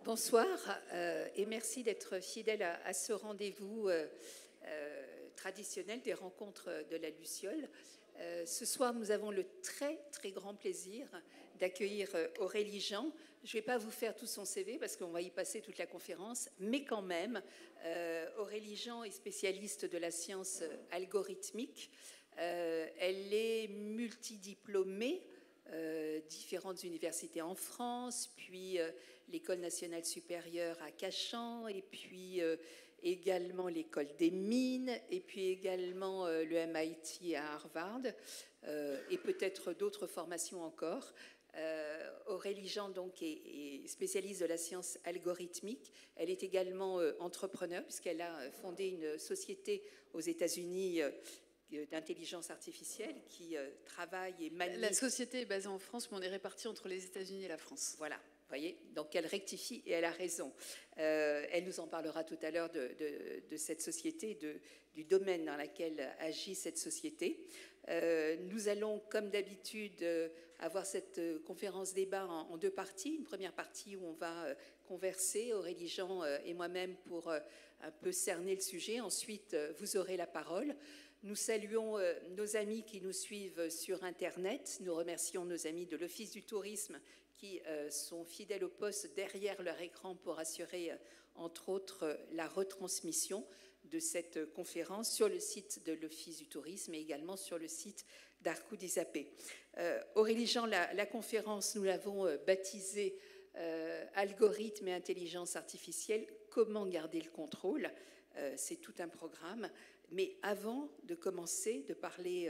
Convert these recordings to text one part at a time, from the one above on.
Bonsoir et merci d'être fidèle à ce rendez-vous traditionnel des rencontres de la Luciole. Ce soir, nous avons le très grand plaisir d'accueillir Aurélie Jean. Je ne vais pas vous faire tout son CV parce qu'on va y passer toute la conférence, mais quand même, Aurélie Jean est spécialiste de la science algorithmique. Elle est multidiplômée. Différentes universités en France, puis l'École nationale supérieure à Cachan, et puis également l'École des mines, et puis également le MIT à Harvard, et peut-être d'autres formations encore. Aurélie Jean donc, est spécialiste de la science algorithmique. Elle est également entrepreneur, puisqu'elle a fondé une société aux États-Unis d'intelligence artificielle qui travaille et manie. La société est basée en France, mais on est répartis entre les États-Unis et la France. Voilà, vous voyez, donc elle rectifie et elle a raison. Elle nous en parlera tout à l'heure de cette société, du domaine dans lequel agit cette société. Nous allons, comme d'habitude, avoir cette conférence débat en deux parties. Une première partie où on va converser, Aurélie Jean et moi-même, pour un peu cerner le sujet. Ensuite, vous aurez la parole. Nous saluons nos amis qui nous suivent sur Internet. Nous remercions nos amis de l'Office du tourisme qui sont fidèles au poste derrière leur écran pour assurer, entre autres, la retransmission de cette conférence sur le site de l'Office du tourisme et également sur le site d'Arcou d'Isapé. Aurélie Jean, la conférence, nous l'avons baptisée Algorithmes et intelligence artificielle, comment garder le contrôle. C'est tout un programme. Mais avant de commencer, de parler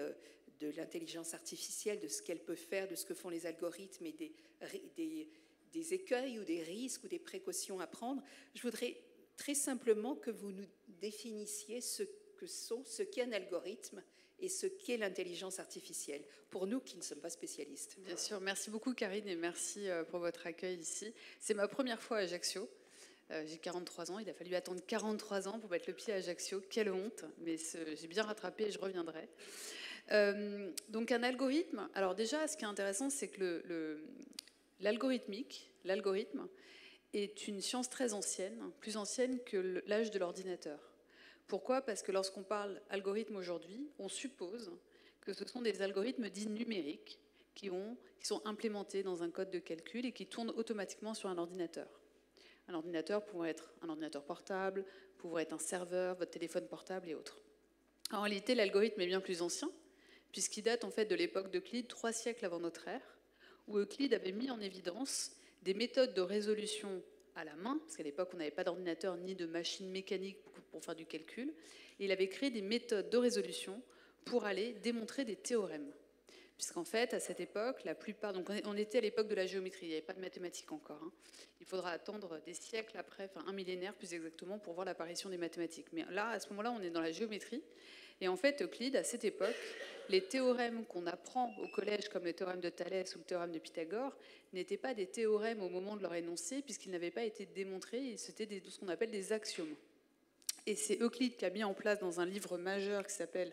de l'intelligence artificielle, de ce qu'elle peut faire, de ce que font les algorithmes et des écueils ou des risques ou des précautions à prendre, je voudrais très simplement que vous nous définissiez ce qu'est un algorithme et ce qu'est l'intelligence artificielle, pour nous qui ne sommes pas spécialistes. Bien sûr, merci beaucoup Karine et merci pour votre accueil ici. C'est ma première fois à Ajaccio. J'ai 43 ans, il a fallu attendre 43 ans pour mettre le pied à Ajaccio. Quelle honte, mais j'ai bien rattrapé et je reviendrai. Donc un algorithme, alors déjà ce qui est intéressant c'est que l'algorithme est une science très ancienne, plus ancienne que l'âge de l'ordinateur. Pourquoi ? Parce que lorsqu'on parle algorithme aujourd'hui, on suppose que ce sont des algorithmes dits numériques qui sont implémentés dans un code de calcul et qui tournent automatiquement sur un ordinateur. Un ordinateur pouvant être un ordinateur portable, pouvant être un serveur, votre téléphone portable et autres. En réalité, l'algorithme est bien plus ancien, puisqu'il date en fait de l'époque d'Euclide, 3 siècles avant notre ère, où Euclide avait mis en évidence des méthodes de résolution à la main, parce qu'à l'époque, on n'avait pas d'ordinateur ni de machine mécanique pour faire du calcul, et il avait créé des méthodes de résolution pour aller démontrer des théorèmes. Puisqu'en fait, à cette époque, la plupart... Donc on était à l'époque de la géométrie, il n'y avait pas de mathématiques encore. Hein. Il faudra attendre des siècles après, enfin un millénaire plus exactement, pour voir l'apparition des mathématiques. Mais là, à ce moment-là, on est dans la géométrie. Et en fait, Euclide, à cette époque, les théorèmes qu'on apprend au collège, comme le théorème de Thalès ou le théorème de Pythagore, n'étaient pas des théorèmes au moment de leur énoncé, puisqu'ils n'avaient pas été démontrés, c'était ce qu'on appelle des axiomes. Et c'est Euclide qui a mis en place dans un livre majeur qui s'appelle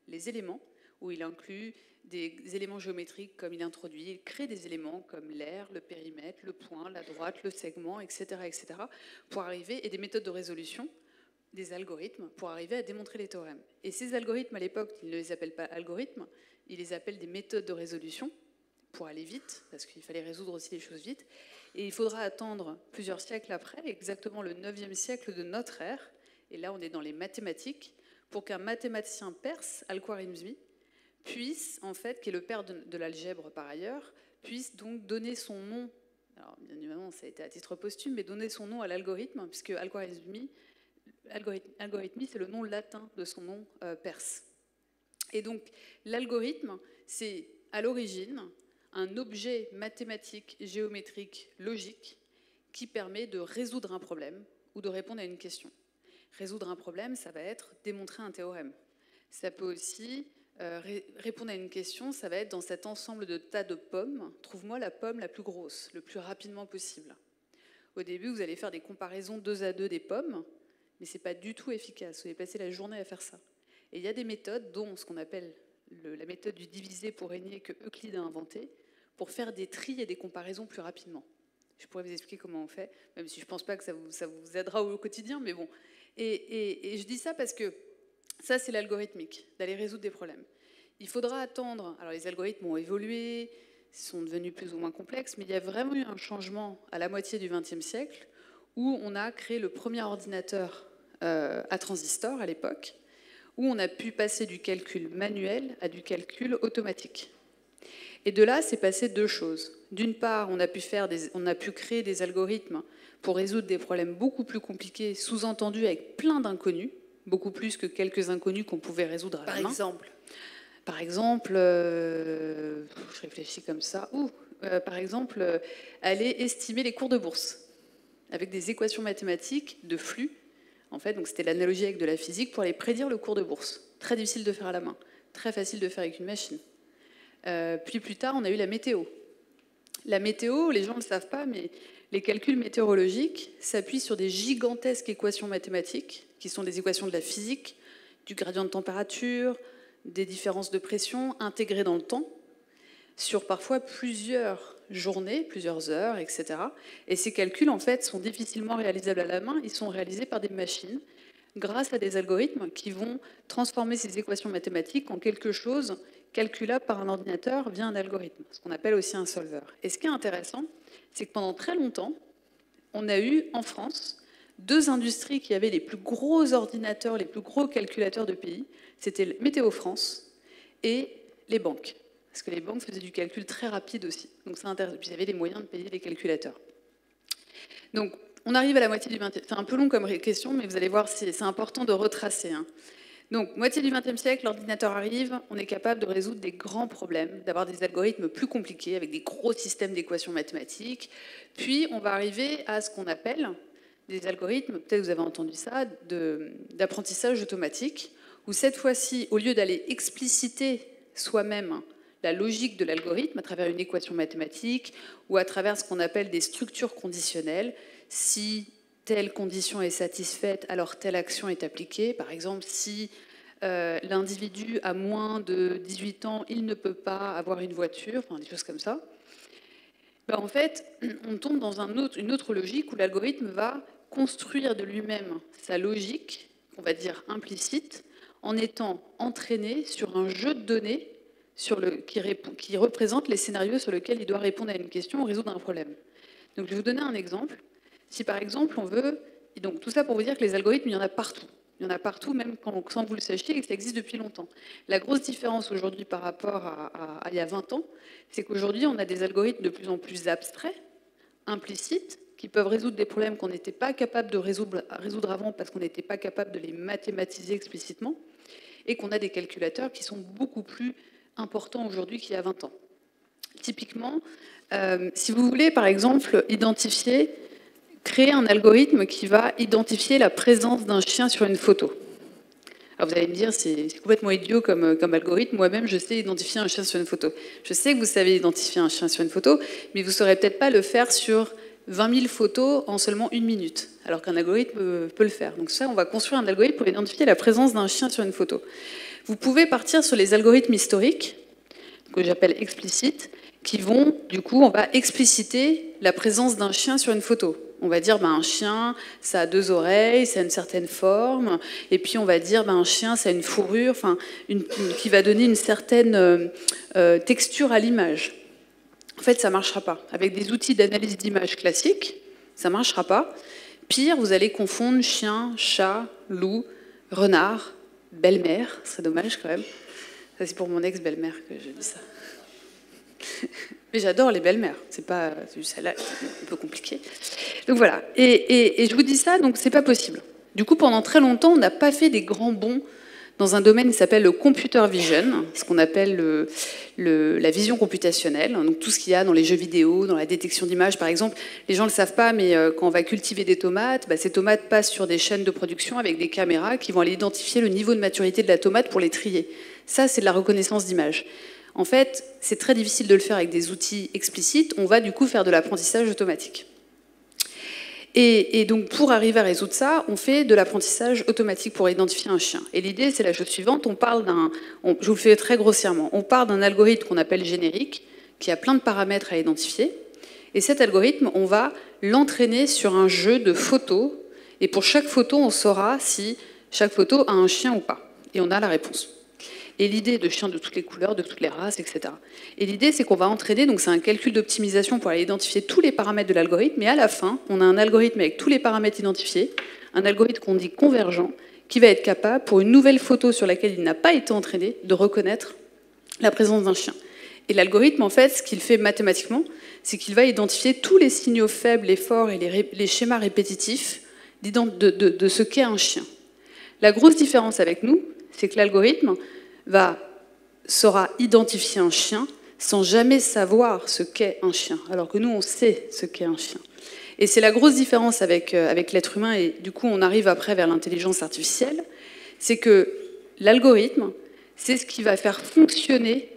Les éléments, où il inclut des éléments géométriques comme il introduit, il crée des éléments comme l'aire, le périmètre, le point, la droite, le segment, etc., pour arriver, et des méthodes de résolution, des algorithmes, pour arriver à démontrer les théorèmes. Et ces algorithmes, à l'époque, ils ne les appellent pas algorithmes, ils les appellent des méthodes de résolution, pour aller vite, parce qu'il fallait résoudre aussi les choses vite. Et il faudra attendre plusieurs siècles après, exactement le 9e siècle de notre ère, et là on est dans les mathématiques, pour qu'un mathématicien perse, Al-Khwarizmi, puisse, en fait, qui est le père de l'algèbre par ailleurs, puisse donc donner son nom, alors bien évidemment ça a été à titre posthume, mais donner son nom à l'algorithme, puisque Al-Khwarizmi, algorithmie, c'est le nom latin de son nom perse. Et donc l'algorithme, c'est à l'origine un objet mathématique, géométrique, logique, qui permet de résoudre un problème ou de répondre à une question. Résoudre un problème, ça va être démontrer un théorème. Ça peut aussi répondre à une question, ça va être dans cet ensemble de tas de pommes, trouve-moi la pomme la plus grosse, le plus rapidement possible. Au début, vous allez faire des comparaisons 2 à 2 des pommes, mais ce n'est pas du tout efficace. Vous allez passer la journée à faire ça. Et il y a des méthodes, dont ce qu'on appelle la méthode du divisé pour régner que Euclide a inventée, pour faire des tris et des comparaisons plus rapidement. Je pourrais vous expliquer comment on fait, même si je ne pense pas que ça vous aidera au quotidien, mais bon. Et je dis ça parce que ça, c'est l'algorithmique, d'aller résoudre des problèmes. Il faudra attendre. Alors, les algorithmes ont évolué, sont devenus plus ou moins complexes, mais il y a vraiment eu un changement à la moitié du XXe siècle où on a créé le premier ordinateur à transistor à l'époque, où on a pu passer du calcul manuel à du calcul automatique. Et de là, c'est passé deux choses. D'une part, on a pu créer des algorithmes pour résoudre des problèmes beaucoup plus compliqués, sous-entendus avec plein d'inconnus, beaucoup plus que quelques inconnus qu'on pouvait résoudre à la main. Par exemple, je réfléchis comme ça, par exemple, aller estimer les cours de bourse avec des équations mathématiques de flux. En fait, donc c'était l'analogie avec de la physique pour aller prédire le cours de bourse. Très difficile de faire à la main, très facile de faire avec une machine. Puis plus tard, on a eu la météo. La météo, les gens ne le savent pas, mais les calculs météorologiques s'appuient sur des gigantesques équations mathématiques, qui sont des équations de la physique, du gradient de température, des différences de pression intégrées dans le temps, sur parfois plusieurs journées, plusieurs heures, etc. Et ces calculs, en fait, sont difficilement réalisables à la main. Ils sont réalisés par des machines, grâce à des algorithmes qui vont transformer ces équations mathématiques en quelque chose calculable par un ordinateur via un algorithme, ce qu'on appelle aussi un solver. Et ce qui est intéressant, c'est que pendant très longtemps, on a eu en France deux industries qui avaient les plus gros ordinateurs, les plus gros calculateurs de pays. C'était Météo France et les banques. Parce que les banques faisaient du calcul très rapide aussi. Donc ça intéresse. Puis il y avait les moyens de payer les calculateurs. Donc on arrive à la moitié du 20e. C'est un peu long comme question, mais vous allez voir, c'est important de retracer. Donc, moitié du XXe siècle, l'ordinateur arrive, on est capable de résoudre des grands problèmes, d'avoir des algorithmes plus compliqués, avec des gros systèmes d'équations mathématiques. Puis, on va arriver à ce qu'on appelle des algorithmes, peut-être vous avez entendu ça, d'apprentissage automatique, où cette fois-ci, au lieu d'aller expliciter soi-même la logique de l'algorithme à travers une équation mathématique ou à travers ce qu'on appelle des structures conditionnelles, si telle condition est satisfaite, alors telle action est appliquée. Par exemple, si l'individu a moins de 18 ans, il ne peut pas avoir une voiture, enfin, des choses comme ça. Ben, en fait, on tombe dans une autre logique où l'algorithme va construire de lui-même sa logique, on va dire implicite, en étant entraîné sur un jeu de données qui représente les scénarios sur lesquels il doit répondre à une question ou résoudre un problème. Donc, je vais vous donner un exemple. Si par exemple on veut, et donc tout ça pour vous dire que les algorithmes, il y en a partout. Il y en a partout, même sans que vous le sachiez, et que ça existe depuis longtemps. La grosse différence aujourd'hui par rapport à il y a 20 ans, c'est qu'aujourd'hui on a des algorithmes de plus en plus abstraits, implicites, qui peuvent résoudre des problèmes qu'on n'était pas capable de résoudre avant parce qu'on n'était pas capable de les mathématiser explicitement, et qu'on a des calculateurs qui sont beaucoup plus importants aujourd'hui qu'il y a 20 ans. Typiquement, si vous voulez par exemple créer un algorithme qui va identifier la présence d'un chien sur une photo. Alors vous allez me dire, c'est complètement idiot comme algorithme. Moi-même, je sais identifier un chien sur une photo. Je sais que vous savez identifier un chien sur une photo, mais vous ne saurez peut-être pas le faire sur 20 000 photos en seulement 1 minute, alors qu'un algorithme peut le faire. Donc ça, on va construire un algorithme pour identifier la présence d'un chien sur une photo. Vous pouvez partir sur les algorithmes historiques, que j'appelle explicites, qui vont, du coup, on va expliciter la présence d'un chien sur une photo. On va dire, un chien, ça a 2 oreilles, ça a une certaine forme, et puis on va dire, un chien, ça a une fourrure, qui va donner une certaine texture à l'image. En fait, ça ne marchera pas. Avec des outils d'analyse d'image classiques, ça ne marchera pas. Pire, vous allez confondre chien, chat, loup, renard, belle-mère, c'est dommage quand même. Ça, c'est pour mon ex-belle-mère que je dis ça. Mais j'adore les belles-mères, c'est celle-là, c'est un peu compliqué. Donc voilà, et je vous dis ça, donc c'est pas possible. Du coup, pendant très longtemps, on n'a pas fait des grands bonds dans un domaine qui s'appelle le computer vision, ce qu'on appelle la vision computationnelle, donc tout ce qu'il y a dans les jeux vidéo, dans la détection d'images par exemple. Les gens ne le savent pas, mais quand on va cultiver des tomates, ces tomates passent sur des chaînes de production avec des caméras qui vont aller identifier le niveau de maturité de la tomate pour les trier. Ça, c'est de la reconnaissance d'images. En fait, c'est très difficile de le faire avec des outils explicites. On va du coup faire de l'apprentissage automatique. Et donc, pour arriver à résoudre ça, on fait de l'apprentissage automatique pour identifier un chien. Et l'idée, c'est la chose suivante. Je vous le fais très grossièrement. On part d'un algorithme qu'on appelle générique, qui a plein de paramètres à identifier. Et cet algorithme, on va l'entraîner sur un jeu de photos. Et pour chaque photo, on saura si chaque photo a un chien ou pas. Et on a la réponse. Et l'idée de chiens de toutes les couleurs, de toutes les races, etc. Et l'idée, c'est qu'on va entraîner, donc c'est un calcul d'optimisation pour aller identifier tous les paramètres de l'algorithme, mais à la fin, on a un algorithme avec tous les paramètres identifiés, un algorithme qu'on dit convergent, qui va être capable, pour une nouvelle photo sur laquelle il n'a pas été entraîné, de reconnaître la présence d'un chien. Et l'algorithme, en fait, ce qu'il fait mathématiquement, c'est qu'il va identifier tous les signaux faibles et forts et les schémas répétitifs de ce qu'est un chien. La grosse différence avec nous, c'est que l'algorithme saura identifier un chien sans jamais savoir ce qu'est un chien, alors que nous, on sait ce qu'est un chien. Et c'est la grosse différence avec l'être humain, et du coup, on arrive après vers l'intelligence artificielle, c'est que l'algorithme, c'est ce qui va faire fonctionner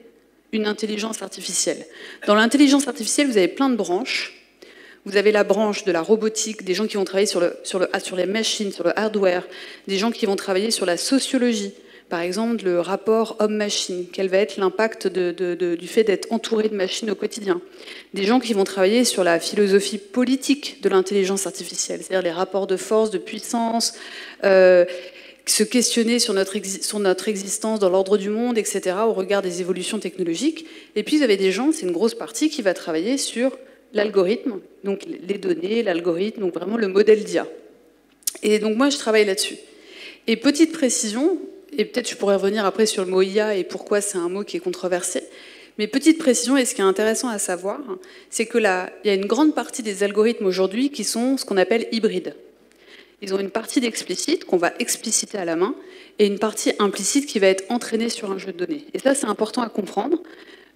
une intelligence artificielle. Dans l'intelligence artificielle, vous avez plein de branches. Vous avez la branche de la robotique, des gens qui vont travailler sur les machines, sur le hardware, des gens qui vont travailler sur la sociologie. Par exemple, le rapport homme-machine, quel va être l'impact du fait d'être entouré de machines au quotidien. Des gens qui vont travailler sur la philosophie politique de l'intelligence artificielle, c'est-à-dire les rapports de force, de puissance, se questionner sur notre existence dans l'ordre du monde, etc., au regard des évolutions technologiques. Et puis, vous avez des gens, c'est une grosse partie, qui va travailler sur l'algorithme, donc les données, l'algorithme, donc vraiment le modèle d'IA. Et donc, moi, je travaille là-dessus. Et petite précision, et peut-être je pourrais revenir après sur le mot IA et pourquoi c'est un mot qui est controversé, mais petite précision, et ce qui est intéressant à savoir, c'est qu'il y a une grande partie des algorithmes aujourd'hui qui sont ce qu'on appelle hybrides. Ils ont une partie d'explicite qu'on va expliciter à la main et une partie implicite qui va être entraînée sur un jeu de données. Et ça, c'est important à comprendre.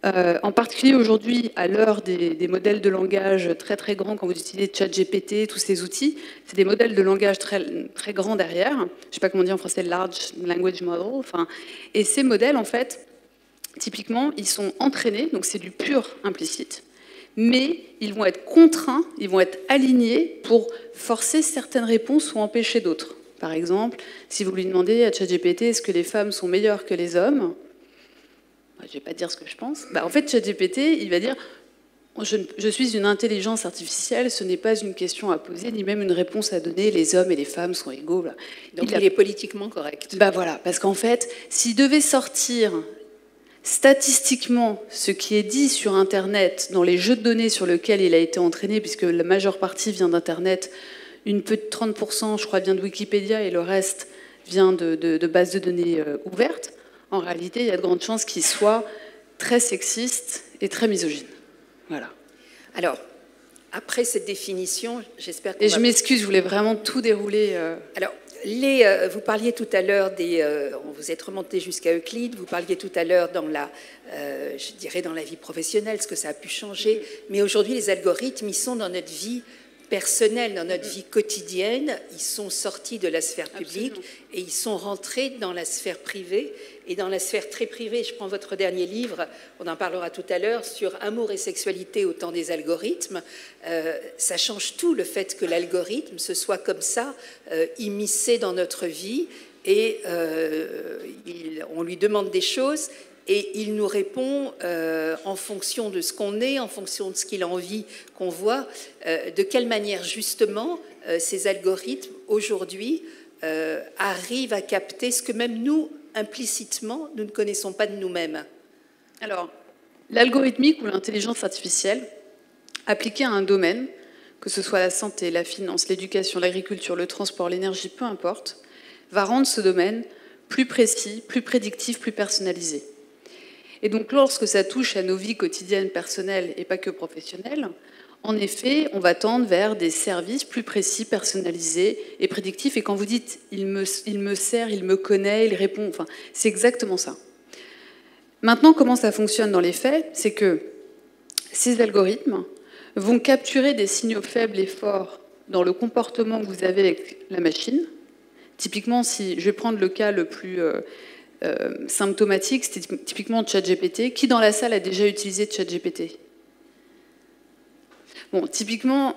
En particulier aujourd'hui, à l'heure des modèles de langage très très grands, quand vous utilisez ChatGPT, tous ces outils, c'est des modèles de langage très, très grands derrière. Je ne sais pas comment dire en français, large language model. Enfin, et ces modèles, en fait, typiquement, ils sont entraînés, donc c'est du pur implicite, mais ils vont être contraints, ils vont être alignés pour forcer certaines réponses ou empêcher d'autres. Par exemple, si vous lui demandez à ChatGPT est-ce que les femmes sont meilleures que les hommes, je ne vais pas dire ce que je pense. En fait, ChatGPT, il va dire je suis une intelligence artificielle, ce n'est pas une question à poser, ni même une réponse à donner, les hommes et les femmes sont égaux. Donc il est politiquement correct. Voilà, parce qu'en fait, s'il devait sortir statistiquement ce qui est dit sur Internet, dans les jeux de données sur lesquels il a été entraîné, puisque la majeure partie vient d'Internet, une petite 30%, je crois, vient de Wikipédia, et le reste vient de bases de données ouvertes, en réalité, il y a de grandes chances qu'il soit très sexiste et très misogyne. Voilà. Alors, après cette définition, j'espère que... Et je m'excuse, je voulais vraiment tout dérouler. Alors, vous parliez tout à l'heure vous êtes remonté jusqu'à Euclide, vous parliez tout à l'heure je dirais dans la vie professionnelle, ce que ça a pu changer, mais aujourd'hui, les algorithmes, ils sont dans notre vie personnelle, dans notre vie quotidienne, ils sont sortis de la sphère publique. Absolument. Et ils sont rentrés dans la sphère privée. Et dans la sphère très privée, je prends votre dernier livre, on en parlera tout à l'heure, sur Amour et sexualité au temps des algorithmes. Ça change tout, le fait que l'algorithme se soit comme ça immiscé dans notre vie et on lui demande des choses et il nous répond en fonction de ce qu'on est, en fonction de ce qu'il a envie qu'on voit. De quelle manière, justement, ces algorithmes, aujourd'hui, arrivent à capter ce que même nous, implicitement, nous ne connaissons pas de nous-mêmes. Alors, l'algorithmique ou l'intelligence artificielle, appliquée à un domaine, que ce soit la santé, la finance, l'éducation, l'agriculture, le transport, l'énergie, peu importe, va rendre ce domaine plus précis, plus prédictif, plus personnalisé. Et donc, lorsque ça touche à nos vies quotidiennes, personnelles et pas que professionnelles, en effet, on va tendre vers des services plus précis, personnalisés et prédictifs. Et quand vous dites « il me sert, il me connaît, il répond », enfin, c'est exactement ça. Maintenant, comment ça fonctionne dans les faits? C'est que ces algorithmes vont capturer des signaux faibles et forts dans le comportement que vous avez avec la machine. Typiquement, si je vais prendre le cas le plus symptomatique, c'était typiquement ChatGPT. Qui dans la salle a déjà utilisé ChatGPT? Bon, typiquement,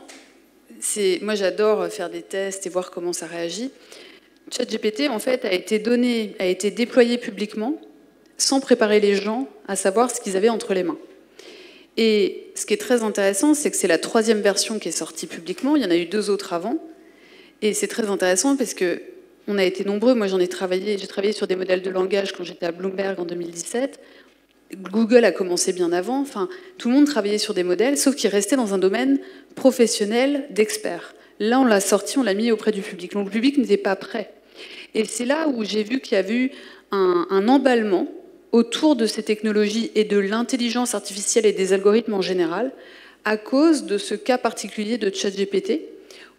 moi j'adore faire des tests et voir comment ça réagit. ChatGPT, en fait, a été déployé publiquement sans préparer les gens à savoir ce qu'ils avaient entre les mains. Et ce qui est très intéressant, c'est que c'est la 3e version qui est sortie publiquement. Il y en a eu 2 autres avant. Et c'est très intéressant parce que on a été nombreux. Moi, j'ai travaillé sur des modèles de langage quand j'étais à Bloomberg en 2017. Google a commencé bien avant. Enfin, tout le monde travaillait sur des modèles, sauf qu'ils restaient dans un domaine professionnel d'experts. Là, on l'a sorti, on l'a mis auprès du public. Donc, le public n'était pas prêt. Et c'est là où j'ai vu qu'il y avait eu un emballement autour de ces technologies et de l'intelligence artificielle et des algorithmes en général, à cause de ce cas particulier de ChatGPT,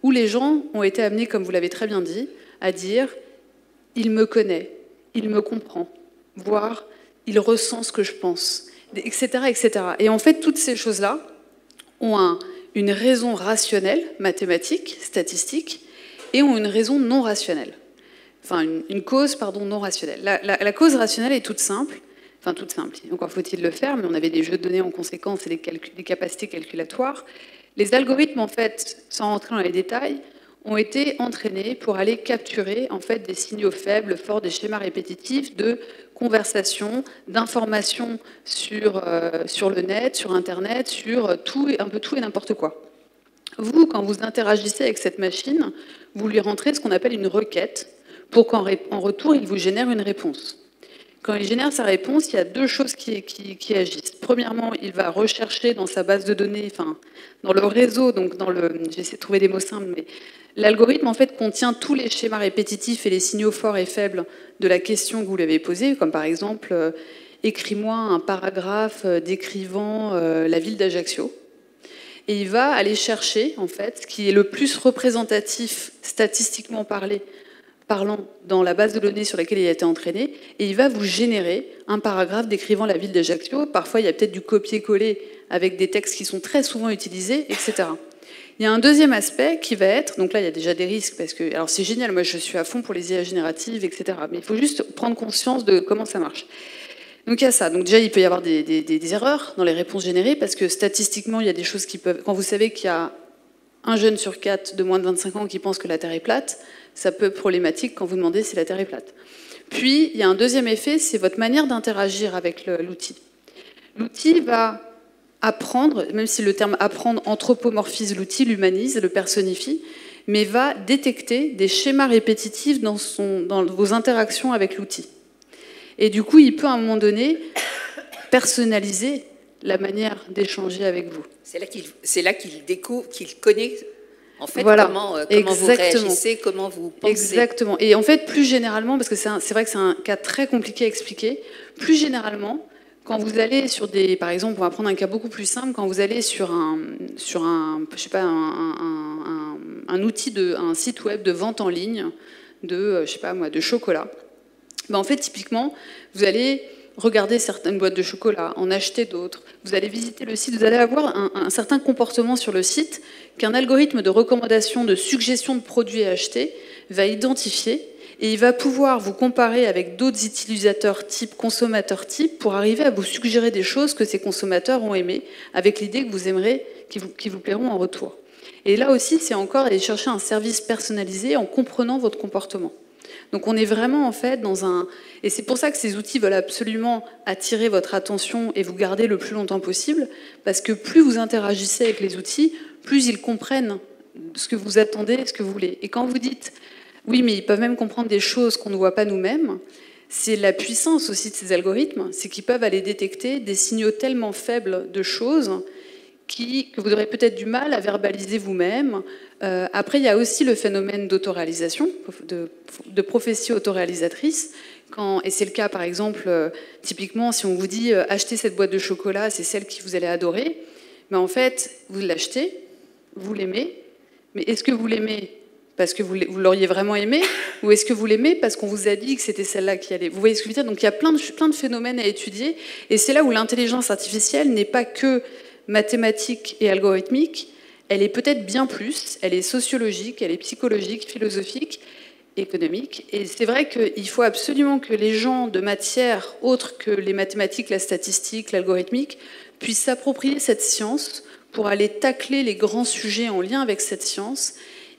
où les gens ont été amenés, comme vous l'avez très bien dit, à dire « il me connaît, il me comprend », voire « il ressent ce que je pense », etc., etc. Et en fait, toutes ces choses-là ont une raison rationnelle, mathématique, statistique, et ont une raison non rationnelle. Enfin, une cause, pardon, non rationnelle. La cause rationnelle est toute simple. Enfin, toute simple. Encore faut-il le faire, mais on avait des jeux de données en conséquence et des capacités calculatoires. Les algorithmes, en fait, sans rentrer dans les détails, ont été entraînés pour aller capturer en fait des signaux faibles, forts, des schémas répétitifs de conversation, d'informations sur le net, sur Internet, sur tout, un peu tout et n'importe quoi. Vous, quand vous interagissez avec cette machine, vous lui rentrez ce qu'on appelle une requête pour qu'en retour, il vous génère une réponse. Quand il génère sa réponse, il y a 2 choses qui agissent. Premièrement, il va rechercher dans sa base de données, enfin, dans le réseau, donc j'essaie de trouver des mots simples, mais l'algorithme en fait contient tous les schémas répétitifs et les signaux forts et faibles de la question que vous lui avez posée, comme par exemple, écris-moi un paragraphe décrivant la ville d'Ajaccio. Et il va aller chercher, en fait, ce qui est le plus représentatif, statistiquement parlant, dans la base de données sur laquelle il a été entraîné, et il va vous générer un paragraphe décrivant la ville d'Ajaccio. Parfois, il y a peut-être du copier-coller avec des textes qui sont très souvent utilisés, etc. Il y a un deuxième aspect qui va être, donc là, il y a déjà des risques, parce que, alors c'est génial, moi je suis à fond pour les IA génératives, etc. Mais il faut juste prendre conscience de comment ça marche. Donc il y a ça. Donc déjà, il peut y avoir des erreurs dans les réponses générées, parce que statistiquement, il y a des choses qui peuvent... Quand vous savez qu'il y a un jeune sur 4 de moins de 25 ans qui pense que la Terre est plate, ça peut être problématique quand vous demandez si la Terre est plate. Puis, il y a un deuxième effet, c'est votre manière d'interagir avec l'outil. L'outil va apprendre, même si le terme apprendre anthropomorphise l'outil, l'humanise, le personnifie, mais va détecter des schémas répétitifs dans vos interactions avec l'outil. Et du coup, il peut à un moment donné personnaliser la manière d'échanger avec vous. C'est là qu'il découvre, qu'il connaît en fait voilà. comment vous réagissez, comment vous pensez. Exactement. Et en fait, plus généralement, parce que c'est vrai que c'est un cas très compliqué à expliquer, plus généralement, quand vous allez sur des... Par exemple, on va prendre un cas beaucoup plus simple, quand vous allez sur un je sais pas, un outil, un site web de vente en ligne de, je sais pas moi, de chocolat, ben en fait, typiquement, vous allez regarder certaines boîtes de chocolat, en acheter d'autres, vous allez visiter le site, vous allez avoir un certain comportement sur le site qu'un algorithme de recommandation, de suggestion de produits à acheter va identifier, et il va pouvoir vous comparer avec d'autres utilisateurs type, consommateurs type, pour arriver à vous suggérer des choses que ces consommateurs ont aimées, avec l'idée que vous aimerez, qui vous plairont en retour. Et là aussi, c'est encore aller chercher un service personnalisé en comprenant votre comportement. Donc on est vraiment en fait dans un... Et c'est pour ça que ces outils veulent absolument attirer votre attention et vous garder le plus longtemps possible, parce que plus vous interagissez avec les outils, plus ils comprennent ce que vous attendez, ce que vous voulez. Et quand vous dites, oui, mais ils peuvent même comprendre des choses qu'on ne voit pas nous-mêmes, c'est la puissance aussi de ces algorithmes, c'est qu'ils peuvent aller détecter des signaux tellement faibles de choses que vous aurez peut-être du mal à verbaliser vous-même. Après, il y a aussi le phénomène d'autoréalisation, de prophétie autoréalisatrice. Et c'est le cas, par exemple, typiquement, si on vous dit « achetez cette boîte de chocolat, c'est celle que vous allez adorer », mais en fait, vous l'achetez, vous l'aimez, mais est-ce que vous l'aimez parce que vous l'auriez vraiment aimé, ou est-ce que vous l'aimez parce qu'on vous a dit que c'était celle-là qui allait... Vous voyez ce que je veux dire? Donc il y a plein de phénomènes à étudier, et c'est là où l'intelligence artificielle n'est pas que mathématique et algorithmique, elle est peut-être bien plus, elle est sociologique, elle est psychologique, philosophique, économique. Et c'est vrai qu'il faut absolument que les gens de matières autres que les mathématiques, la statistique, l'algorithmique, puissent s'approprier cette science pour aller tacler les grands sujets en lien avec cette science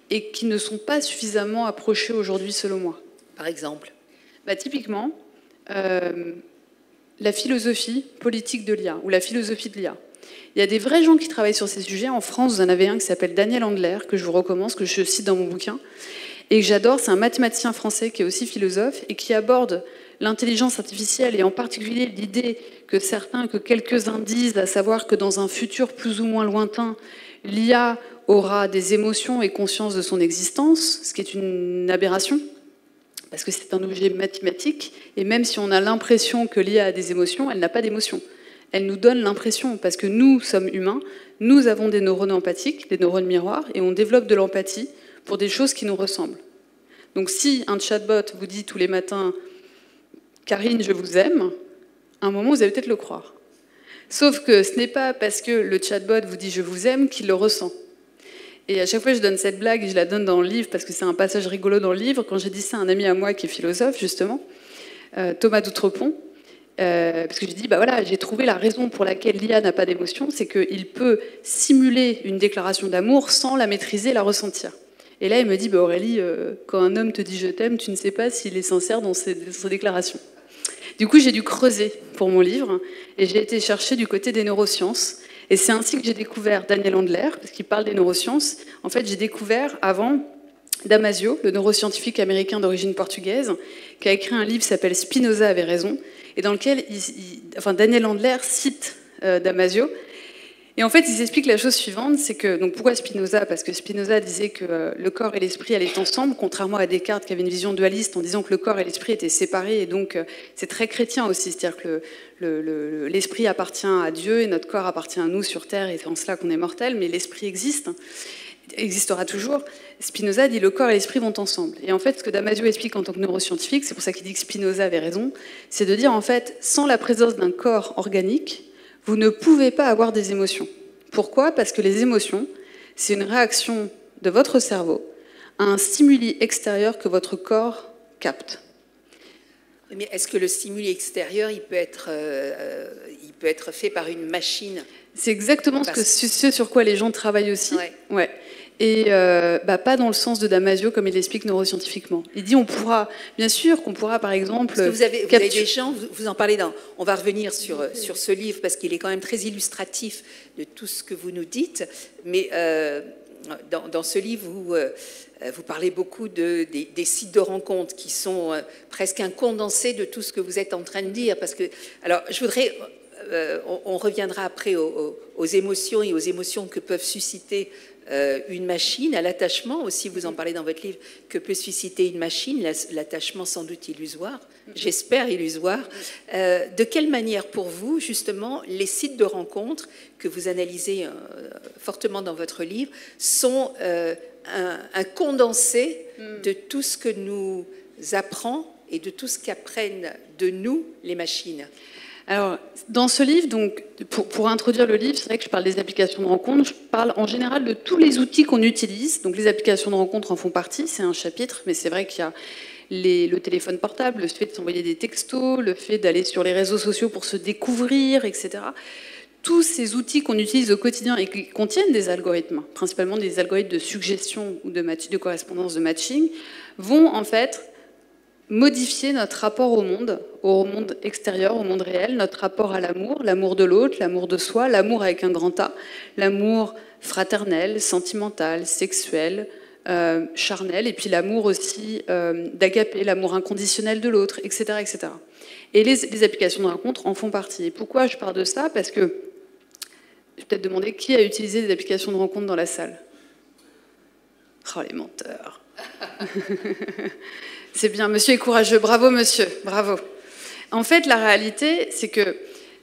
et qui ne sont pas suffisamment approchés aujourd'hui, selon moi. Par exemple? Typiquement, la philosophie politique de l'IA, ou la philosophie de l'IA. Il y a des vrais gens qui travaillent sur ces sujets. En France, vous en avez un qui s'appelle Daniel Andler, que je vous recommande, que je cite dans mon bouquin, et que j'adore. C'est un mathématicien français qui est aussi philosophe et qui aborde l'intelligence artificielle et en particulier l'idée que quelques-uns disent, à savoir que dans un futur plus ou moins lointain, l'IA aura des émotions et conscience de son existence, ce qui est une aberration, parce que c'est un objet mathématique, et même si on a l'impression que l'IA a des émotions, elle n'a pas d'émotions. Elle nous donne l'impression, parce que nous sommes humains, nous avons des neurones empathiques, des neurones miroirs, et on développe de l'empathie pour des choses qui nous ressemblent. Donc si un chatbot vous dit tous les matins « Karine, je vous aime », à un moment, vous allez peut-être le croire. Sauf que ce n'est pas parce que le chatbot vous dit « je vous aime » qu'il le ressent. Et à chaque fois, je donne cette blague, et je la donne dans le livre, parce que c'est un passage rigolo dans le livre. Quand j'ai dit ça à un ami à moi qui est philosophe, justement, Thomas d'Outrepont, parce que je dis, bah voilà, j'ai trouvé la raison pour laquelle l'IA n'a pas d'émotion, c'est qu'il peut simuler une déclaration d'amour sans la maîtriser, la ressentir. Et là, il me dit, bah Aurélie, quand un homme te dit je t'aime, tu ne sais pas s'il est sincère dans ses déclarations. Du coup, j'ai dû creuser pour mon livre, et j'ai été chercher du côté des neurosciences. Et c'est ainsi que j'ai découvert Daniel Andler, parce qu'il parle des neurosciences. En fait, j'ai découvert avant Damasio, le neuroscientifique américain d'origine portugaise, qui a écrit un livre qui s'appelle « Spinoza avait raison », et dans lequel Daniel Andler cite Damasio. Et en fait, il explique la chose suivante, c'est que, donc pourquoi Spinoza? Parce que Spinoza disait que le corps et l'esprit allaient ensemble, contrairement à Descartes qui avait une vision dualiste en disant que le corps et l'esprit étaient séparés, et donc c'est très chrétien aussi, c'est-à-dire que l'esprit appartient à Dieu et notre corps appartient à nous sur Terre, et c'est en cela qu'on est mortel, mais l'esprit existera toujours. Spinoza dit le corps et l'esprit vont ensemble. Et en fait, ce que Damasio explique en tant que neuroscientifique, c'est pour ça qu'il dit que Spinoza avait raison, c'est de dire en fait, sans la présence d'un corps organique, vous ne pouvez pas avoir des émotions. Pourquoi? Parce que les émotions, c'est une réaction de votre cerveau à un stimuli extérieur que votre corps capte. Mais est-ce que le stimuli extérieur, il peut être fait par une machine? C'est exactement ce sur quoi les gens travaillent aussi. Ouais. Et pas dans le sens de Damasio, comme il l'explique neuroscientifiquement. Il dit, on pourra, bien sûr qu'on pourra, par exemple... Parce que vous avez des gens, vous en parlez on va revenir sur ce livre, parce qu'il est quand même très illustratif de tout ce que vous nous dites, mais dans ce livre, vous parlez beaucoup des sites de rencontres qui sont presque un condensé de tout ce que vous êtes en train de dire. Parce que, alors, je voudrais... on reviendra après aux émotions et aux émotions que peuvent susciter une machine, à l'attachement aussi, vous en parlez dans votre livre, que peut susciter une machine, l'attachement sans doute illusoire, j'espère illusoire. De quelle manière pour vous, justement, les sites de rencontres que vous analysez fortement dans votre livre sont un condensé de tout ce que nous apprend et de tout ce qu'apprennent de nous les machines? Alors, dans ce livre, donc, pour introduire le livre, c'est vrai que je parle des applications de rencontre. Je parle en général de tous les outils qu'on utilise. Donc, les applications de rencontre en font partie, c'est un chapitre, mais c'est vrai qu'il y a le téléphone portable, le fait de s'envoyer des textos, le fait d'aller sur les réseaux sociaux pour se découvrir, etc. Tous ces outils qu'on utilise au quotidien et qui contiennent des algorithmes, principalement des algorithmes de suggestion ou de correspondance, de matching, vont en fait modifier notre rapport au monde extérieur, au monde réel, notre rapport à l'amour, l'amour de l'autre, l'amour de soi, l'amour avec un grand A, l'amour fraternel, sentimental, sexuel, charnel, et puis l'amour aussi d'agapé, l'amour inconditionnel de l'autre, etc., etc. Et les applications de rencontre en font partie. Et pourquoi je parle de ça? Parce que, je vais peut-être demander qui a utilisé des applications de rencontre dans la salle. Oh, les menteurs. C'est bien, monsieur est courageux. Bravo, monsieur. Bravo. En fait, la réalité, c'est que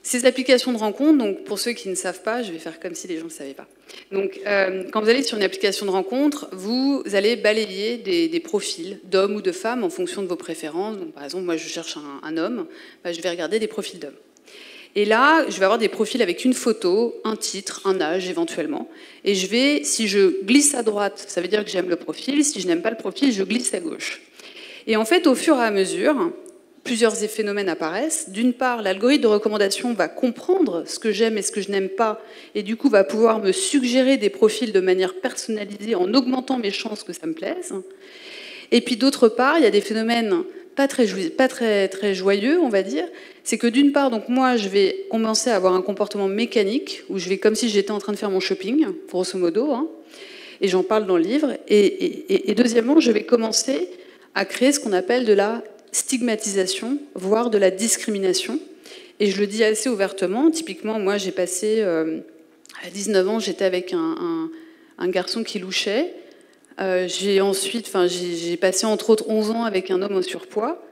ces applications de rencontre, donc pour ceux qui ne savent pas, je vais faire comme si les gens ne savaient pas. Donc, quand vous allez sur une application de rencontre, vous allez balayer des profils d'hommes ou de femmes en fonction de vos préférences. Donc, par exemple, moi, je cherche un homme, je vais regarder des profils d'hommes. Et là, je vais avoir des profils avec une photo, un titre, un âge éventuellement. Et je vais, si je glisse à droite, ça veut dire que j'aime le profil. Si je n'aime pas le profil, je glisse à gauche. Et en fait, au fur et à mesure, plusieurs phénomènes apparaissent. D'une part, l'algorithme de recommandation va comprendre ce que j'aime et ce que je n'aime pas, et du coup va pouvoir me suggérer des profils de manière personnalisée en augmentant mes chances que ça me plaise. Et puis d'autre part, il y a des phénomènes pas très joyeux, on va dire, c'est que d'une part, donc moi, je vais commencer à avoir un comportement mécanique, où je vais comme si j'étais en train de faire mon shopping, grosso modo, hein, et j'en parle dans le livre. Et deuxièmement, je vais commencer à créer ce qu'on appelle de la stigmatisation, voire de la discrimination. Et je le dis assez ouvertement. Typiquement, moi, j'ai passé, à 19 ans, j'étais avec un garçon qui louchait. J'ai passé entre autres 11 ans avec un homme au surpoids.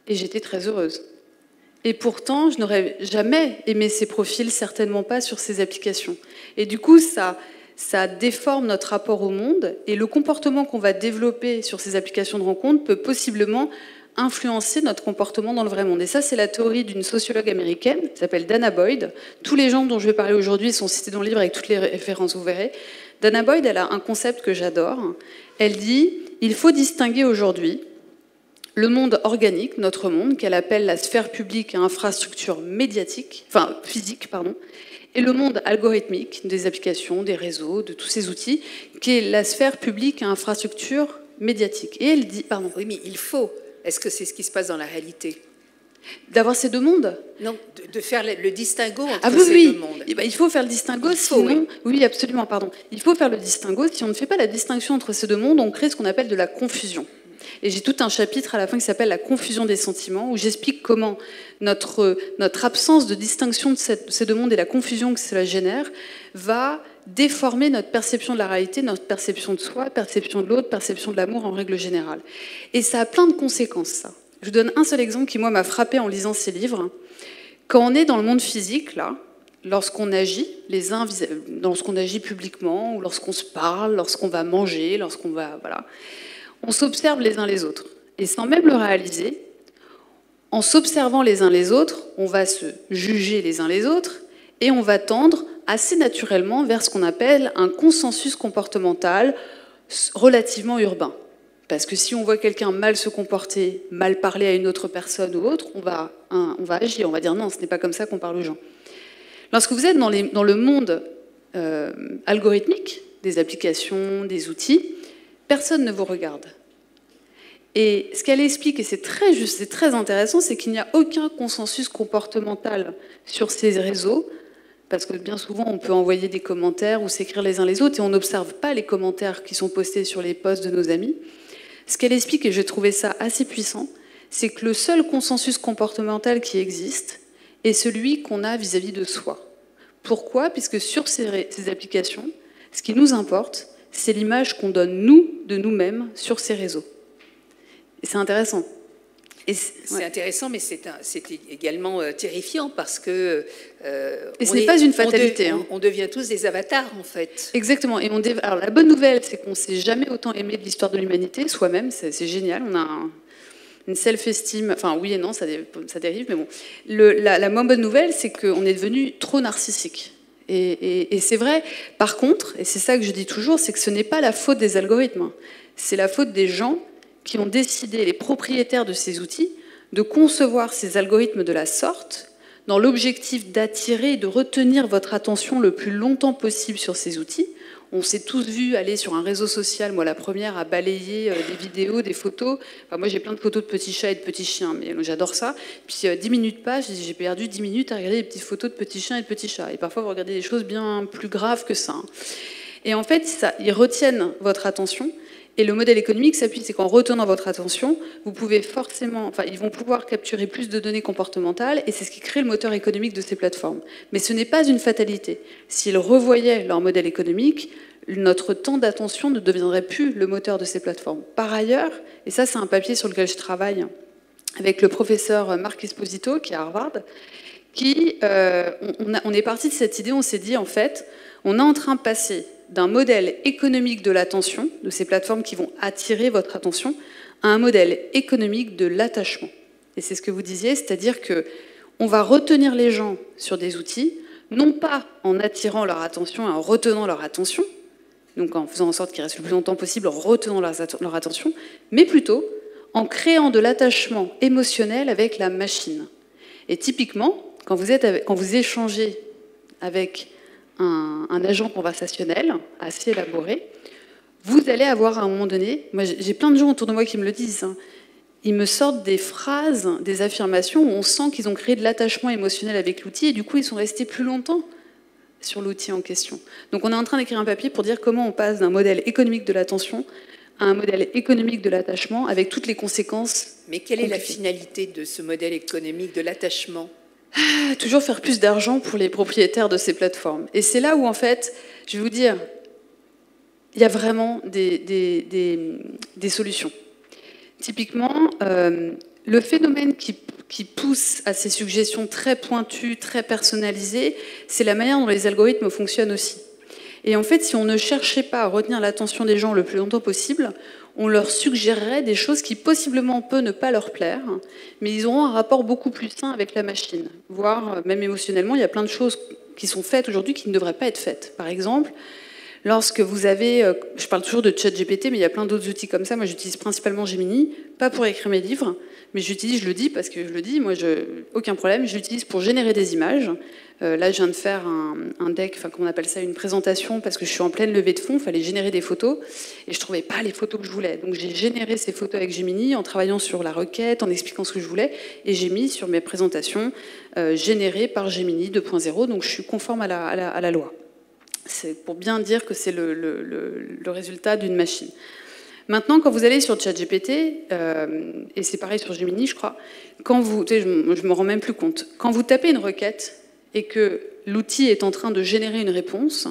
Et j'étais très heureuse. Et pourtant, je n'aurais jamais aimé ces profils, certainement pas sur ces applications. Et du coup, ça déforme notre rapport au monde. Et le comportement qu'on va développer sur ces applications de rencontre peut possiblement influencer notre comportement dans le vrai monde. Et ça, c'est la théorie d'une sociologue américaine qui s'appelle Dana Boyd. Tous les gens dont je vais parler aujourd'hui sont cités dans le livre avec toutes les références, vous verrez. Dana Boyd, elle a un concept que j'adore. Elle dit « Il faut distinguer aujourd'hui le monde organique, notre monde, qu'elle appelle la sphère publique et infrastructure médiatique, enfin physique, pardon, et le monde algorithmique, des applications, des réseaux, de tous ces outils, qui est la sphère publique et infrastructure médiatique. » Et elle dit, pardon. Oui, mais il faut. Est-ce que c'est ce qui se passe dans la réalité? D'avoir ces deux mondes? Non, de faire le distinguo entre oui, ces oui. deux mondes. Eh ben, il faut faire le distinguo, sinon... Oui, absolument, pardon. Il faut faire le distinguo. Si on ne fait pas la distinction entre ces deux mondes, on crée ce qu'on appelle de la confusion. Et j'ai tout un chapitre à la fin qui s'appelle « La confusion des sentiments » où j'explique comment notre absence de distinction de ces deux mondes et la confusion que cela génère va déformer notre perception de la réalité, notre perception de soi, perception de l'autre, perception de l'amour en règle générale. Et ça a plein de conséquences, ça. Je vous donne un seul exemple qui, moi, m'a frappé en lisant ces livres. Quand on est dans le monde physique, là, lorsqu'on agit, lorsqu'on agit publiquement, ou lorsqu'on se parle, lorsqu'on va manger, lorsqu'on va... Voilà, on s'observe les uns les autres. Et sans même le réaliser, en s'observant les uns les autres, on va se juger les uns les autres et on va tendre assez naturellement vers ce qu'on appelle un consensus comportemental relativement urbain. Parce que si on voit quelqu'un mal se comporter, mal parler à une autre personne ou autre, on va agir, on va dire non, ce n'est pas comme ça qu'on parle aux gens. Lorsque vous êtes dans le monde algorithmique, des applications, des outils, personne ne vous regarde. Et ce qu'elle explique, et c'est très juste, c'est très intéressant, c'est qu'il n'y a aucun consensus comportemental sur ces réseaux, parce que bien souvent, on peut envoyer des commentaires ou s'écrire les uns les autres, et on n'observe pas les commentaires qui sont postés sur les posts de nos amis. Ce qu'elle explique, et j'ai trouvé ça assez puissant, c'est que le seul consensus comportemental qui existe est celui qu'on a vis-à-vis de soi. Pourquoi? Puisque sur ces applications, ce qui nous importe, c'est l'image qu'on donne, nous, de nous-mêmes, sur ces réseaux. Et c'est intéressant. C'est intéressant, mais c'est également terrifiant parce que... et ce n'est pas une fatalité. On devient tous des avatars, en fait. Exactement. Et alors, la bonne nouvelle, c'est qu'on ne s'est jamais autant aimé de l'histoire de l'humanité, soi-même, c'est génial. On a une self-esteem, enfin oui et non, ça dérive, mais bon. La moins bonne nouvelle, c'est qu'on est devenu trop narcissique. Et c'est vrai, par contre, et c'est ça que je dis toujours, c'est que ce n'est pas la faute des algorithmes, c'est la faute des gens qui ont décidé, les propriétaires de ces outils, de concevoir ces algorithmes de la sorte, dans l'objectif d'attirer et de retenir votre attention le plus longtemps possible sur ces outils. On s'est tous vus aller sur un réseau social, moi la première, à balayer des vidéos, des photos. Enfin, moi j'ai plein de photos de petits chats et de petits chiens, mais j'adore ça. Puis 10 minutes passent, j'ai perdu 10 minutes à regarder des petites photos de petits chiens et de petits chats. Et parfois vous regardez des choses bien plus graves que ça. Et en fait, ils retiennent votre attention. Et le modèle économique s'appuie, c'est qu'en retenant votre attention, vous pouvez forcément, ils vont pouvoir capturer plus de données comportementales, et c'est ce qui crée le moteur économique de ces plateformes. Mais ce n'est pas une fatalité. S'ils revoyaient leur modèle économique, notre temps d'attention ne deviendrait plus le moteur de ces plateformes. Par ailleurs, et ça c'est un papier sur lequel je travaille avec le professeur Marc Esposito, qui est à Harvard, on est parti de cette idée, on s'est dit en fait, on est en train de passer d'un modèle économique de l'attention, de ces plateformes qui vont attirer votre attention, à un modèle économique de l'attachement. Et c'est ce que vous disiez, c'est-à-dire qu'on va retenir les gens sur des outils, non pas en attirant leur attention et en retenant leur attention, donc en faisant en sorte qu'ils restent le plus longtemps possible, en retenant leur attention, mais plutôt en créant de l'attachement émotionnel avec la machine. Et typiquement, quand vous échangez avec un agent conversationnel assez élaboré, vous allez avoir à un moment donné, moi j'ai plein de gens autour de moi qui me le disent, ils me sortent des phrases, des affirmations où on sent qu'ils ont créé de l'attachement émotionnel avec l'outil et du coup, ils sont restés plus longtemps sur l'outil en question. Donc on est en train d'écrire un papier pour dire comment on passe d'un modèle économique de l'attention à un modèle économique de l'attachement avec toutes les conséquences. Mais quelle est la finalité de ce modèle économique de l'attachement ? Toujours faire plus d'argent pour les propriétaires de ces plateformes. Et c'est là où, en fait, je vais vous dire, il y a vraiment des solutions. Typiquement, le phénomène qui pousse à ces suggestions très pointues, très personnalisées, c'est la manière dont les algorithmes fonctionnent aussi. Et en fait, si on ne cherchait pas à retenir l'attention des gens le plus longtemps possible, on leur suggérerait des choses qui possiblement peuvent ne pas leur plaire, mais ils auront un rapport beaucoup plus sain avec la machine. Voire, même émotionnellement, il y a plein de choses qui sont faites aujourd'hui qui ne devraient pas être faites. Par exemple, lorsque vous avez, je parle toujours de ChatGPT, mais il y a plein d'autres outils comme ça. Moi, j'utilise principalement Gemini, pas pour écrire mes livres, mais j'utilise, je le dis parce que je le dis, moi, aucun problème, je l'utilise pour générer des images. Là, je viens de faire un deck, enfin, comment on appelle ça, une présentation, parce que je suis en pleine levée de fonds, il fallait générer des photos, et je ne trouvais pas les photos que je voulais. Donc, j'ai généré ces photos avec Gemini, en travaillant sur la requête, en expliquant ce que je voulais, et j'ai mis sur mes présentations générées par Gemini 2.0, donc je suis conforme à la loi. C'est pour bien dire que c'est le résultat d'une machine. Maintenant, quand vous allez sur ChatGPT, et c'est pareil sur Gemini, je crois, quand vous, je me rends même plus compte, quand vous tapez une requête et que l'outil est en train de générer une réponse,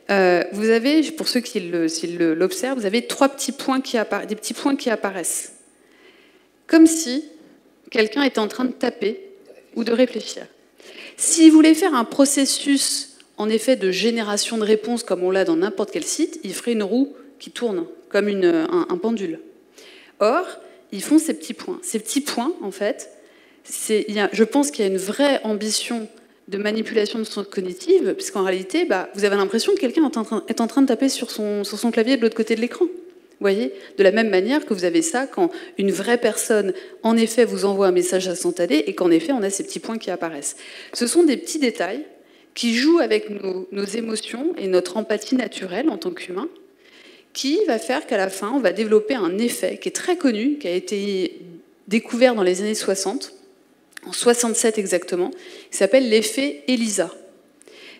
vous avez, pour ceux qui l'observent, vous avez des petits points qui apparaissent. Comme si quelqu'un était en train de taper ou de réfléchir. Si vous voulez faire un processus, en effet, de génération de réponses comme on l'a dans n'importe quel site, il ferait une roue qui tourne, comme un pendule. Or, ils font ces petits points. Ces petits points, en fait, je pense qu'il y a une vraie ambition de manipulation de son cognitive, puisqu'en réalité, vous avez l'impression que quelqu'un est en train de taper sur son clavier de l'autre côté de l'écran. Vous voyez ? De la même manière que vous avez ça quand une vraie personne, en effet, vous envoie un message instantané et qu'en effet, on a ces petits points qui apparaissent. Ce sont des petits détails qui jouent avec nos émotions et notre empathie naturelle en tant qu'humain, qui va faire qu'à la fin, on va développer un effet qui est très connu, qui a été découvert dans les années 60, en 67 exactement, qui s'appelle l'effet ELISA.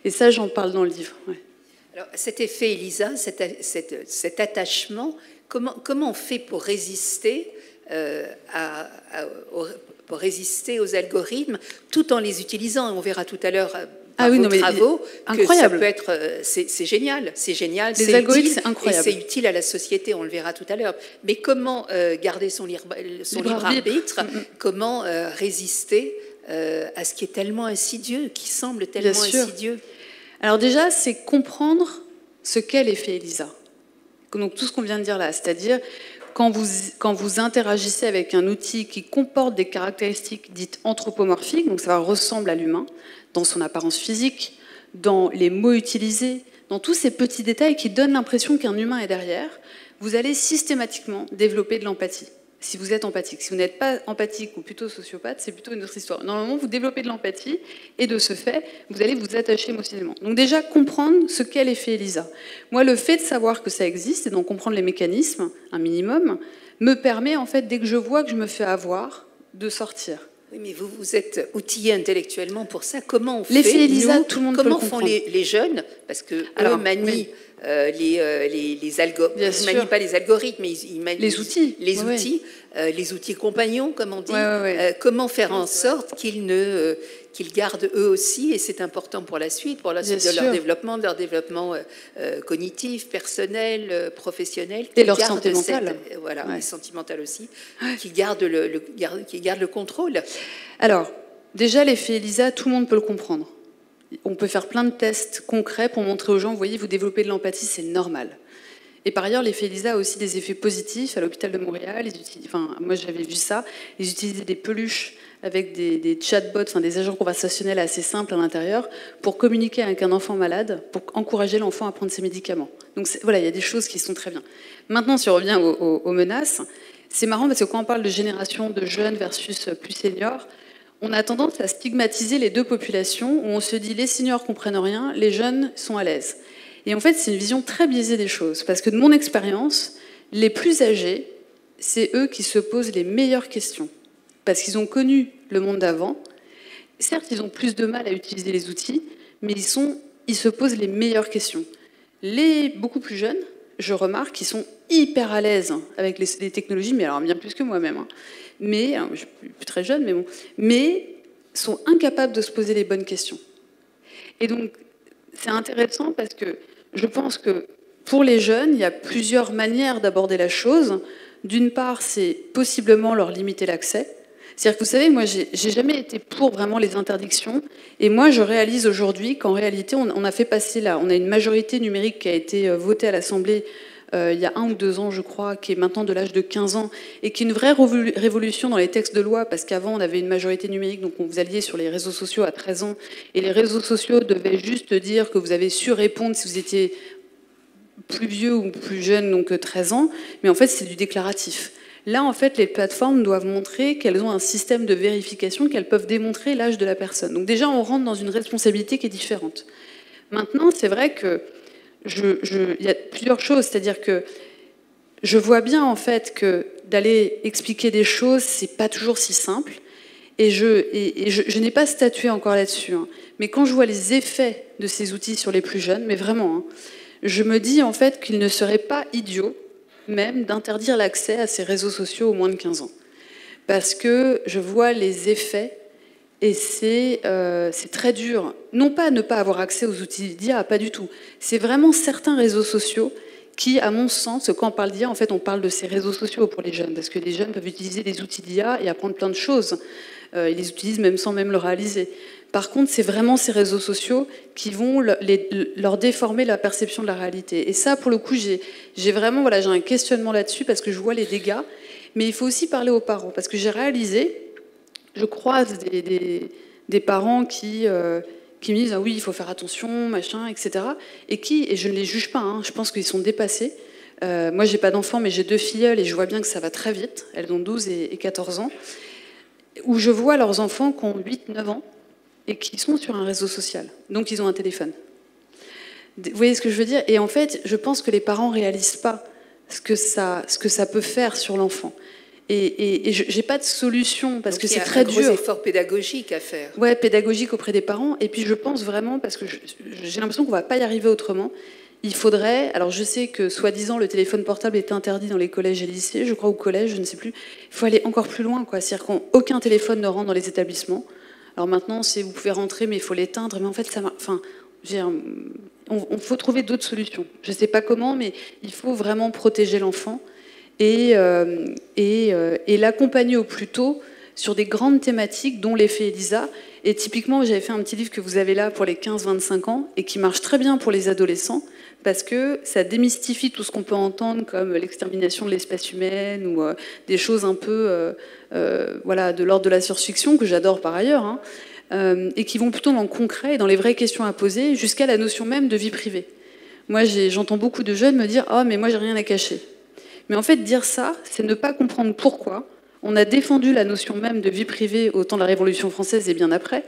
Et ça, j'en parle dans le livre. Ouais. Alors, cet effet ELISA, cet attachement, comment on fait pour résister aux algorithmes tout en les utilisant? On verra tout à l'heure par vos travaux que ça peut être, c'est génial, les algorithmes, c'est incroyable. Et c'est utile à la société, on le verra tout à l'heure. Mais comment garder son libre arbitre, comment résister à ce qui est tellement insidieux, qui semble tellement insidieux? Alors déjà, c'est comprendre ce qu'est l'effet ELISA. Donc tout ce qu'on vient de dire là, c'est-à-dire quand vous interagissez avec un outil qui comporte des caractéristiques dites anthropomorphiques, donc ça ressemble à l'humain, dans son apparence physique, dans les mots utilisés, dans tous ces petits détails qui donnent l'impression qu'un humain est derrière, vous allez systématiquement développer de l'empathie. Si vous êtes empathique. Si vous n'êtes pas empathique ou plutôt sociopathe, c'est plutôt une autre histoire. Normalement, vous développez de l'empathie et de ce fait, vous allez vous attacher émotionnellement. Donc déjà, comprendre ce qu'est l'effet ELISA. Moi, le fait de savoir que ça existe et d'en comprendre les mécanismes, un minimum, me permet, en fait, dès que je vois que je me fais avoir, de sortir. Oui, mais vous êtes outillé intellectuellement pour ça. Comment on fait, l'effet ELISA, tout le monde peut le comprendre. Comment font les jeunes? Parce qu'eux manient... les algorithmes, ils ne manient pas les algorithmes, mais ils manient les outils. Les outils compagnons, comme on dit. Comment faire en sorte qu'ils gardent eux aussi, et c'est important pour la suite de leur développement cognitif, personnel, professionnel. Et leur santé mentale. Et sentimentale aussi, qui gardent le contrôle. Alors, déjà, l'effet ELISA, tout le monde peut le comprendre. On peut faire plein de tests concrets pour montrer aux gens, vous voyez, vous développez de l'empathie, c'est normal. Et par ailleurs, l'effet ELISA a aussi des effets positifs. À l'hôpital de Montréal, moi j'avais vu ça, ils utilisaient des peluches avec des chatbots, des agents conversationnels assez simples à l'intérieur pour communiquer avec un enfant malade, pour encourager l'enfant à prendre ses médicaments. Donc voilà, il y a des choses qui sont très bien. Maintenant, si on revient aux menaces, c'est marrant parce que quand on parle de génération de jeunes versus plus seniors, on a tendance à stigmatiser les deux populations où on se dit les seniors comprennent rien, les jeunes sont à l'aise. Et en fait, c'est une vision très biaisée des choses parce que de mon expérience, les plus âgés, c'est eux qui se posent les meilleures questions. Parce qu'ils ont connu le monde d'avant. Certes, ils ont plus de mal à utiliser les outils, mais ils se posent les meilleures questions. Les beaucoup plus jeunes, je remarque qu'ils sont hyper à l'aise avec les technologies, mais alors bien plus que moi-même. Hein. Mais, je suis plus très jeune, mais bon. Mais sont incapables de se poser les bonnes questions. Et donc, c'est intéressant parce que je pense que pour les jeunes, il y a plusieurs manières d'aborder la chose. D'une part, c'est possiblement leur limiter l'accès. C'est-à-dire que vous savez, moi, j'ai jamais été pour vraiment les interdictions. Et moi, je réalise aujourd'hui qu'en réalité, on a fait passer là, on a une majorité numérique qui a été votée à l'Assemblée il y a 1 ou 2 ans, je crois, qui est maintenant de l'âge de 15 ans, et qui est une vraie révolution dans les textes de loi, parce qu'avant, on avait une majorité numérique, donc on vous alliait sur les réseaux sociaux à 13 ans, et les réseaux sociaux devaient juste dire que vous avez su répondre si vous étiez plus vieux ou plus jeune, donc 13 ans, mais en fait, c'est du déclaratif. Là, en fait, les plateformes doivent montrer qu'elles ont un système de vérification, qu'elles peuvent démontrer l'âge de la personne. Donc déjà, on rentre dans une responsabilité qui est différente. Maintenant, c'est vrai que il y a plusieurs choses, c'est-à-dire que je vois bien en fait que d'aller expliquer des choses, c'est pas toujours si simple, et je n'ai pas statué encore là-dessus, hein. Mais quand je vois les effets de ces outils sur les plus jeunes, mais vraiment, hein, je me dis en fait qu'il ne serait pas idiot même d'interdire l'accès à ces réseaux sociaux aux moins de 15 ans, parce que je vois les effets. Et c'est très dur. Non pas ne pas avoir accès aux outils d'IA, pas du tout. C'est vraiment certains réseaux sociaux qui, à mon sens, quand on parle d'IA, en fait, on parle de ces réseaux sociaux pour les jeunes, parce que les jeunes peuvent utiliser des outils d'IA et apprendre plein de choses. Ils les utilisent même sans même le réaliser. Par contre, c'est vraiment ces réseaux sociaux qui vont leur déformer la perception de la réalité. Et ça, pour le coup, j'ai vraiment j'ai un questionnement là-dessus, parce que je vois les dégâts. Mais il faut aussi parler aux parents, parce que j'ai réalisé... Je croise des parents qui me disent « Ah oui, il faut faire attention, machin, etc. » Et je ne les juge pas, hein, je pense qu'ils sont dépassés. Moi, je n'ai pas d'enfants, mais j'ai 2 filleules et je vois bien que ça va très vite. Elles ont 12 et 14 ans. Où je vois leurs enfants qui ont 8-9 ans et qui sont sur un réseau social. Donc, ils ont un téléphone. Vous voyez ce que je veux dire? Et en fait, je pense que les parents ne réalisent pas ce que ça peut faire sur l'enfant. Et je n'ai pas de solution, parce que c'est très dur. Il y a un gros effort pédagogique à faire. Oui, pédagogique auprès des parents. Et puis je pense vraiment, parce que j'ai l'impression qu'on ne va pas y arriver autrement, il faudrait... Alors je sais que, soi-disant, le téléphone portable est interdit dans les collèges et lycées, je crois, au collège, je ne sais plus. Il faut aller encore plus loin, quoi. C'est-à-dire qu'aucun téléphone ne rentre dans les établissements. Alors maintenant, vous pouvez rentrer, mais il faut l'éteindre. Mais en fait, on faut trouver d'autres solutions. Je ne sais pas comment, mais il faut vraiment protéger l'enfant. Et l'accompagner au plus tôt sur des grandes thématiques, dont l'effet ELISA. Et typiquement, j'avais fait un petit livre que vous avez là pour les 15-25 ans et qui marche très bien pour les adolescents, parce que ça démystifie tout ce qu'on peut entendre comme l'extermination de l'espèce humaine ou des choses un peu de l'ordre de la science-fiction, que j'adore par ailleurs, hein, et qui vont plutôt dans le concret et dans les vraies questions à poser, jusqu'à la notion même de vie privée. Moi, j'entends beaucoup de jeunes me dire « Ah, mais moi, j'ai rien à cacher ». Mais en fait, dire ça, c'est ne pas comprendre pourquoi on a défendu la notion même de vie privée au temps de la Révolution française et bien après,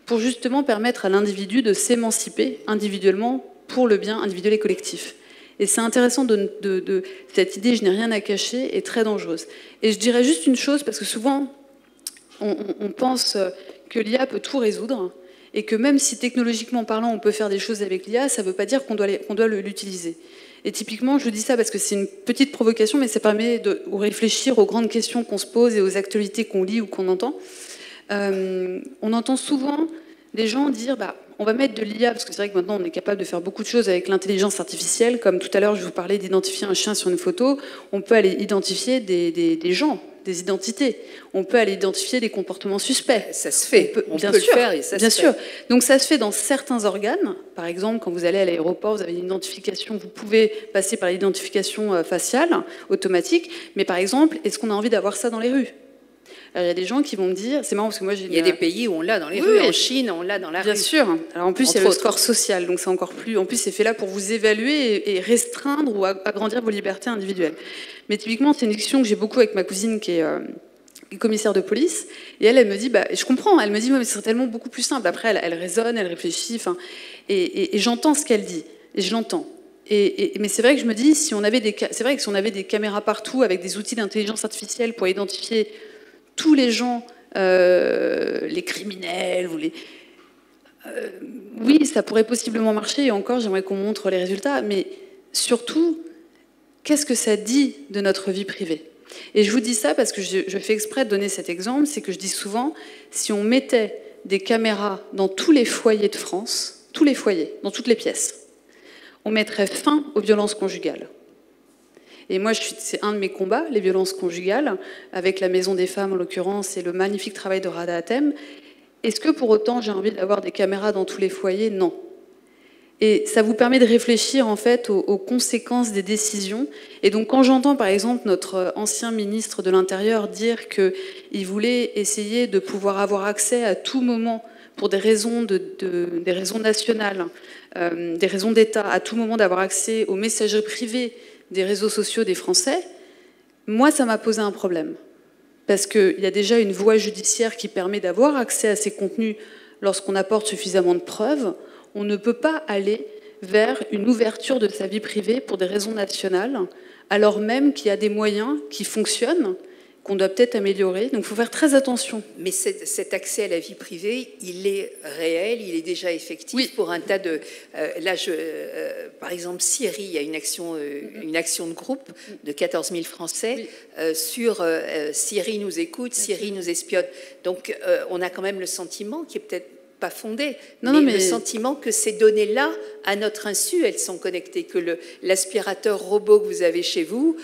pour justement permettre à l'individu de s'émanciper individuellement pour le bien individuel et collectif. Et c'est intéressant cette idée « je n'ai rien à cacher » est très dangereuse. Et je dirais juste une chose, parce que souvent, on pense que l'IA peut tout résoudre, et que même si technologiquement parlant, on peut faire des choses avec l'IA, ça ne veut pas dire qu'on doit l'utiliser. Et typiquement, je dis ça parce que c'est une petite provocation, mais ça permet de réfléchir aux grandes questions qu'on se pose et aux actualités qu'on lit ou qu'on entend. On entend souvent des gens dire on va mettre de l'IA, parce que c'est vrai que maintenant on est capable de faire beaucoup de choses avec l'intelligence artificielle. Comme tout à l'heure, je vous parlais d'identifier un chien sur une photo. On peut aller identifier des gens, des identités. On peut aller identifier des comportements suspects. Ça se fait. On peut le faire et ça se fait. Bien sûr. Donc ça se fait dans certains organes. Par exemple, quand vous allez à l'aéroport, vous avez une identification. Vous pouvez passer par l'identification faciale automatique. Mais par exemple, est-ce qu'on a envie d'avoir ça dans les rues ? Alors, il y a des gens qui vont me dire, c'est marrant parce que moi j'ai... Il y a des pays où on l'a dans les rues, en Chine, on l'a dans la rue. Bien sûr. Alors en plus, il y a le score social, donc c'est encore plus... En plus, c'est fait là pour vous évaluer et restreindre ou agrandir vos libertés individuelles. Mais typiquement, c'est une discussion que j'ai beaucoup avec ma cousine qui est commissaire de police, et elle me dit, je comprends, elle me dit, mais ce serait tellement beaucoup plus simple. Après, elle raisonne, elle réfléchit, et j'entends ce qu'elle dit, et je l'entends. Mais c'est vrai que je me dis, c'est vrai que si on avait des caméras partout avec des outils d'intelligence artificielle pour identifier tous les gens, les criminels, oui, ça pourrait possiblement marcher. Et encore, j'aimerais qu'on montre les résultats. Mais surtout, qu'est-ce que ça dit de notre vie privée? Et je vous dis ça parce que je fais exprès de donner cet exemple, c'est que je dis souvent, si on mettait des caméras dans tous les foyers de France, tous les foyers, dans toutes les pièces, on mettrait fin aux violences conjugales. Et moi, c'est un de mes combats, les violences conjugales, avec la Maison des Femmes en l'occurrence et le magnifique travail de Rada Hatem. Est-ce que pour autant j'ai envie d'avoir des caméras dans tous les foyers? Non. Et ça vous permet de réfléchir en fait aux conséquences des décisions. Et donc quand j'entends par exemple notre ancien ministre de l'Intérieur dire qu'il voulait essayer de pouvoir avoir accès à tout moment pour des raisons, des raisons nationales, des raisons d'État, à tout moment d'avoir accès aux messageries privées des réseaux sociaux des Français, moi ça m'a posé un problème. Parce qu'il y a déjà une voie judiciaire qui permet d'avoir accès à ces contenus lorsqu'on apporte suffisamment de preuves. On ne peut pas aller vers une ouverture de sa vie privée pour des raisons nationales, alors même qu'il y a des moyens qui fonctionnent, qu'on doit peut-être améliorer. Donc il faut faire très attention. Mais cet accès à la vie privée, il est réel, il est déjà effectif pour un tas de... par exemple, Syrie, il y a une action de groupe de 14 000 Français sur Syrie nous écoute, Syrie nous espionne. Donc on a quand même le sentiment qui est peut-être pas fondé, mais le sentiment que ces données-là, à notre insu, elles sont connectées, que l'aspirateur robot que vous avez chez vous,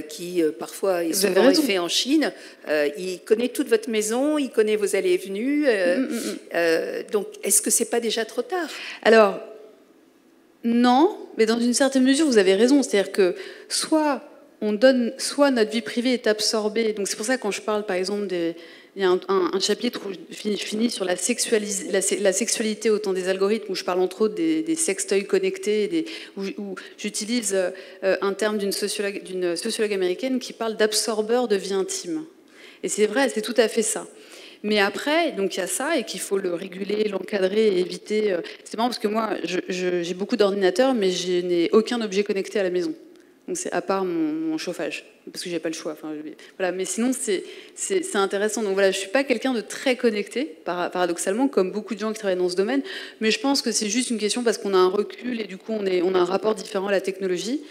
qui parfois est souvent fait en Chine, il connaît toute votre maison, il connaît vos allées et venues. Donc, est-ce que c'est pas déjà trop tard? Alors, non, mais dans une certaine mesure, vous avez raison. C'est-à-dire que soit notre vie privée est absorbée. Donc, c'est pour ça que quand je parle, par exemple, il y a un chapitre où je finis sur la sexualité au temps des algorithmes, où je parle entre autres des sextoys connectés, où j'utilise un terme d'une sociologue américaine qui parle d'absorbeur de vie intime. Et c'est vrai, c'est tout à fait ça. Mais après, donc il y a ça, et qu'il faut le réguler, l'encadrer et éviter... C'est marrant parce que moi, j'ai beaucoup d'ordinateurs, mais je n'ai aucun objet connecté à la maison. Donc c'est à part mon chauffage, parce que j'ai pas le choix. Enfin, voilà. Mais sinon, c'est intéressant. Donc voilà, je suis pas quelqu'un de très connecté, paradoxalement, comme beaucoup de gens qui travaillent dans ce domaine. Mais je pense que c'est juste une question parce qu'on a un recul et du coup, on a un rapport différent à la technologie.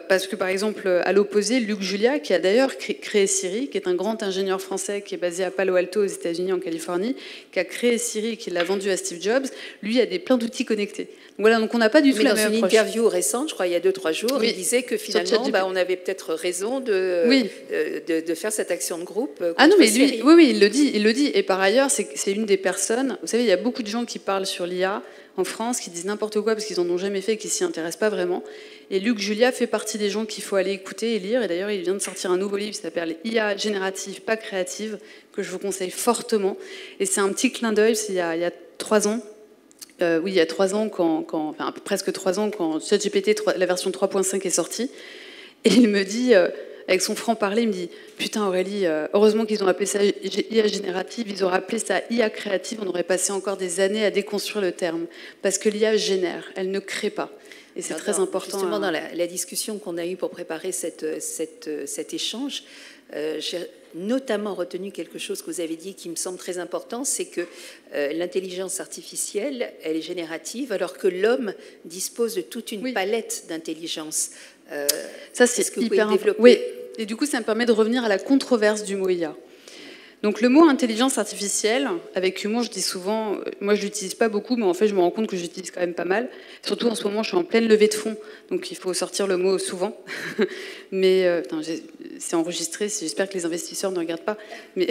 Parce que par exemple, à l'opposé, Luc Julia, qui a d'ailleurs créé Siri, qui est un grand ingénieur français qui est basé à Palo Alto aux États-Unis, en Californie, qui a créé Siri et qui l'a vendu à Steve Jobs, lui a plein d'outils connectés. Voilà, donc on n'a pas du tout la même approche. Dans une interview récente, je crois il y a 2-3 jours, il disait que finalement, on avait peut-être raison de faire cette action de groupe. Ah non, mais lui, oui, il le dit. Et par ailleurs, c'est une des personnes. Vous savez, il y a beaucoup de gens qui parlent sur l'IA en France, qui disent n'importe quoi parce qu'ils n'en ont jamais fait et qui s'y intéressent pas vraiment. Et Luc Julia fait partie des gens qu'il faut aller écouter et lire. Et d'ailleurs, il vient de sortir un nouveau livre qui s'appelle IA générative, pas créative, que je vous conseille fortement. Et c'est un petit clin d'œil, c'est il y a 3 ans. Oui, il y a 3 ans, enfin presque 3 ans, quand ChatGPT, la version 3.5 est sortie. Et il me dit, avec son franc-parler, il me dit « Putain Aurélie, heureusement qu'ils ont appelé ça IA générative, ils auraient appelé ça IA créative, on aurait passé encore des années à déconstruire le terme. Parce que l'IA génère, elle ne crée pas. » Et c'est très important. Justement, dans la discussion qu'on a eue pour préparer cet échange, j'ai notamment retenu quelque chose que vous avez dit qui me semble très important, c'est que l'intelligence artificielle, elle est générative, alors que l'homme dispose de toute une palette d'intelligence. Ça, c'est hyper important. Oui, et du coup, ça me permet de revenir à la controverse du mot IA. Donc le mot intelligence artificielle, avec humour, je dis souvent, moi je l'utilise pas beaucoup, mais en fait je me rends compte que j'utilise quand même pas mal. Surtout en ce moment, je suis en pleine levée de fonds, donc il faut sortir le mot souvent. Mais c'est enregistré, j'espère que les investisseurs ne regardent pas. Mais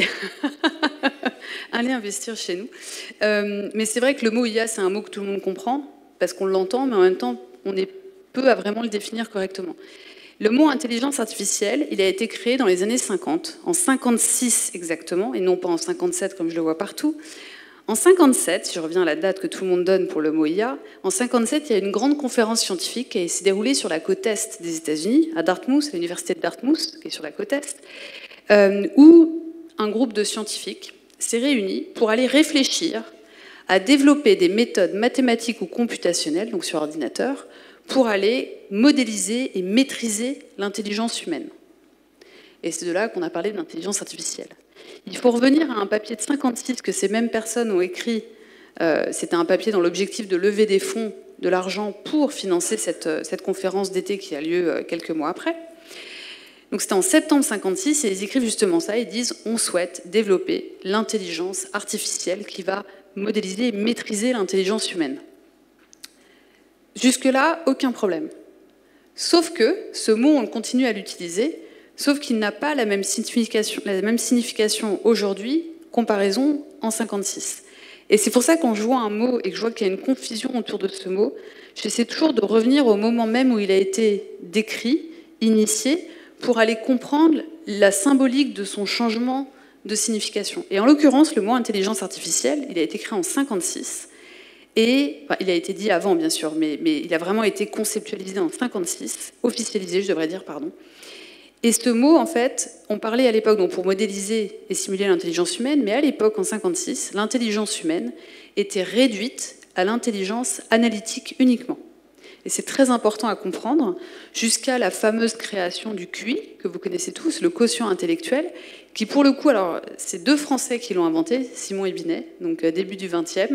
allez investir chez nous. Mais c'est vrai que le mot IA, c'est un mot que tout le monde comprend, parce qu'on l'entend, mais en même temps, on est peu à vraiment le définir correctement. Le mot intelligence artificielle, il a été créé dans les années 50, en 56 exactement, et non pas en 57 comme je le vois partout. En 57, je reviens à la date que tout le monde donne pour le mot IA, en 57, il y a une grande conférence scientifique qui s'est déroulée sur la côte est des États-Unis, à Dartmouth, à l'université de Dartmouth, qui est sur la côte est, où un groupe de scientifiques s'est réuni pour aller réfléchir à développer des méthodes mathématiques ou computationnelles, donc sur ordinateur, pour aller modéliser et maîtriser l'intelligence humaine. Et c'est de là qu'on a parlé de l'intelligence artificielle. Il faut revenir à un papier de 1956 que ces mêmes personnes ont écrit. C'était un papier dans l'objectif de lever des fonds, de l'argent pour financer cette conférence d'été qui a lieu quelques mois après. Donc c'était en septembre 1956 et ils écrivent justement ça. Ils disent on souhaite développer l'intelligence artificielle qui va modéliser et maîtriser l'intelligence humaine. Jusque-là, aucun problème. Sauf que ce mot, on continue à l'utiliser, sauf qu'il n'a pas la même signification aujourd'hui, comparaison en 1956. Et c'est pour ça que quand je vois un mot et que je vois qu'il y a une confusion autour de ce mot, j'essaie toujours de revenir au moment même où il a été décrit, initié, pour aller comprendre la symbolique de son changement de signification. Et en l'occurrence, le mot intelligence artificielle, il a été créé en 1956, et enfin, il a été dit avant, bien sûr, mais il a vraiment été conceptualisé en 1956, officialisé, je devrais dire, pardon. Et ce mot, en fait, on parlait à l'époque donc pour modéliser et simuler l'intelligence humaine, mais à l'époque, en 1956, l'intelligence humaine était réduite à l'intelligence analytique uniquement. Et c'est très important à comprendre, jusqu'à la fameuse création du QI, que vous connaissez tous, le quotient intellectuel, qui pour le coup, alors c'est deux Français qui l'ont inventé, Simon et Binet, donc début du XXe,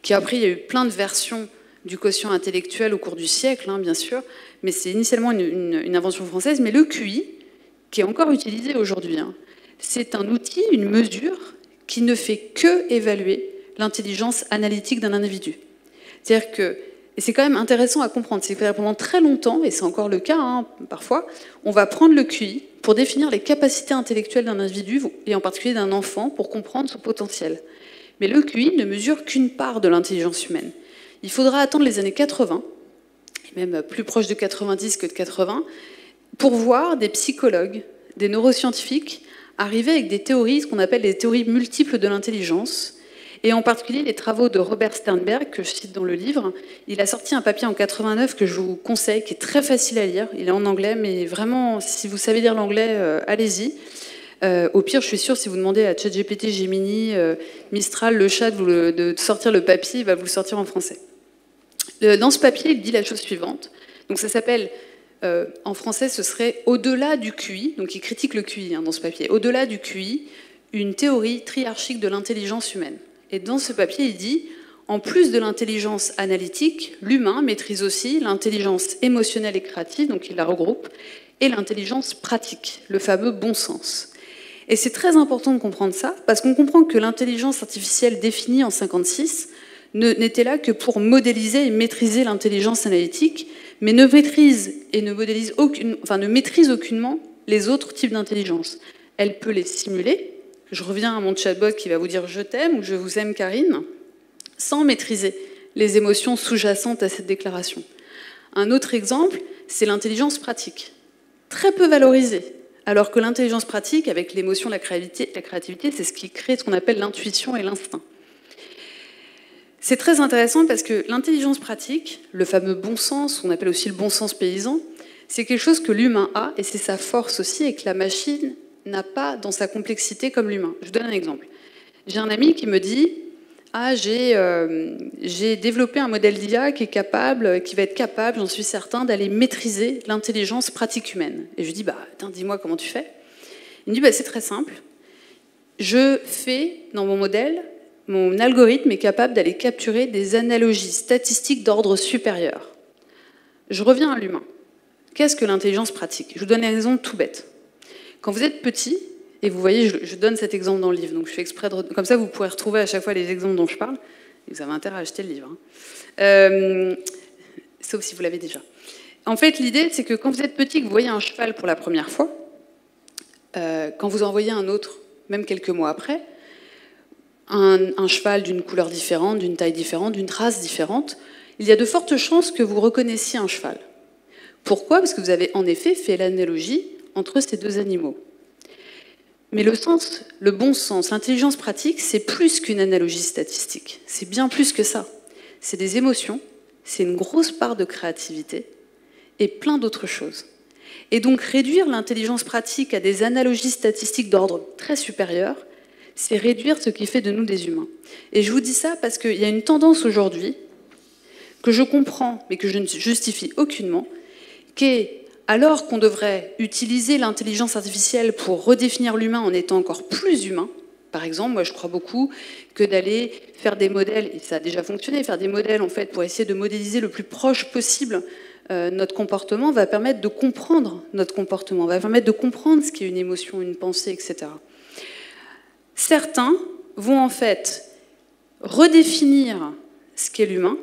qui après il y a eu plein de versions du quotient intellectuel au cours du siècle, hein, bien sûr, mais c'est initialement une invention française, mais le QI, qui est encore utilisé aujourd'hui, hein, c'est un outil, une mesure qui ne fait que évaluer l'intelligence analytique d'un individu. C'est-à-dire que, et c'est quand même intéressant à comprendre, c'est que pendant très longtemps, et c'est encore le cas hein, parfois, on va prendre le QI pour définir les capacités intellectuelles d'un individu, et en particulier d'un enfant, pour comprendre son potentiel. Mais le QI ne mesure qu'une part de l'intelligence humaine. Il faudra attendre les années 80, et même plus proche de 90 que de 80, pour voir des psychologues, des neuroscientifiques arriver avec des théories, ce qu'on appelle les théories multiples de l'intelligence, et en particulier les travaux de Robert Sternberg, que je cite dans le livre. Il a sorti un papier en 89 que je vous conseille, qui est très facile à lire. Il est en anglais, mais vraiment, si vous savez lire l'anglais, allez-y. Au pire, je suis sûre, si vous demandez à ChatGPT, Gemini, Mistral, le chat, de sortir le papier, il va vous le sortir en français. Dans ce papier, il dit la chose suivante. Donc ça s'appelle, en français, ce serait « Au-delà du QI », donc il critique le QI hein, dans ce papier, « Au-delà du QI, une théorie triarchique de l'intelligence humaine ». Et dans ce papier, il dit « En plus de l'intelligence analytique, l'humain maîtrise aussi l'intelligence émotionnelle et créative, donc il la regroupe, et l'intelligence pratique, le fameux bon sens ». Et c'est très important de comprendre ça, parce qu'on comprend que l'intelligence artificielle définie en 1956 n'était là que pour modéliser et maîtriser l'intelligence analytique, mais ne maîtrise aucunement les autres types d'intelligence. Elle peut les simuler. Je reviens à mon chatbot qui va vous dire « je t'aime » ou « je vous aime Karine », sans maîtriser les émotions sous-jacentes à cette déclaration. Un autre exemple, c'est l'intelligence pratique, très peu valorisée, alors que l'intelligence pratique, avec l'émotion, la créativité, c'est ce qui crée ce qu'on appelle l'intuition et l'instinct. C'est très intéressant parce que l'intelligence pratique, le fameux bon sens, on appelle aussi le bon sens paysan, c'est quelque chose que l'humain a, et c'est sa force aussi, et que la machine n'a pas dans sa complexité comme l'humain. Je vous donne un exemple. J'ai un ami qui me dit « Ah, j'ai développé un modèle d'IA qui va être capable, j'en suis certain, d'aller maîtriser l'intelligence pratique humaine. » Et je lui dis « dis-moi comment tu fais ?» Il me dit « C'est très simple. Je fais, dans mon modèle, mon algorithme est capable d'aller capturer des analogies statistiques d'ordre supérieur. » Je reviens à l'humain. Qu'est-ce que l'intelligence pratique? Je vous donne un exemple tout bête. Quand vous êtes petit, et vous voyez, je donne cet exemple dans le livre, donc je fais exprès comme ça vous pourrez retrouver à chaque fois les exemples dont je parle, et vous avez intérêt à acheter le livre. Hein. Sauf si vous l'avez déjà. En fait, l'idée, c'est que quand vous êtes petit, que vous voyez un cheval pour la première fois, quand vous en voyez un autre, même quelques mois après, un cheval d'une couleur différente, d'une taille différente, d'une race différente, il y a de fortes chances que vous reconnaissiez un cheval. Pourquoi? Parce que vous avez en effet fait l'analogie entre ces deux animaux. Mais le bon sens, l'intelligence pratique, c'est plus qu'une analogie statistique. C'est bien plus que ça. C'est des émotions, c'est une grosse part de créativité et plein d'autres choses. Et donc réduire l'intelligence pratique à des analogies statistiques d'ordre très supérieur, c'est réduire ce qui fait de nous des humains. Et je vous dis ça parce qu'il y a une tendance aujourd'hui que je comprends, mais que je ne justifie aucunement, alors qu'on devrait utiliser l'intelligence artificielle pour redéfinir l'humain en étant encore plus humain, par exemple, moi je crois beaucoup que d'aller faire des modèles, et ça a déjà fonctionné, faire des modèles en fait pour essayer de modéliser le plus proche possible notre comportement va permettre de comprendre notre comportement, va permettre de comprendre ce qu'est une émotion, une pensée, etc. Certains vont en fait redéfinir ce qu'est l'humain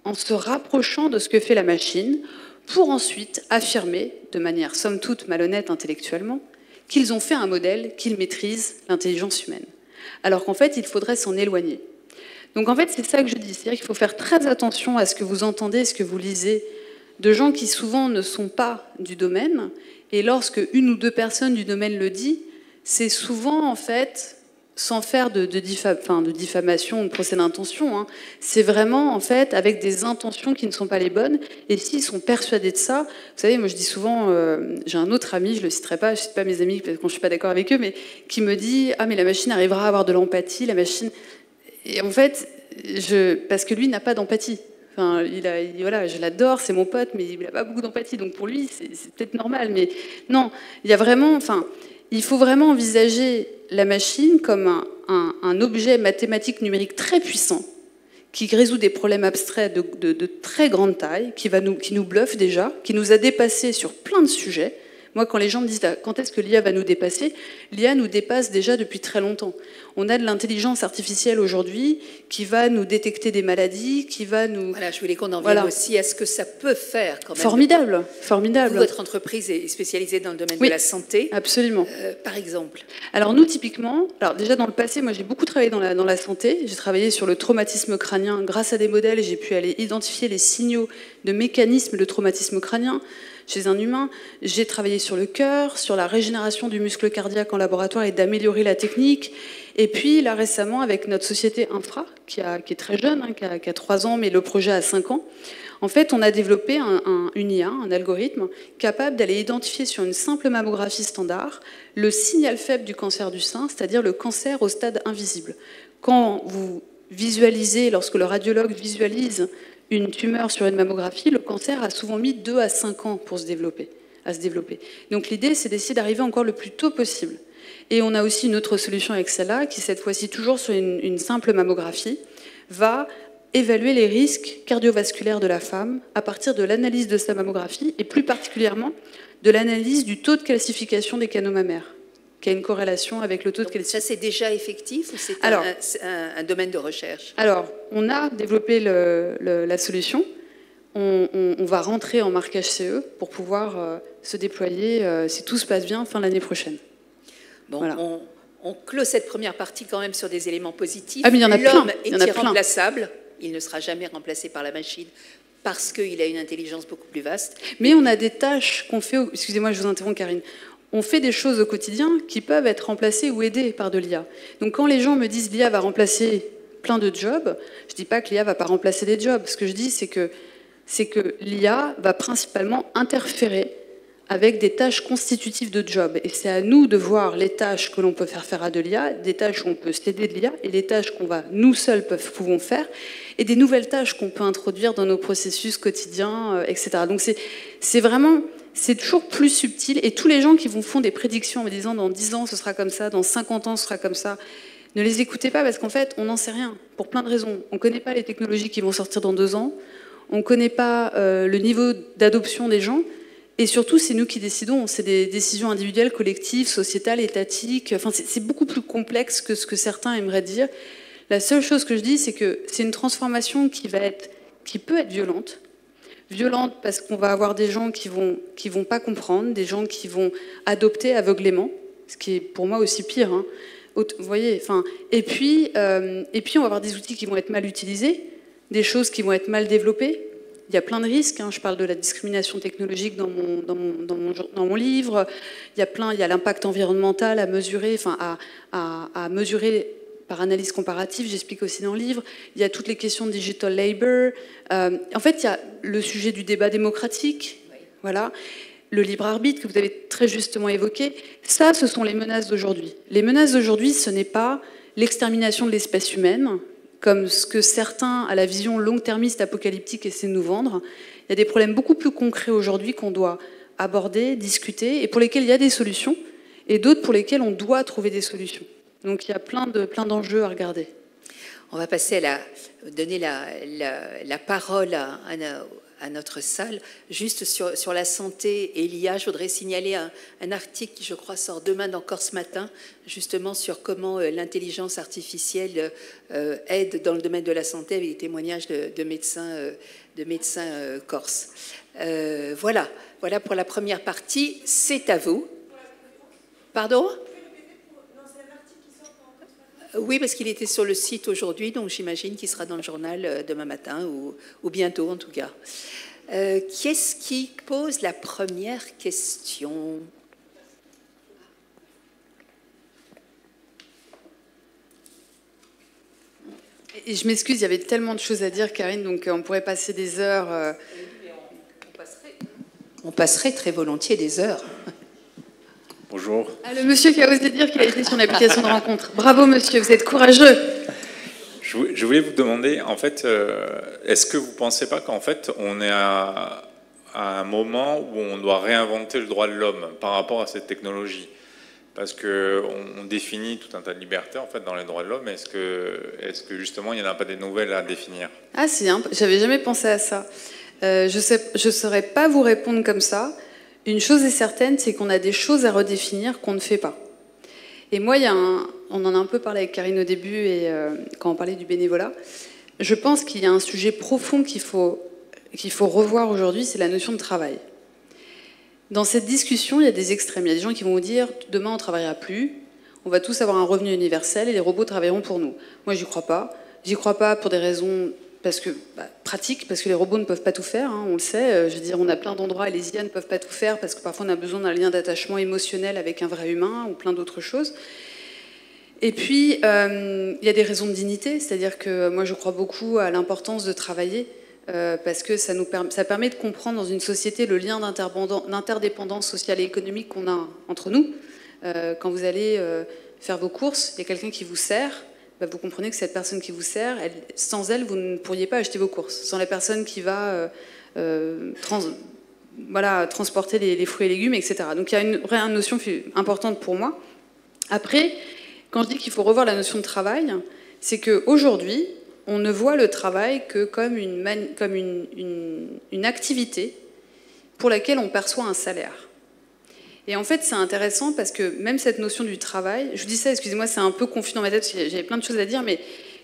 en se rapprochant de ce que fait la machine pour ensuite affirmer, de manière somme toute malhonnête intellectuellement, qu'ils ont fait un modèle, qu'ils maîtrisent l'intelligence humaine. Alors qu'en fait, il faudrait s'en éloigner. Donc en fait, c'est ça que je dis, c'est-à-dire qu'il faut faire très attention à ce que vous entendez, ce que vous lisez, de gens qui souvent ne sont pas du domaine, et lorsque une ou deux personnes du domaine le dit, c'est souvent en fait, sans faire de diffamation ou de procès d'intention, hein, c'est vraiment en fait avec des intentions qui ne sont pas les bonnes, et s'ils sont persuadés de ça, vous savez, moi je dis souvent, j'ai un autre ami, je ne le citerai pas, je ne cite pas mes amis quand je ne suis pas d'accord avec eux, mais qui me dit « Ah mais la machine arrivera à avoir de l'empathie, la machine… » Et en fait, parce que lui n'a pas d'empathie. Enfin, voilà, je l'adore, c'est mon pote, mais il n'a pas beaucoup d'empathie, donc pour lui, c'est peut-être normal. Mais non, il faut vraiment envisager la machine comme un objet mathématique numérique très puissant, qui résout des problèmes abstraits de très grande taille, qui nous bluffe déjà, qui nous a dépassés sur plein de sujets. Moi, quand les gens me disent « Quand est-ce que l'IA va nous dépasser ?», l'IA nous dépasse déjà depuis très longtemps. On a de l'intelligence artificielle aujourd'hui qui va nous détecter des maladies, qui va nous… Voilà, je voulais qu'on en vienne aussi à ce que ça peut faire quand même. Formidable, formidable. Votre entreprise est spécialisée dans le domaine de la santé. Absolument. Par exemple. Alors nous, typiquement, déjà dans le passé, moi j'ai beaucoup travaillé dans la santé. J'ai travaillé sur le traumatisme crânien. Grâce à des modèles, j'ai pu aller identifier les signaux de mécanismes de traumatisme crânien chez un humain. J'ai travaillé sur le cœur, sur la régénération du muscle cardiaque en laboratoire et d'améliorer la technique. Et puis là récemment avec notre société Infra, qui est très jeune, hein, qui a 3 ans, mais le projet a 5 ans, en fait on a développé une IA, un algorithme, capable d'aller identifier sur une simple mammographie standard le signal faible du cancer du sein, c'est-à-dire le cancer au stade invisible. Quand vous visualisez, lorsque le radiologue visualise une tumeur sur une mammographie, le cancer a souvent mis 2 à 5 ans pour se développer. Donc l'idée, c'est d'essayer d'arriver encore le plus tôt possible. Et on a aussi une autre solution avec celle-là, qui cette fois-ci, toujours sur une simple mammographie, va évaluer les risques cardiovasculaires de la femme à partir de l'analyse de sa mammographie, et plus particulièrement de l'analyse du taux de calcification des canaux mammaires, qui a une corrélation avec le taux de calcification. Ça, c'est déjà effectif ou c'est un domaine de recherche? Alors, on a développé la solution. On va rentrer en marquage CE pour pouvoir se déployer, si tout se passe bien, fin de l'année prochaine. Bon, voilà. On clôt cette première partie quand même sur des éléments positifs. Ah, mais il y en a plein. L'homme est irremplaçable. Il ne sera jamais remplacé par la machine parce qu'il a une intelligence beaucoup plus vaste. Mais on a des tâches qu'on fait… Excusez-moi, je vous interromps, Karine. On fait des choses au quotidien qui peuvent être remplacées ou aidées par de l'IA. Donc quand les gens me disent l'IA va remplacer plein de jobs, je ne dis pas que l'IA ne va pas remplacer des jobs. Ce que je dis, c'est que l'IA va principalement interférer avec des tâches constitutives de job. Et c'est à nous de voir les tâches que l'on peut faire à de l'IA, des tâches où on peut s'aider de l'IA, et les tâches qu'on va, nous seuls, pouvons faire, et des nouvelles tâches qu'on peut introduire dans nos processus quotidiens, etc. Donc c'est toujours plus subtil. Et tous les gens qui font des prédictions en me disant dans 10 ans ce sera comme ça, dans 50 ans ce sera comme ça, ne les écoutez pas parce qu'en fait on n'en sait rien, pour plein de raisons. On ne connaît pas les technologies qui vont sortir dans 2 ans, on ne connaît pas le niveau d'adoption des gens. Et surtout, c'est nous qui décidons, c'est des décisions individuelles, collectives, sociétales, étatiques. Enfin, c'est beaucoup plus complexe que ce que certains aimeraient dire. La seule chose que je dis, c'est que c'est une transformation qui peut être violente. Violente parce qu'on va avoir des gens qui vont pas comprendre, des gens qui vont adopter aveuglément, ce qui est pour moi aussi pire. Hein. Vous voyez, enfin, et puis on va avoir des outils qui vont être mal utilisés, des choses qui vont être mal développées. Il y a plein de risques, hein. Je parle de la discrimination technologique dans mon livre, il y a l'impact environnemental à mesurer, enfin à mesurer par analyse comparative, j'explique aussi dans le livre, il y a toutes les questions de digital labor, en fait il y a le sujet du débat démocratique, voilà, le libre arbitre que vous avez très justement évoqué, ça ce sont les menaces d'aujourd'hui. Les menaces d'aujourd'hui ce n'est pas l'extermination de l'espèce humaine, comme ce que certains, à la vision long-termiste apocalyptique, essaient de nous vendre. Il y a des problèmes beaucoup plus concrets aujourd'hui qu'on doit aborder, discuter, et pour lesquels il y a des solutions, et d'autres pour lesquels on doit trouver des solutions. Donc il y a plein d'enjeux à regarder. On va passer à donner la parole à notre salle. Juste sur la santé et l'IA, je voudrais signaler un article qui, je crois, sort demain dans Corse Matin, justement sur comment l'intelligence artificielle aide dans le domaine de la santé, avec des témoignages de médecins corses. Voilà pour la première partie. C'est à vous. Pardon ? Oui, parce qu'il était sur le site aujourd'hui, donc j'imagine qu'il sera dans le journal demain matin ou bientôt en tout cas. Qui est-ce qui pose la première question ? Et je m'excuse, il y avait tellement de choses à dire, Karine, donc on pourrait passer des heures. On passerait très volontiers des heures. Bonjour. Ah, le monsieur qui a osé dire qu'il a été sur une application de rencontre. Bravo monsieur, vous êtes courageux. Je voulais vous demander, en fait, est-ce que vous ne pensez pas qu'en fait, on est à un moment où on doit réinventer le droit de l'homme par rapport à cette technologie ? Parce qu'on définit tout un tas de libertés, en fait, dans les droits de l'homme. Est-ce que justement, il n'y en a pas des nouvelles à définir ? Ah si, hein, j'avais jamais pensé à ça. Je ne saurais pas vous répondre comme ça. Une chose est certaine, c'est qu'on a des choses à redéfinir qu'on ne fait pas. Et moi, on en a un peu parlé avec Karine au début, et quand on parlait du bénévolat, je pense qu'il y a un sujet profond qu'il faut revoir aujourd'hui, c'est la notion de travail. Dans cette discussion, il y a des extrêmes. Il y a des gens qui vont vous dire « demain, on ne travaillera plus, on va tous avoir un revenu universel et les robots travailleront pour nous ». Moi, j'y crois pas. J'y crois pas pour des raisons pratiques, parce que les robots ne peuvent pas tout faire, hein, on le sait. Je veux dire, on a plein d'endroits et les IA ne peuvent pas tout faire parce que parfois on a besoin d'un lien d'attachement émotionnel avec un vrai humain ou plein d'autres choses. Et puis, il y a des raisons de dignité, c'est-à-dire que moi je crois beaucoup à l'importance de travailler parce que ça permet de comprendre dans une société le lien d'interdépendance sociale et économique qu'on a entre nous. Quand vous allez faire vos courses, il y a quelqu'un qui vous sert. Vous comprenez que cette personne qui vous sert, sans elle, vous ne pourriez pas acheter vos courses. Sans la personne qui va transporter les fruits et légumes, etc. Donc il y a une vraie notion importante pour moi. Après, quand je dis qu'il faut revoir la notion de travail, c'est qu'aujourd'hui, on ne voit le travail que comme une activité pour laquelle on perçoit un salaire. Et en fait, c'est intéressant parce que même cette notion du travail, je vous dis ça, excusez-moi, c'est un peu confus dans ma tête, parce que j'avais plein de choses à dire, mais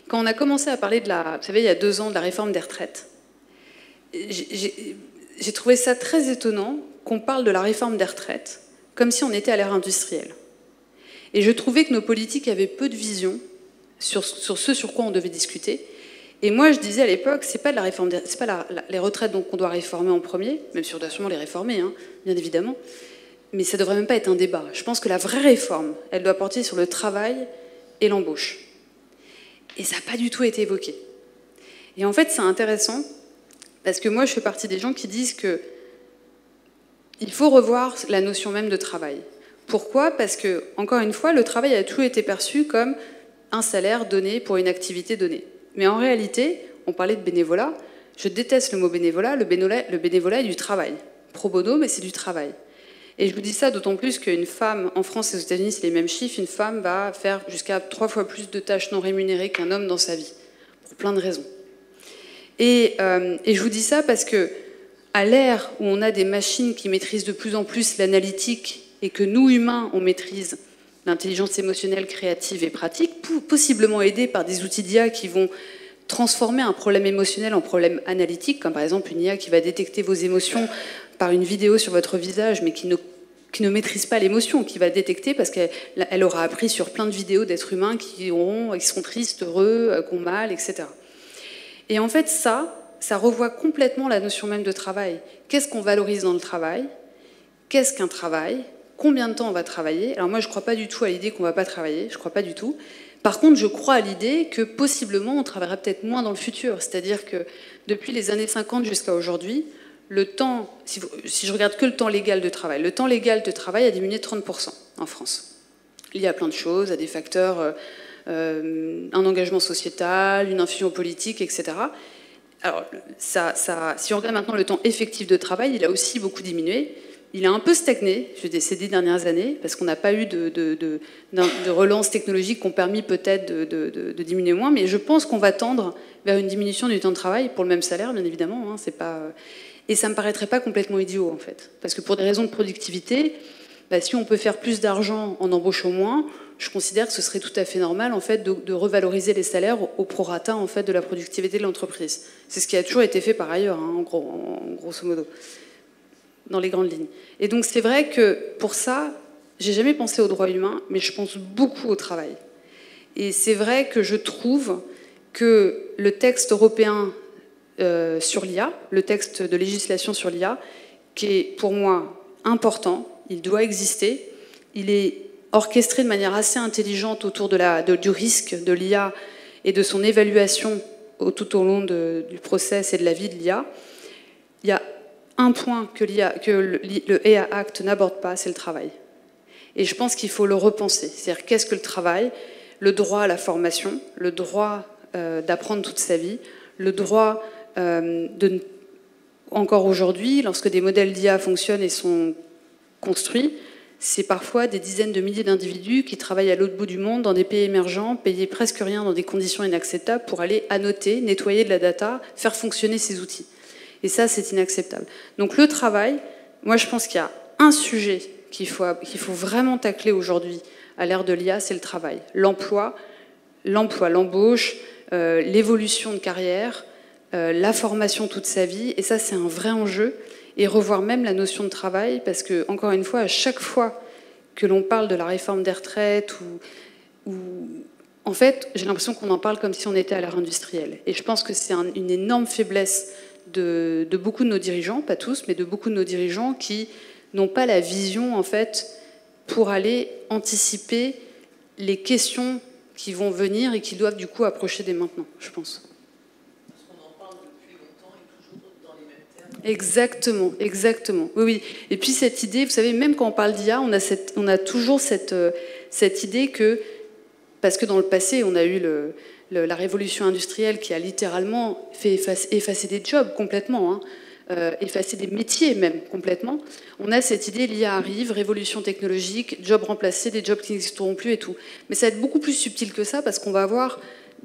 quand on a commencé à parler vous savez, il y a 2 ans, de la réforme des retraites, j'ai trouvé ça très étonnant qu'on parle de la réforme des retraites comme si on était à l'ère industrielle. Et je trouvais que nos politiques avaient peu de vision sur ce sur quoi on devait discuter. Et moi, je disais à l'époque, c'est pas les retraites donc qu'on doit réformer en premier, même si on doit sûrement les réformer, hein, bien évidemment. Mais ça ne devrait même pas être un débat. Je pense que la vraie réforme, elle doit porter sur le travail et l'embauche. Et ça n'a pas du tout été évoqué. Et en fait, c'est intéressant, parce que moi, je fais partie des gens qui disent qu'il faut revoir la notion même de travail. Pourquoi ? Parce que, encore une fois, le travail a toujours été perçu comme un salaire donné pour une activité donnée. Mais en réalité, on parlait de bénévolat. Je déteste le mot bénévolat. Le bénévolat est du travail. Pro bono, mais c'est du travail. Et je vous dis ça d'autant plus qu'une femme, en France et aux États-Unis, c'est les mêmes chiffres, une femme va faire jusqu'à 3 fois plus de tâches non rémunérées qu'un homme dans sa vie, pour plein de raisons. Et je vous dis ça parce que, à l'ère où on a des machines qui maîtrisent de plus en plus l'analytique et que nous, humains, on maîtrise l'intelligence émotionnelle, créative et pratique, possiblement aidés par des outils d'IA qui vont transformer un problème émotionnel en problème analytique, comme par exemple une IA qui va détecter vos émotions par une vidéo sur votre visage, mais qui ne maîtrise pas l'émotion, qui va le détecter parce qu'elle aura appris sur plein de vidéos d'êtres humains qui sont tristes, heureux, qui ont mal, etc. Et en fait, ça revoit complètement la notion même de travail. Qu'est-ce qu'on valorise dans le travail ? Qu'est-ce qu'un travail ? Combien de temps on va travailler ? Alors moi, je ne crois pas du tout à l'idée qu'on ne va pas travailler, je ne crois pas du tout. Par contre, je crois à l'idée que possiblement, on travaillera peut-être moins dans le futur. C'est-à-dire que depuis les années 50 jusqu'à aujourd'hui, le temps, si je regarde que le temps légal de travail, le temps légal de travail a diminué de 30% en France. Il y a plein de choses, il y a des facteurs un engagement sociétal, une infusion politique, etc. Alors, si on regarde maintenant le temps effectif de travail, il a aussi beaucoup diminué. Il a un peu stagné ces 10 dernières années, parce qu'on n'a pas eu de relance technologique qui ont permis peut-être de diminuer moins, mais je pense qu'on va tendre vers une diminution du temps de travail pour le même salaire, bien évidemment. Hein, c'est pas... Et ça ne me paraîtrait pas complètement idiot, en fait. Parce que pour des raisons de productivité, si on peut faire plus d'argent en embauchant moins, je considère que ce serait tout à fait normal, en fait, de revaloriser les salaires au prorata, en fait, de la productivité de l'entreprise. C'est ce qui a toujours été fait par ailleurs, hein, en grosso modo, dans les grandes lignes. Et donc, c'est vrai que pour ça, j'ai jamais pensé aux droits humains, mais je pense beaucoup au travail. Et c'est vrai que je trouve que le texte européen sur l'IA, le texte de législation sur l'IA, qui est pour moi important, il doit exister, il est orchestré de manière assez intelligente autour du risque de l'IA et de son évaluation tout au long du process et de la vie de l'IA. Il y a un point que le AI Act n'aborde pas, c'est le travail. Et je pense qu'il faut le repenser. C'est-à-dire, qu'est-ce que le travail? Le droit à la formation, le droit d'apprendre toute sa vie, le droit encore aujourd'hui, lorsque des modèles d'IA fonctionnent et sont construits, c'est parfois des dizaines de milliers d'individus qui travaillent à l'autre bout du monde, dans des pays émergents, payés presque rien dans des conditions inacceptables pour aller annoter, nettoyer de la data, faire fonctionner ces outils. Et ça, c'est inacceptable. Donc le travail, moi je pense qu'il y a un sujet qu'il faut vraiment tacler aujourd'hui à l'ère de l'IA, c'est le travail. L'emploi, l'embauche, l'évolution de carrière, la formation toute sa vie, et ça c'est un vrai enjeu, et revoir même la notion de travail, parce que, encore une fois, à chaque fois que l'on parle de la réforme des retraites, en fait, j'ai l'impression qu'on en parle comme si on était à l'ère industrielle. Et je pense que c'est une énorme faiblesse de beaucoup de nos dirigeants, pas tous, mais de beaucoup de nos dirigeants qui n'ont pas la vision, en fait, pour aller anticiper les questions qui vont venir et qui doivent du coup approcher dès maintenant, je pense. Exactement, exactement. Oui, oui. Et puis cette idée, vous savez, même quand on parle d'IA, on a toujours cette idée que, parce que dans le passé, on a eu la révolution industrielle qui a littéralement fait effacer des jobs complètement, hein, effacer des métiers même complètement. On a cette idée, l'IA arrive, révolution technologique, jobs remplacés, des jobs qui n'existeront plus et tout. Mais ça va être beaucoup plus subtil que ça, parce qu'on va avoir...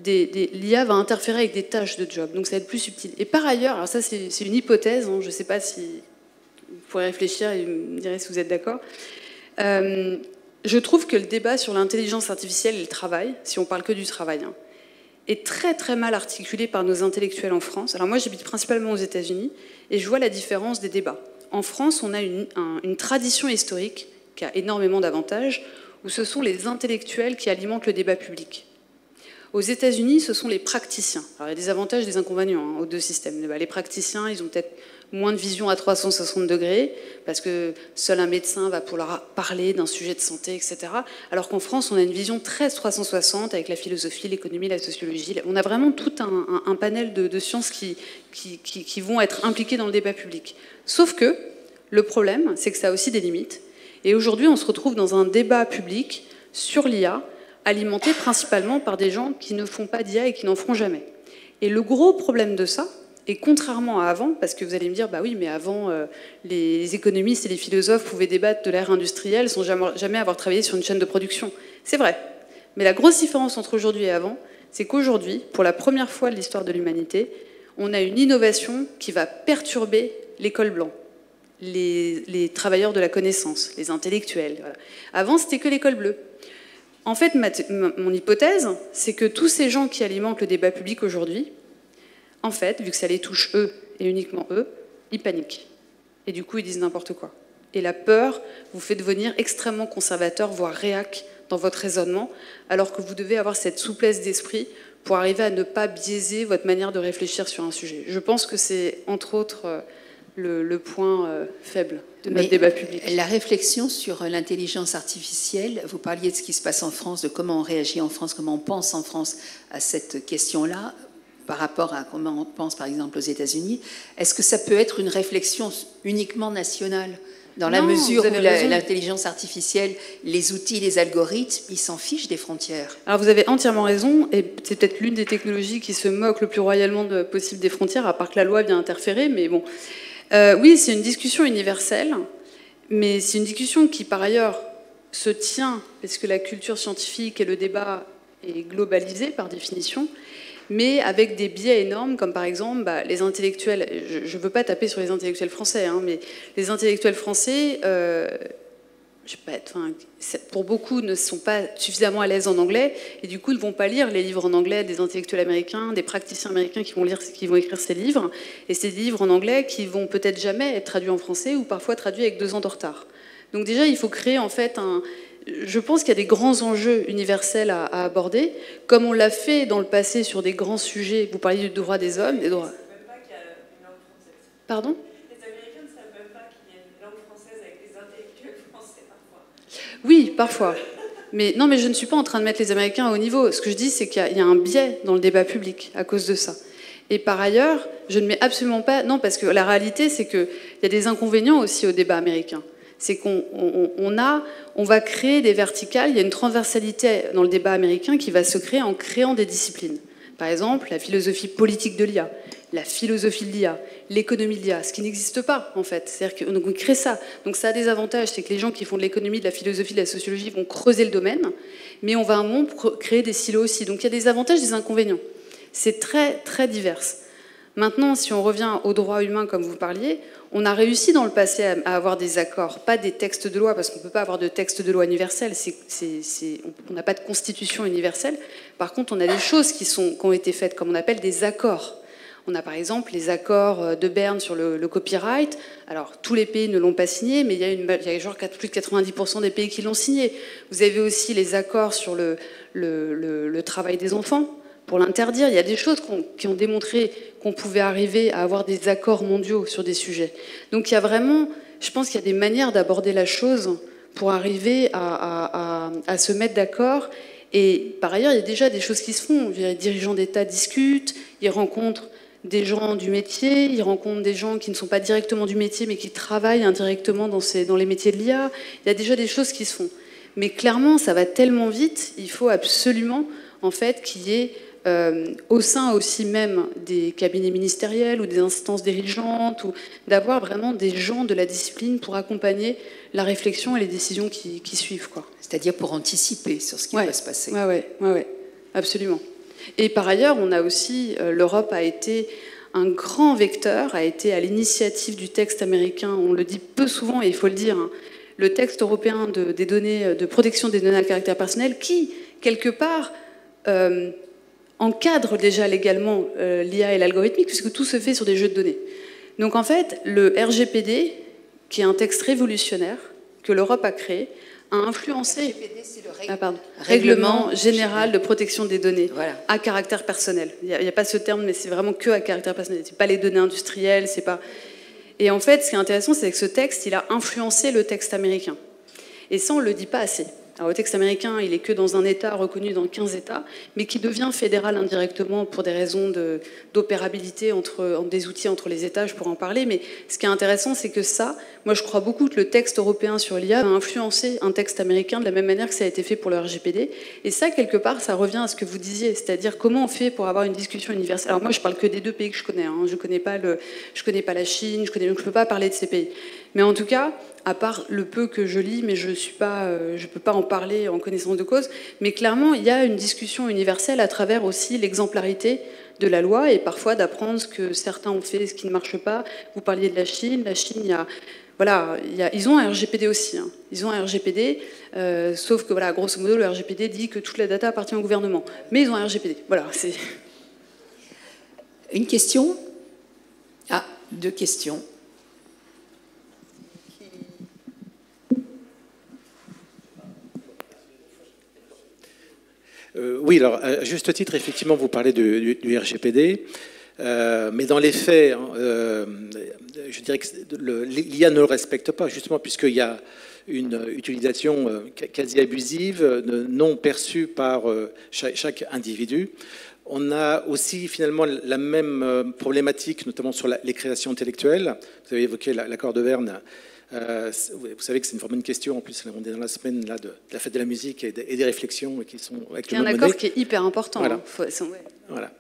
l'IA va interférer avec des tâches de job, donc ça va être plus subtil. Et par ailleurs, alors ça c'est une hypothèse, hein, je ne sais pas si vous pourrez réfléchir et me direz si vous êtes d'accord. Je trouve que le débat sur l'intelligence artificielle et le travail, si on parle que du travail, hein, est très très mal articulé par nos intellectuels en France. Alors moi j'habite principalement aux États-Unis et je vois la différence des débats. En France, on a une tradition historique qui a énormément d'avantages, où ce sont les intellectuels qui alimentent le débat public. Aux États-Unis, ce sont les praticiens. Alors, il y a des avantages et des inconvénients, hein, aux deux systèmes. Les praticiens, ils ont peut-être moins de vision à 360 degrés, parce que seul un médecin va pouvoir parler d'un sujet de santé, etc. Alors qu'en France, on a une vision très 360 avec la philosophie, l'économie, la sociologie. On a vraiment tout un panel de sciences qui vont être impliquées dans le débat public. Sauf que le problème, c'est que ça a aussi des limites. Et aujourd'hui, on se retrouve dans un débat public sur l'IA, alimenté principalement par des gens qui ne font pas d'IA et qui n'en feront jamais. Et le gros problème de ça, et contrairement à avant, parce que vous allez me dire, bah oui, mais avant, les économistes et les philosophes pouvaient débattre de l'ère industrielle sans jamais avoir travaillé sur une chaîne de production. C'est vrai. Mais la grosse différence entre aujourd'hui et avant, c'est qu'aujourd'hui, pour la première fois de l'histoire de l'humanité, on a une innovation qui va perturber l'école blanche, les travailleurs de la connaissance, les intellectuels. Voilà. Avant, c'était que l'école bleue. En fait, mon hypothèse, c'est que tous ces gens qui alimentent le débat public aujourd'hui, en fait, vu que ça les touche eux et uniquement eux, ils paniquent. Et du coup, ils disent n'importe quoi. Et la peur vous fait devenir extrêmement conservateur, voire réac dans votre raisonnement, alors que vous devez avoir cette souplesse d'esprit pour arriver à ne pas biaiser votre manière de réfléchir sur un sujet. Je pense que c'est, entre autres, le point faible de notre débat public. La réflexion sur l'intelligence artificielle, vous parliez de ce qui se passe en France, de comment on réagit en France, comment on pense en France à cette question-là, par rapport à comment on pense par exemple aux États-Unis. Est-ce que ça peut être une réflexion uniquement nationale? Dans la Non, mesure vous où avez raison. l'intelligence artificielle, les outils, les algorithmes, ils s'en fichent des frontières. Alors vous avez entièrement raison, et c'est peut-être l'une des technologies qui se moque le plus royalement possible des frontières, à part que la loi vient interférer, mais bon. Oui, c'est une discussion universelle, mais c'est une discussion qui, par ailleurs, se tient, parce que la culture scientifique et le débat est globalisé par définition, mais avec des biais énormes, comme par exemple les intellectuels, je ne veux pas taper sur les intellectuels français, hein, mais les intellectuels français, pour beaucoup, ne sont pas suffisamment à l'aise en anglais, et du coup ne vont pas lire les livres en anglais des intellectuels américains, des praticiens américains qui vont écrire ces livres, et ces livres en anglais qui vont peut-être jamais être traduits en français, ou parfois traduits avec 2 ans de retard. Donc déjà, il faut créer en fait je pense qu'il y a des grands enjeux universels à aborder, comme on l'a fait dans le passé sur des grands sujets. Vous parliez du droit des hommes, des droits. Pardon ? Les Américains ne savent même pas qu'il y a une langue française avec des intellectuels français parfois. Oui, parfois. Mais non, mais je ne suis pas en train de mettre les Américains à haut niveau. Ce que je dis, c'est qu'il y a un biais dans le débat public à cause de ça. Et par ailleurs, je ne mets absolument pas... Non, parce que la réalité, c'est qu'il y a des inconvénients aussi au débat américain. C'est qu'on va créer des verticales, il y a une transversalité dans le débat américain qui va se créer en créant des disciplines. Par exemple, la philosophie politique de l'IA, la philosophie de l'IA, l'économie de l'IA, ce qui n'existe pas en fait. C'est-à-dire qu'on crée ça. Donc ça a des avantages, c'est que les gens qui font de l'économie, de la philosophie, de la sociologie vont creuser le domaine, mais on va à un moment créer des silos aussi. Donc il y a des avantages et des inconvénients. C'est très, très divers. Maintenant, si on revient aux droits humains comme vous parliez, on a réussi dans le passé à avoir des accords, pas des textes de loi, parce qu'on ne peut pas avoir de texte de loi universel, on n'a pas de constitution universelle. Par contre, on a des choses qui ont été faites, comme on appelle des accords. On a par exemple les accords de Berne sur le copyright. Alors, tous les pays ne l'ont pas signé, mais il y a genre plus de 90% des pays qui l'ont signé. Vous avez aussi les accords sur le travail des enfants, pour l'interdire. Il y a des choses qui ont démontré qu'on pouvait arriver à avoir des accords mondiaux sur des sujets. Donc il y a vraiment, je pense qu'il y a des manières d'aborder la chose pour arriver à se mettre d'accord. Et par ailleurs, il y a déjà des choses qui se font. Les dirigeants d'État discutent, ils rencontrent des gens du métier, ils rencontrent des gens qui ne sont pas directement du métier, mais qui travaillent indirectement dans les métiers de l'IA. Il y a déjà des choses qui se font. Mais clairement, ça va tellement vite, il faut absolument en fait, qu'il y ait au sein aussi même des cabinets ministériels ou des instances dirigeantes, ou d'avoir vraiment des gens de la discipline pour accompagner la réflexion et les décisions qui suivent. C'est-à-dire pour anticiper sur ce qui va se passer. Oui, absolument. Et par ailleurs, on a aussi, l'Europe a été un grand vecteur, a été à l'initiative du texte américain, on le dit peu souvent et il faut le dire, hein, le texte européen des données, de protection des données à caractère personnel, qui, quelque part, encadre déjà légalement l'IA et l'algorithmique, puisque tout se fait sur des jeux de données. Donc en fait, le RGPD, qui est un texte révolutionnaire que l'Europe a créé, a influencé... RGPD, c'est le Règlement général de protection des données à caractère personnel. Il n'y a pas ce terme, mais c'est vraiment que à caractère personnel. Ce n'est pas les données industrielles, c'est pas... Et en fait, ce qui est intéressant, c'est que ce texte, il a influencé le texte américain. Et ça, on ne le dit pas assez. Alors, le texte américain, il est que dans un État reconnu dans 15 États, mais qui devient fédéral indirectement pour des raisons d'opérabilité entre des outils entre les États, je pourrais en parler. Mais ce qui est intéressant, c'est que ça, moi je crois beaucoup que le texte européen sur l'IA a influencé un texte américain de la même manière que ça a été fait pour le RGPD. Et ça, quelque part, ça revient à ce que vous disiez, c'est-à-dire comment on fait pour avoir une discussion universelle. Alors moi, je parle que des 2 pays que je connais. Hein. Je connais pas la Chine, donc je ne peux pas parler de ces pays. Mais en tout cas, à part le peu que je lis, mais je ne peux pas en parler en connaissance de cause, mais clairement, il y a une discussion universelle à travers aussi l'exemplarité de la loi et parfois d'apprendre ce que certains ont fait, ce qui ne marche pas. Vous parliez de la Chine. La Chine, ils ont un RGPD aussi. Hein. Ils ont un RGPD, sauf que, voilà, grosso modo, le RGPD dit que toute la data appartient au gouvernement. Mais ils ont un RGPD. Voilà, c'est... Une question ? Ah, 2 questions. Oui, alors, à juste titre, effectivement, vous parlez du RGPD, mais dans les faits, je dirais que l'IA ne le respecte pas, justement, puisqu'il y a une utilisation quasi abusive, non perçue par chaque individu. On a aussi, finalement, la même problématique, notamment sur les créations intellectuelles. Vous avez évoqué l'accord de Berne. Vous savez que c'est une vraiment une question, en plus on est dans la semaine là, de la fête de la musique et des réflexions qui sont avec le monde accord qui est hyper important. Voilà. Voilà.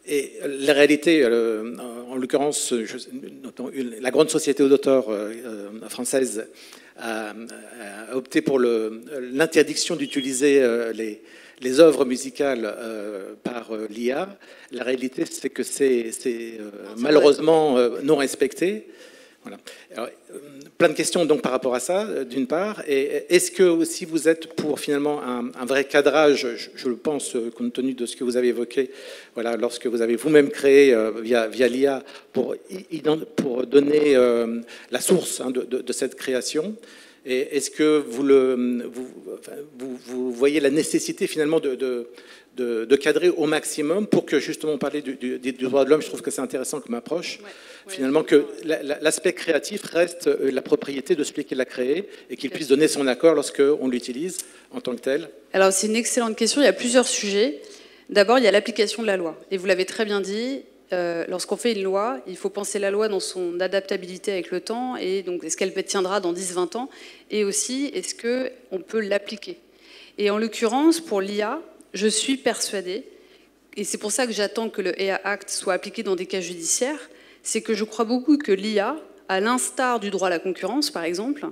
Et la réalité, en l'occurrence, la grande société d'auteurs française a opté pour l'interdiction d'utiliser les œuvres musicales par l'IA. La réalité, c'est que c'est malheureusement non respecté. Voilà. Alors, plein de questions donc par rapport à ça, d'une part. Et est-ce que aussi vous êtes pour finalement un vrai cadrage, je le pense, compte tenu de ce que vous avez évoqué, voilà, lorsque vous avez vous-même créé via l'IA pour donner la source de cette création. Et est-ce que vous voyez la nécessité finalement de cadrer au maximum pour que justement parler du droit de l'homme, je trouve que c'est intéressant comme approche, finalement que l'aspect créatif reste la propriété de celui qui l'a créé et qu'il puisse donner son accord lorsqu'on l'utilise en tant que tel. Alors c'est une excellente question, il y a plusieurs sujets. D'abord il y a l'application de la loi, et vous l'avez très bien dit, lorsqu'on fait une loi, il faut penser la loi dans son adaptabilité avec le temps, et donc est-ce qu'elle tiendra dans 10-20 ans, et aussi est-ce qu'on peut l'appliquer. Et en l'occurrence, pour l'IA, je suis persuadée, et c'est pour ça que j'attends que le AI Act soit appliqué dans des cas judiciaires, c'est que je crois beaucoup que l'IA, à l'instar du droit à la concurrence par exemple,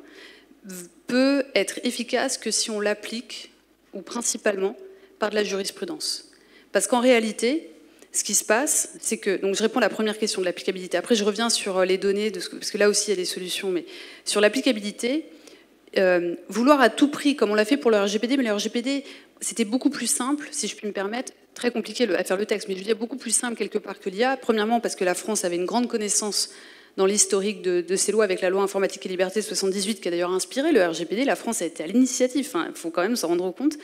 peut être efficace que si on l'applique, ou principalement, par de la jurisprudence. Parce qu'en réalité, ce qui se passe, c'est que, donc je réponds à la première question de l'applicabilité, après je reviens sur les données, parce que là aussi il y a des solutions, mais sur l'applicabilité, vouloir à tout prix, comme on l'a fait pour le RGPD, mais le RGPD, c'était beaucoup plus simple, si je puis me permettre, très compliqué à faire le texte, mais je veux dire beaucoup plus simple quelque part que l'IA. Premièrement, parce que la France avait une grande connaissance dans l'historique de ces lois, avec la loi informatique et liberté de 78, qui a d'ailleurs inspiré le RGPD. La France a été à l'initiative, il faut quand même s'en rendre compte.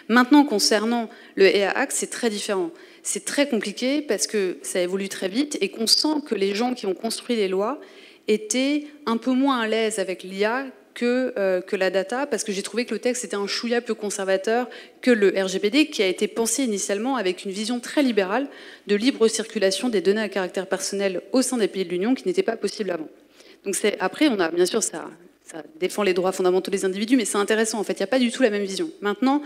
Maintenant, concernant le AI Act, c'est très différent. C'est très compliqué parce que ça évolue très vite et qu'on sent que les gens qui ont construit les lois étaient un peu moins à l'aise avec l'IA que la data, parce que j'ai trouvé que le texte était un chouïa peu conservateur que le RGPD, qui a été pensé initialement avec une vision très libérale de libre circulation des données à caractère personnel au sein des pays de l'Union, qui n'était pas possible avant. Donc après, on a bien sûr, ça défend les droits fondamentaux des individus, mais c'est intéressant, en fait, il n'y a pas du tout la même vision. Maintenant,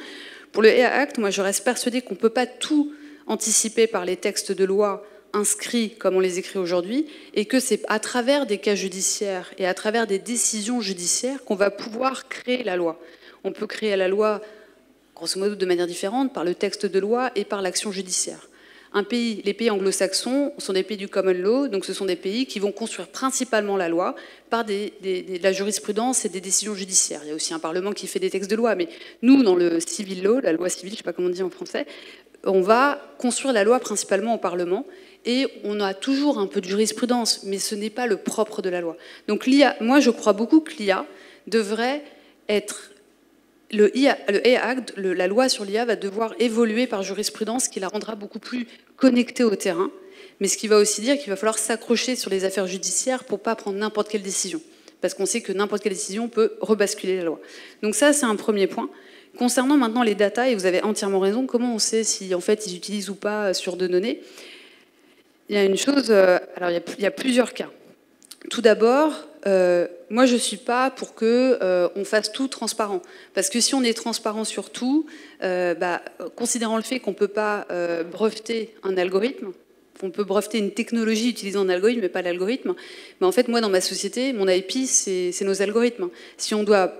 pour le AI Act, moi je reste persuadée qu'on ne peut pas tout anticiper par les textes de loi inscrits comme on les écrit aujourd'hui, et que c'est à travers des cas judiciaires et à travers des décisions judiciaires qu'on va pouvoir créer la loi. On peut créer la loi, grosso modo, de manière différente, par le texte de loi et par l'action judiciaire. Les pays anglo-saxons sont des pays du common law, donc ce sont des pays qui vont construire principalement la loi par de la jurisprudence et des décisions judiciaires. Il y a aussi un parlement qui fait des textes de loi, mais nous, dans le civil law, la loi civile, je ne sais pas comment on dit en français, on va construire la loi principalement au Parlement, et on a toujours un peu de jurisprudence, mais ce n'est pas le propre de la loi. Donc l'IA, moi je crois beaucoup que l'IA devrait être... Le AI Act, la loi sur l'IA va devoir évoluer par jurisprudence, qui la rendra beaucoup plus connectée au terrain, mais ce qui va aussi dire qu'il va falloir s'accrocher sur les affaires judiciaires pour ne pas prendre n'importe quelle décision, parce qu'on sait que n'importe quelle décision peut rebasculer la loi. Donc ça, c'est un premier point. Concernant maintenant les datas, et vous avez entièrement raison, comment on sait si en fait ils utilisent ou pas sur de données? Il y a une chose, alors il y a plusieurs cas. Tout d'abord, moi je ne suis pas pour qu'on fasse tout transparent. Parce que si on est transparent sur tout, considérant le fait qu'on ne peut pas breveter un algorithme, on peut breveter une technologie utilisant un algorithme, mais pas l'algorithme, mais en fait moi dans ma société, mon IP c'est nos algorithmes. Si on doit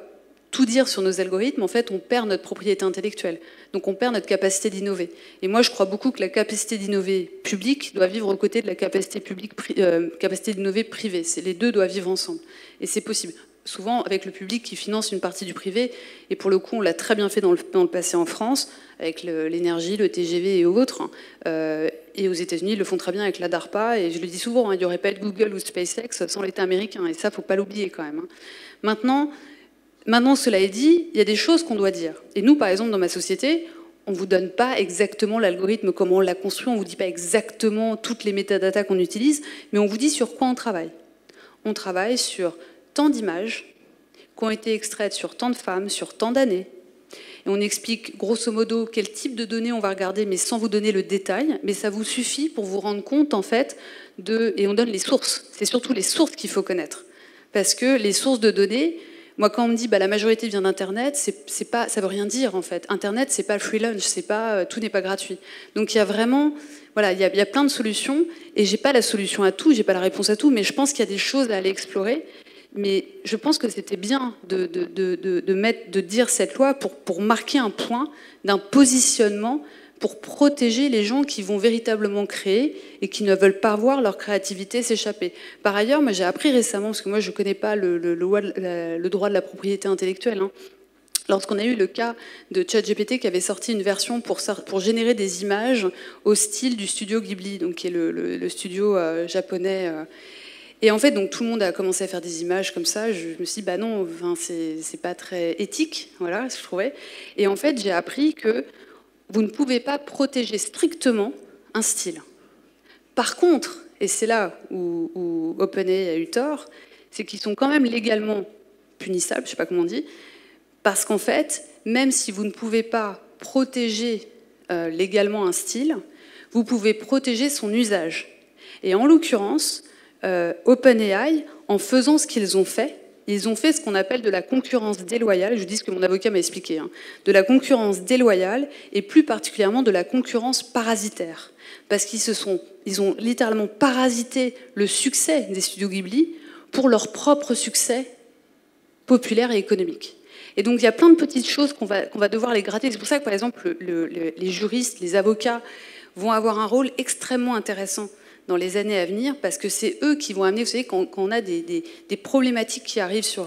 tout dire sur nos algorithmes, en fait, on perd notre propriété intellectuelle. Donc on perd notre capacité d'innover. Et moi, je crois beaucoup que la capacité d'innover publique doit vivre aux côtés de la capacité d'innover privée. Les deux doivent vivre ensemble. Et c'est possible. Souvent, avec le public qui finance une partie du privé, et pour le coup, on l'a très bien fait dans le passé en France, avec l'énergie, le TGV et autres. Et aux États-Unis, ils le font très bien avec la DARPA. Et je le dis souvent, il n'y aurait pas de Google ou SpaceX sans l'État américain. Et ça, il ne faut pas l'oublier quand même. Maintenant, cela est dit, il y a des choses qu'on doit dire. Et nous, par exemple, dans ma société, on ne vous donne pas exactement l'algorithme, comment on l'a construit, on ne vous dit pas exactement toutes les métadatas qu'on utilise, mais on vous dit sur quoi on travaille. On travaille sur tant d'images qui ont été extraites sur tant de femmes, sur tant d'années. Et on explique grosso modo quel type de données on va regarder, mais sans vous donner le détail. Mais ça vous suffit pour vous rendre compte, en fait, et on donne les sources. C'est surtout les sources qu'il faut connaître. Parce que les sources de données, moi quand on me dit la majorité vient d'Internet, ça veut rien dire en fait. Internet, c'est pas le free lunch, tout n'est pas gratuit. Donc il y a vraiment, voilà, il y a plein de solutions et j'ai pas la solution à tout, j'ai pas la réponse à tout, mais je pense qu'il y a des choses à aller explorer. Mais je pense que c'était bien de dire cette loi pour marquer un point d'un positionnement pour protéger les gens qui vont véritablement créer et qui ne veulent pas voir leur créativité s'échapper. Par ailleurs, moi j'ai appris récemment, parce que moi je ne connais pas le droit de la propriété intellectuelle, hein, lorsqu'on a eu le cas de ChatGPT qui avait sorti une version pour générer des images au style du studio Ghibli, donc qui est le studio japonais. Et en fait, donc, tout le monde a commencé à faire des images comme ça. Je me suis dit, non, c'est pas très éthique, voilà, je trouvais. Et en fait, j'ai appris que vous ne pouvez pas protéger strictement un style. Par contre, et c'est là où OpenAI a eu tort, c'est qu'ils sont quand même légalement punissables, je ne sais pas comment on dit, parce qu'en fait, même si vous ne pouvez pas protéger légalement un style, vous pouvez protéger son usage. Et en l'occurrence, OpenAI, en faisant ce qu'ils ont fait, ils ont fait ce qu'on appelle de la concurrence déloyale, je vous dis ce que mon avocat m'a expliqué, hein, de la concurrence déloyale et plus particulièrement de la concurrence parasitaire. Parce ils ont littéralement parasité le succès des studios Ghibli pour leur propre succès populaire et économique. Et donc il y a plein de petites choses qu'on va devoir les gratter. C'est pour ça que par exemple les juristes, les avocats vont avoir un rôle extrêmement intéressant dans les années à venir, parce que c'est eux qui vont amener, vous savez, quand on a des problématiques qui arrivent sur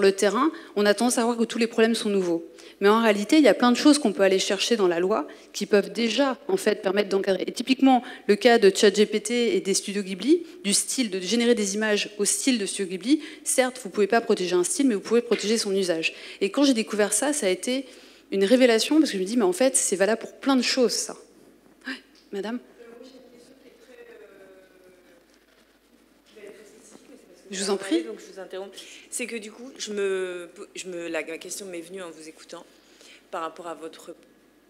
le terrain, on a tendance à croire que tous les problèmes sont nouveaux. Mais en réalité, il y a plein de choses qu'on peut aller chercher dans la loi qui peuvent déjà, en fait, permettre d'encadrer. Et typiquement, le cas de ChatGPT et des studios Ghibli, du style de générer des images au style de studio Ghibli, certes, vous ne pouvez pas protéger un style, mais vous pouvez protéger son usage. Et quand j'ai découvert ça, ça a été une révélation, parce que je me dis, mais en fait, c'est valable pour plein de choses, ça. Ouais, madame ? Je vous en prie. Donc je vous interromps. C'est que du coup, la question m'est venue en vous écoutant par rapport à votre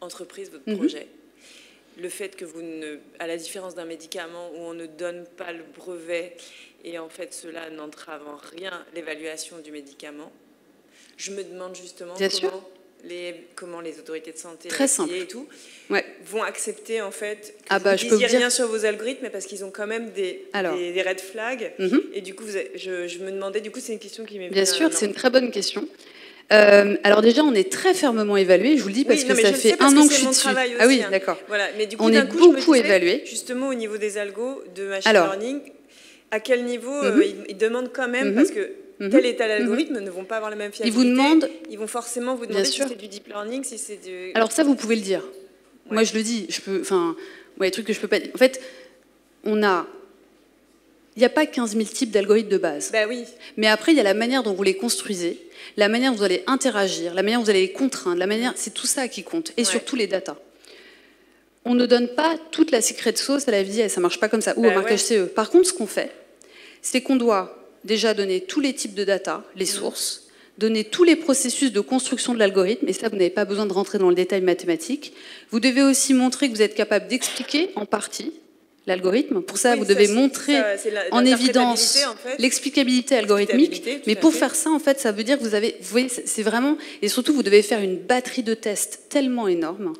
entreprise, votre projet. Le fait que à la différence d'un médicament où on ne donne pas le brevet et en fait cela n'entrave en rien l'évaluation du médicament, je me demande justement comment les autorités de santé et tout vont accepter en fait que vous ne disiez rien sur vos algorithmes, parce qu'ils ont quand même des red flags. Et du coup, je me demandais, du coup, c'est une question qui m'est venue. Bien sûr, c'est une très bonne question. Alors déjà, on est très fermement évalué, je vous le dis, parce que ça fait un an que je suis dessus. Aussi, ah oui, d'accord. Voilà. Mais du coup, on est beaucoup évalué. Justement, au niveau des algos de machine learning, à quel niveau ils demandent quand même, parce que tel et tel algorithme ne vont pas avoir la même fiabilité. Ils vont forcément vous demander si c'est du deep learning, si c'est du... Alors ça, vous pouvez le dire. Ouais. Moi, je le dis. Les trucs que je peux pas dire. En fait, il n'y a pas 15 000 types d'algorithmes de base. Bah oui. Mais après, il y a la manière dont vous les construisez, la manière dont vous allez interagir, la manière dont vous allez les contraindre, c'est tout ça qui compte. Et surtout les datas. On ne donne pas toute la secret sauce à la VDI, ça ne marche pas comme ça, ou au marquage CE. Par contre, ce qu'on fait, c'est qu'on doit déjà donner tous les types de data, les sources, donner tous les processus de construction de l'algorithme, et ça, vous n'avez pas besoin de rentrer dans le détail mathématique. Vous devez aussi montrer que vous êtes capable d'expliquer en partie l'algorithme. Pour ça, vous devez montrer en évidence l'explicabilité algorithmique. Mais pour faire ça, en fait, ça veut dire que vous voyez, c'est vraiment... Et surtout, vous devez faire une batterie de tests tellement énorme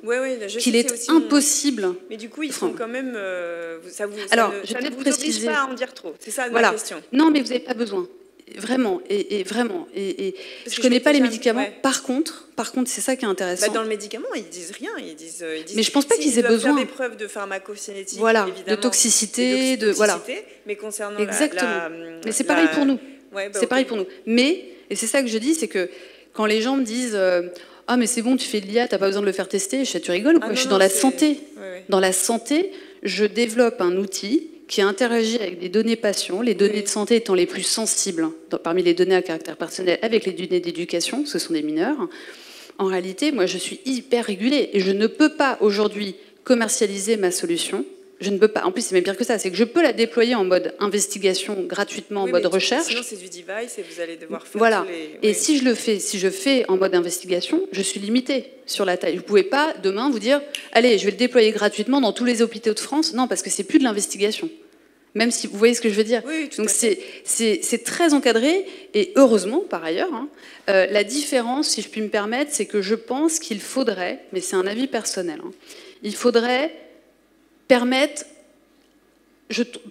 qu'il est impossible... Mais du coup, ils sont quand même... ça ne vous oblige pas à en dire trop. C'est ça ma question. Non, mais vous n'avez pas besoin. Vraiment, vraiment. Et je ne connais pas les médicaments. Ouais. Par contre, c'est ça qui est intéressant. Dans le médicament, ils disent rien. Ils disent mais je ne pense pas qu'ils aient besoin. Faire des preuves de pharmacocinétique, de toxicité, mais concernant mais c'est pareil pour nous. C'est pareil pour nous. Mais, et c'est ça que je dis, c'est que quand les gens me disent ah mais c'est bon, tu fais de l'IA, tu n'as pas besoin de le faire tester, tu rigoles ou quoi? Je suis dans la santé. Dans la santé, je développe un outil qui interagit avec des données patients, les données de santé étant les plus sensibles parmi les données à caractère personnel avec les données d'éducation, ce sont des mineurs. En réalité, moi, je suis hyper régulée et je ne peux pas aujourd'hui commercialiser ma solution. Je ne peux pas. En plus, c'est même pire que ça. C'est que je peux la déployer en mode investigation gratuitement, en mode recherche. Sinon, c'est du device et vous allez devoir faire voilà. Et si je fais en mode investigation, je suis limitée sur la taille. Vous ne pouvez pas, demain, vous dire « Allez, je vais le déployer gratuitement dans tous les hôpitaux de France. » Non, parce que c'est plus de l'investigation. Même si vous voyez ce que je veux dire. Oui, donc c'est très encadré, et heureusement par ailleurs. Hein. La différence, si je puis me permettre, c'est que je pense qu'il faudrait, mais c'est un avis personnel, hein, il faudrait permettre,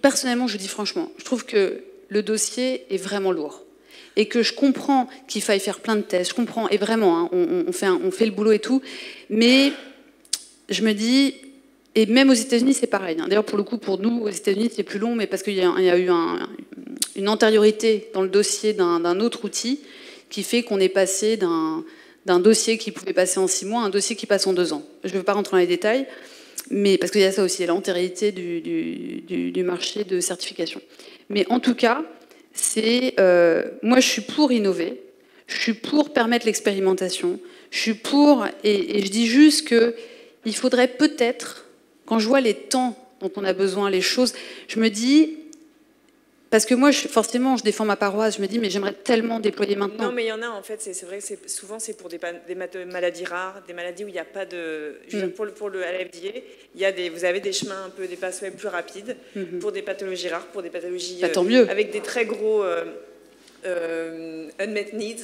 personnellement je dis franchement, je trouve que le dossier est vraiment lourd. Et que je comprends qu'il faille faire plein de tests, je comprends, et vraiment, hein, on fait le boulot et tout, mais je me dis, et même aux États-Unis c'est pareil, hein. D'ailleurs pour le coup pour nous aux États-Unis c'est plus long, mais parce qu'il y a eu une antériorité dans le dossier d'un autre outil qui fait qu'on est passé d'un dossier qui pouvait passer en 6 mois à un dossier qui passe en 2 ans. Je ne veux pas rentrer dans les détails, mais parce qu'il y a ça aussi, il y a l'antériorité du marché de certification. Mais en tout cas, moi je suis pour innover, je suis pour permettre l'expérimentation, je suis pour, et je dis juste qu'il faudrait peut-être, quand je vois les temps dont on a besoin, les choses, je me dis, parce que moi, forcément, je défends ma paroisse, je me dis, mais j'aimerais tellement déployer maintenant. Non, mais il y en a, en fait, c'est vrai que souvent, c'est pour des maladies rares, des maladies où il n'y a pas de... Pour le LFDA, vous avez des chemins, un peu des pathways plus rapides, pour des pathologies rares, pour des pathologies... Bah, tant mieux. Avec des très gros... unmet needs.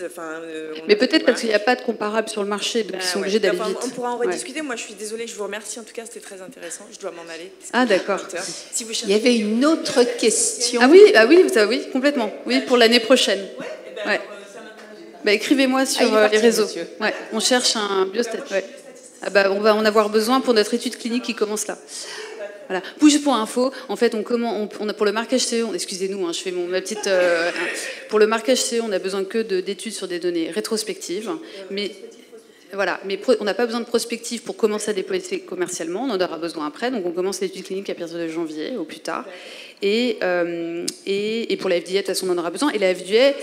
Mais peut-être parce qu'il n'y a pas de comparable sur le marché, donc ils sont obligés d'aller vite. On pourra en rediscuter. Moi, je suis désolée, je vous remercie. En tout cas, c'était très intéressant. Je dois m'en aller. Ah, d'accord. Si vous Il y avait une autre question. Ah oui, complètement. Oui, pour l'année prochaine. Ouais. Bah, écrivez-moi sur les réseaux. Ouais, on cherche un biostatisticien. Ouais. Ah bah, on va en avoir besoin pour notre étude clinique qui commence là. Voilà. Juste pour info, en fait, on a pour le marquage CE, excusez-nous, hein, je fais ma petite. Pour le marquage CE, on n'a besoin que d'études sur des données rétrospectives, mais voilà, mais on n'a pas besoin de prospective pour commencer à déployer commercialement. On en aura besoin après, donc on commence l'étude clinique à partir de janvier au plus tard. Et pour la FDA, de toute façon, on en aura besoin. Et la FDA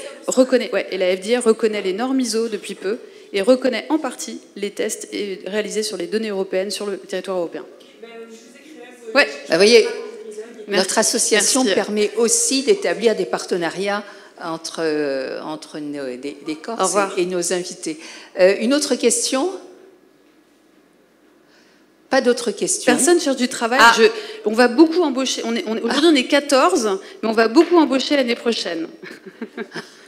reconnaît les normes ISO depuis peu et reconnaît en partie les tests réalisés sur les données européennes sur le territoire européen. Ouais. Vous voyez, notre association permet aussi d'établir des partenariats entre des Corses et nos invités. Une autre question? Pas d'autres questions? Personne cherche du travail. On va beaucoup embaucher. Aujourd'hui, on est 14, mais on va beaucoup embaucher l'année prochaine.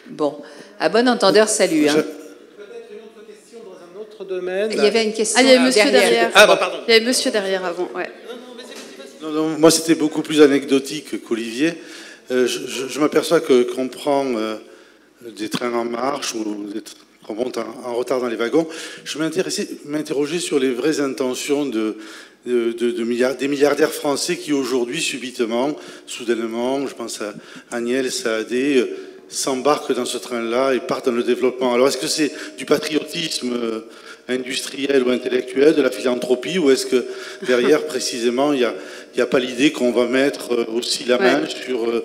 Bon, à bon entendeur, salut. Hein. Peut-être une autre question dans un autre domaine. Il y avait une question. Il y avait monsieur derrière. Ah, pardon. Il y avait monsieur derrière avant, ouais. Non, moi, c'était beaucoup plus anecdotique qu'Olivier. Je m'aperçois qu'on prend des trains en marche ou qu'on monte en retard dans les wagons. Je m'interrogeais sur les vraies intentions des milliardaires français qui, aujourd'hui, subitement, soudainement, je pense à Agnès, Saadé, s'embarquent dans ce train-là et partent dans le développement. Alors, est-ce que c'est du patriotisme industriel ou intellectuel, de la philanthropie, ou est-ce que derrière, précisément, il n'y a pas l'idée qu'on va mettre aussi la main sur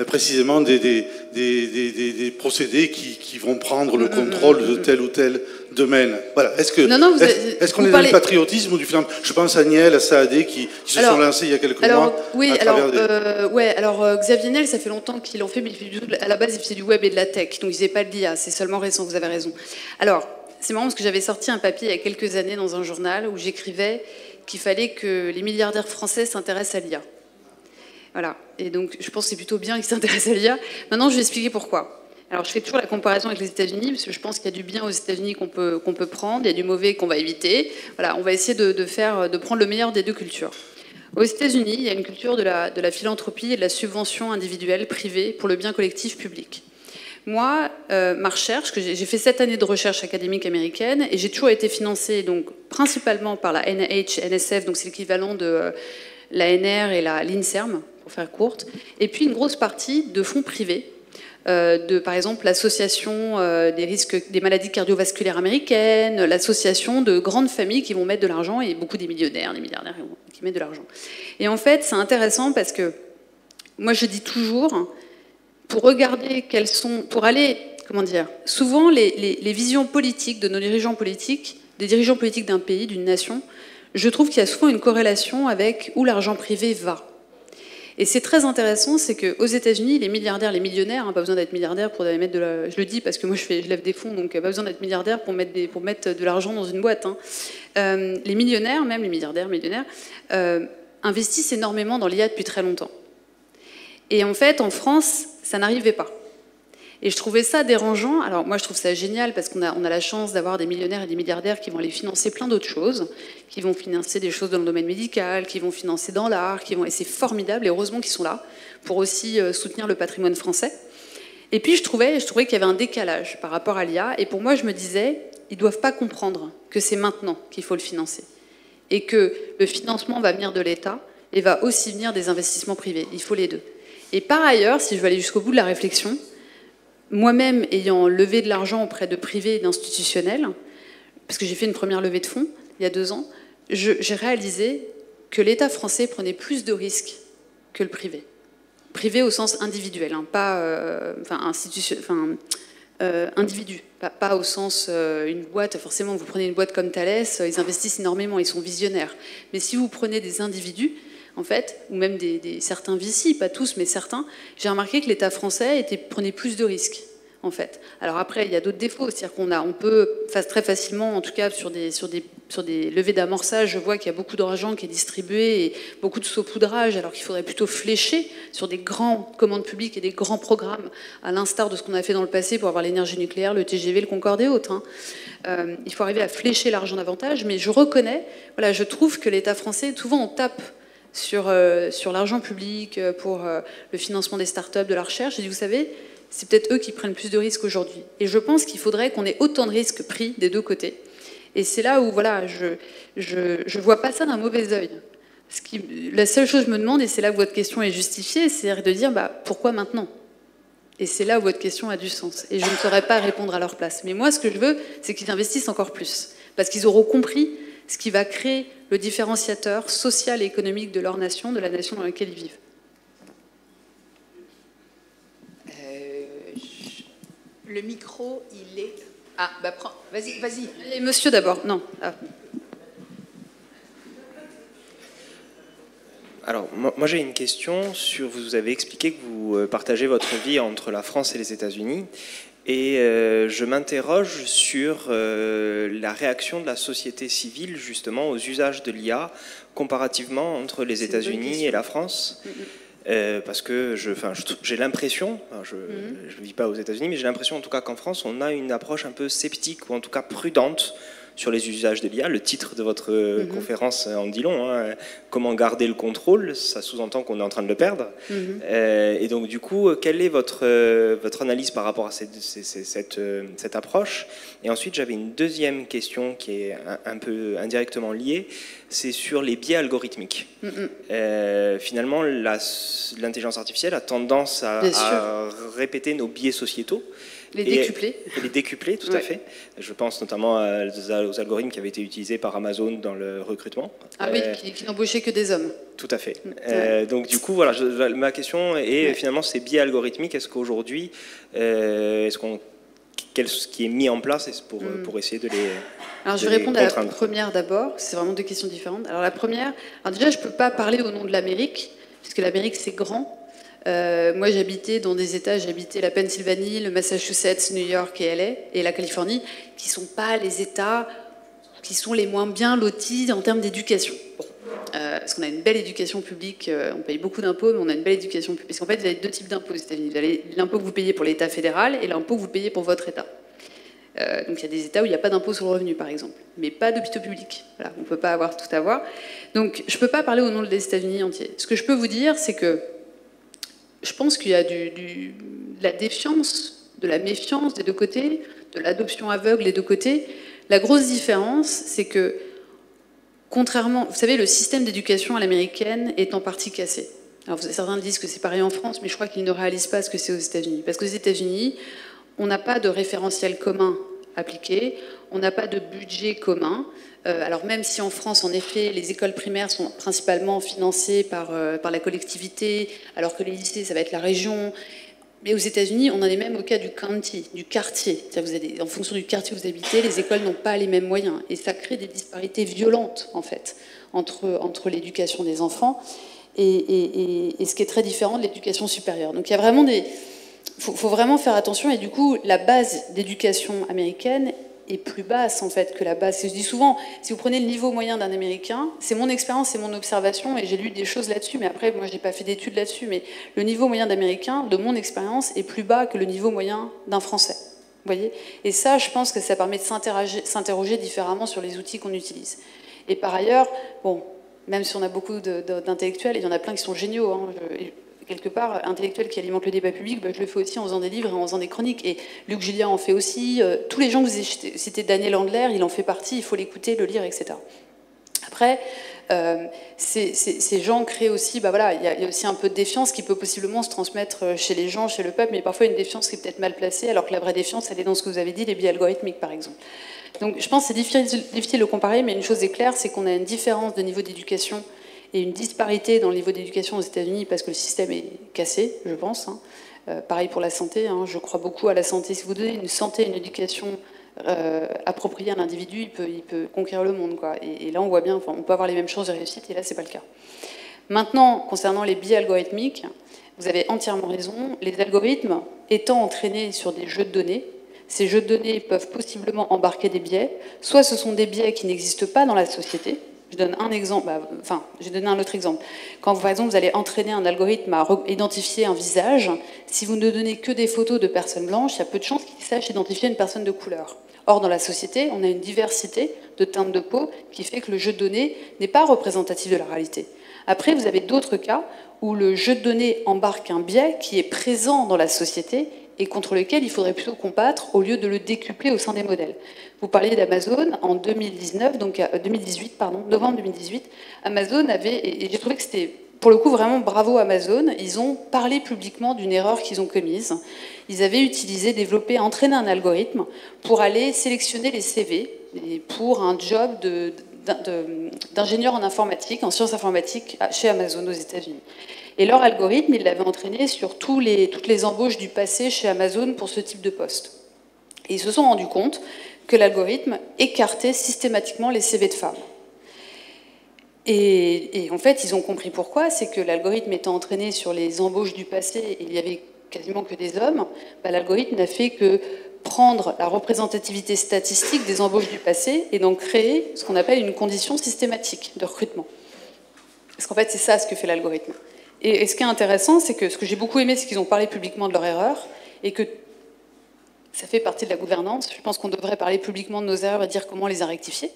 précisément des procédés qui vont prendre le contrôle de tel ou tel domaine? Voilà. Est-ce qu'on est dans le patriotisme ou du philanthropisme? Je pense à Niel, à Saadé qui se sont lancés il y a quelques mois. Oui, alors Xavier Niel, ça fait longtemps qu'il en fait, mais à la base, il faisait du web et de la tech, donc il faisait pas de l'IA, c'est seulement récent, vous avez raison. Alors, c'est marrant parce que j'avais sorti un papier il y a quelques années dans un journal où j'écrivais qu'il fallait que les milliardaires français s'intéressent à l'IA. Voilà. Et donc, je pense que c'est plutôt bien qu'ils s'intéressent à l'IA. Maintenant, je vais expliquer pourquoi. Alors, je fais toujours la comparaison avec les États-Unis parce que je pense qu'il y a du bien aux États-Unis qu'on peut prendre, il y a du mauvais qu'on va éviter. Voilà, on va essayer de prendre le meilleur des deux cultures. Aux États-Unis, il y a une culture de la philanthropie et de la subvention individuelle, privée, pour le bien collectif public. Moi, ma recherche, j'ai fait 7 années de recherche académique américaine et j'ai toujours été financée donc, principalement par la NIH, NSF, donc c'est l'équivalent de l'ANR et l'INSERM, pour faire courte, et puis une grosse partie de fonds privés, par exemple l'association des maladies cardiovasculaires américaines, l'association de grandes familles qui vont mettre de l'argent, et beaucoup des millionnaires, des milliardaires qui mettent de l'argent. Et en fait, c'est intéressant parce que moi je dis toujours, pour regarder pour aller, souvent les visions politiques de nos dirigeants politiques, des dirigeants politiques d'un pays, d'une nation, je trouve qu'il y a souvent une corrélation avec où l'argent privé va. Et c'est très intéressant, c'est qu'aux États-Unis, les milliardaires, les millionnaires, pas besoin d'être milliardaire pour mettre je le dis parce que moi je lève des fonds, donc pas besoin d'être milliardaire pour mettre de l'argent dans une boîte. Hein. Les millionnaires, même les milliardaires, millionnaires, investissent énormément dans l'IA depuis très longtemps. Et en fait, en France, ça n'arrivait pas. Et je trouvais ça dérangeant. Alors moi, je trouve ça génial parce qu'on a la chance d'avoir des millionnaires et des milliardaires qui vont aller financer plein d'autres choses, qui vont financer des choses dans le domaine médical, qui vont financer dans l'art, et c'est formidable, et heureusement qu'ils sont là pour aussi soutenir le patrimoine français. Et puis je trouvais qu'il y avait un décalage par rapport à l'IA, et pour moi, je me disais, ils ne doivent pas comprendre que c'est maintenant qu'il faut le financer, et que le financement va venir de l'État et va aussi venir des investissements privés. Il faut les deux. Et par ailleurs, si je veux aller jusqu'au bout de la réflexion, moi-même, ayant levé de l'argent auprès de privés et d'institutionnels, parce que j'ai fait une première levée de fonds il y a 2 ans, j'ai réalisé que l'État français prenait plus de risques que le privé. Privé au sens individuel, hein, pas individu, pas au sens une boîte. Forcément, vous prenez une boîte comme Thales, ils investissent énormément, ils sont visionnaires. Mais si vous prenez des individus, en fait, ou même certains VC, pas tous, mais certains, j'ai remarqué que l'État français prenait plus de risques, en fait. Alors après, il y a d'autres défauts, c'est-à-dire on peut très facilement, en tout cas sur des levées d'amorçage, je vois qu'il y a beaucoup d'argent qui est distribué et beaucoup de saupoudrage, alors qu'il faudrait plutôt flécher sur des grandes commandes publiques et des grands programmes, à l'instar de ce qu'on a fait dans le passé pour avoir l'énergie nucléaire, le TGV, le Concorde et autres. Hein. Il faut arriver à flécher l'argent davantage, mais je reconnais, voilà, je trouve que l'État français, souvent on tape sur l'argent public, pour le financement des startups, de la recherche. J'ai dit, vous savez, c'est peut-être eux qui prennent plus de risques aujourd'hui. Et je pense qu'il faudrait qu'on ait autant de risques pris des deux côtés. Et c'est là où, voilà, je vois pas ça d'un mauvais œil. La seule chose que je me demande, et c'est là où votre question est justifiée, c'est de dire, pourquoi maintenant ? Et c'est là où votre question a du sens. Et je ne saurais pas répondre à leur place. Mais moi, ce que je veux, c'est qu'ils investissent encore plus. Parce qu'ils auront compris ce qui va créer le différenciateur social et économique de leur nation, de la nation dans laquelle ils vivent. Le micro, il est... Ah, vas-y. Et monsieur d'abord, non. Ah. Alors, moi j'ai une question sur... Vous avez expliqué que vous partagez votre vie entre la France et les États-Unis. Et je m'interroge sur la réaction de la société civile justement aux usages de l'IA comparativement entre les États-Unis et la France. Parce que j'ai l'impression, je ne vis pas aux États-Unis, mais j'ai l'impression en tout cas qu'en France, on a une approche un peu sceptique ou en tout cas prudente sur les usages de l'IA. Le titre de votre conférence en dit long, hein, comment garder le contrôle, ça sous-entend qu'on est en train de le perdre. Et donc du coup, quelle est votre analyse par rapport à cette approche? Et ensuite, j'avais une deuxième question qui est un peu indirectement liée, c'est sur les biais algorithmiques. Finalement, l'intelligence artificielle a tendance à répéter nos biais sociétaux. Les décupler. Les décupler, tout à fait. Je pense notamment aux algorithmes qui avaient été utilisés par Amazon dans le recrutement. Ah oui, qui n'embauchaient que des hommes. Tout à fait. Donc du coup, voilà, ma question est finalement ces biais algorithmiques, est-ce qu'aujourd'hui, qu'est-ce qui est mis en place pour essayer de les... Alors je vais répondre à la première d'abord, c'est vraiment deux questions différentes. Alors la première, déjà je ne peux pas parler au nom de l'Amérique, puisque l'Amérique c'est grand. Moi j'habitais dans des États, j'habitais la Pennsylvanie, le Massachusetts, New York et LA, et la Californie, qui ne sont pas les États qui sont les moins bien lotis en termes d'éducation. Bon. Parce qu'on a une belle éducation publique, on paye beaucoup d'impôts, mais on a une belle éducation publique. Parce qu'en fait, vous avez deux types d'impôts aux États-Unis. Vous avez l'impôt que vous payez pour l'État fédéral et l'impôt que vous payez pour votre État. Donc il y a des États où il n'y a pas d'impôt sur le revenu, par exemple, mais pas d'hôpitaux publics. Voilà, on ne peut pas avoir tout avoir. Donc je ne peux pas parler au nom des États-Unis entiers. Ce que je peux vous dire, c'est que je pense qu'il y a de la défiance, de la méfiance des deux côtés, de l'adoption aveugle des deux côtés. La grosse différence, c'est que, contrairement... Vous savez, le système d'éducation à l'américaine est en partie cassé. Alors certains disent que c'est pareil en France, mais je crois qu'ils ne réalisent pas ce que c'est aux États-Unis. Parce qu'aux États-Unis, on n'a pas de référentiel commun appliqué, on n'a pas de budget commun. Alors même si en France, en effet, les écoles primaires sont principalement financées par la collectivité, alors que les lycées, ça va être la région. Mais aux États-Unis, on en est même au cas du county, du quartier. En fonction du quartier où vous habitez, les écoles n'ont pas les mêmes moyens. Et ça crée des disparités violentes, en fait, entre l'éducation des enfants et ce qui est très différent de l'éducation supérieure. Donc il y a vraiment faut vraiment faire attention. Et du coup, la base d'éducation américaine est plus basse en fait que la base. Je dis souvent, si vous prenez le niveau moyen d'un Américain, c'est mon expérience, c'est mon observation, et j'ai lu des choses là-dessus, mais après, moi, je n'ai pas fait d'études là-dessus, mais le niveau moyen d'Américain, de mon expérience, est plus bas que le niveau moyen d'un Français. Vous voyez? Et ça, je pense que ça permet de s'interroger différemment sur les outils qu'on utilise. Et par ailleurs, bon, même si on a beaucoup d'intellectuels, il y en a plein qui sont géniaux, hein, quelque part, intellectuel qui alimente le débat public, je le fais aussi en faisant des livres et en faisant des chroniques. Et Luc Julien en fait aussi. Tous les gens que vous avez cités, Daniel Andler, il en fait partie, il faut l'écouter, le lire, etc. Après, ces gens créent aussi, voilà, il y a aussi un peu de défiance qui peut possiblement se transmettre chez les gens, chez le peuple, mais parfois une défiance qui est peut-être mal placée, alors que la vraie défiance, elle est dans ce que vous avez dit, les biais algorithmiques, par exemple. Donc je pense que c'est difficile de comparer, mais une chose est claire, c'est qu'on a une différence de niveau d'éducation et une disparité dans le niveau d'éducation aux États-Unis parce que le système est cassé, je pense. Pareil pour la santé, hein, je crois beaucoup à la santé. Si vous donnez une santé, une éducation appropriée à l'individu, il peut conquérir le monde, quoi. Et là, on voit bien, on peut avoir les mêmes chances de réussite, et là, c'est pas le cas. Maintenant, concernant les biais algorithmiques, vous avez entièrement raison. Les algorithmes étant entraînés sur des jeux de données, ces jeux de données peuvent possiblement embarquer des biais. Soit ce sont des biais qui n'existent pas dans la société. Je donne un exemple, je vais donner un autre exemple. Quand, par exemple, vous allez entraîner un algorithme à identifier un visage, si vous ne donnez que des photos de personnes blanches, il y a peu de chances qu'il sache identifier une personne de couleur. Or, dans la société, on a une diversité de teintes de peau qui fait que le jeu de données n'est pas représentatif de la réalité. Après, vous avez d'autres cas où le jeu de données embarque un biais qui est présent dans la société et contre lequel il faudrait plutôt combattre au lieu de le décupler au sein des modèles. Vous parliez d'Amazon en 2019, donc 2018, pardon, novembre 2018. Amazon avait, et j'ai trouvé que c'était pour le coup vraiment bravo Amazon, ils ont parlé publiquement d'une erreur qu'ils ont commise. Ils avaient développé, entraîné un algorithme pour aller sélectionner les CV pour un job d'ingénieur en informatique, en sciences informatiques chez Amazon aux États-Unis. Et leur algorithme, ils l'avaient entraîné sur toutes les embauches du passé chez Amazon pour ce type de poste. Et ils se sont rendus compte que l'algorithme écartait systématiquement les CV de femmes. Et en fait, ils ont compris pourquoi. C'est que l'algorithme étant entraîné sur les embauches du passé, et il y avait quasiment que des hommes, l'algorithme n'a fait que prendre la représentativité statistique des embauches du passé et donc créer ce qu'on appelle une condition systématique de recrutement. Parce qu'en fait, c'est ça ce que fait l'algorithme. Et ce qui est intéressant, c'est que ce que j'ai beaucoup aimé, c'est qu'ils ont parlé publiquement de leur erreur et que ça fait partie de la gouvernance. Je pense qu'on devrait parler publiquement de nos erreurs et dire comment les a rectifiées.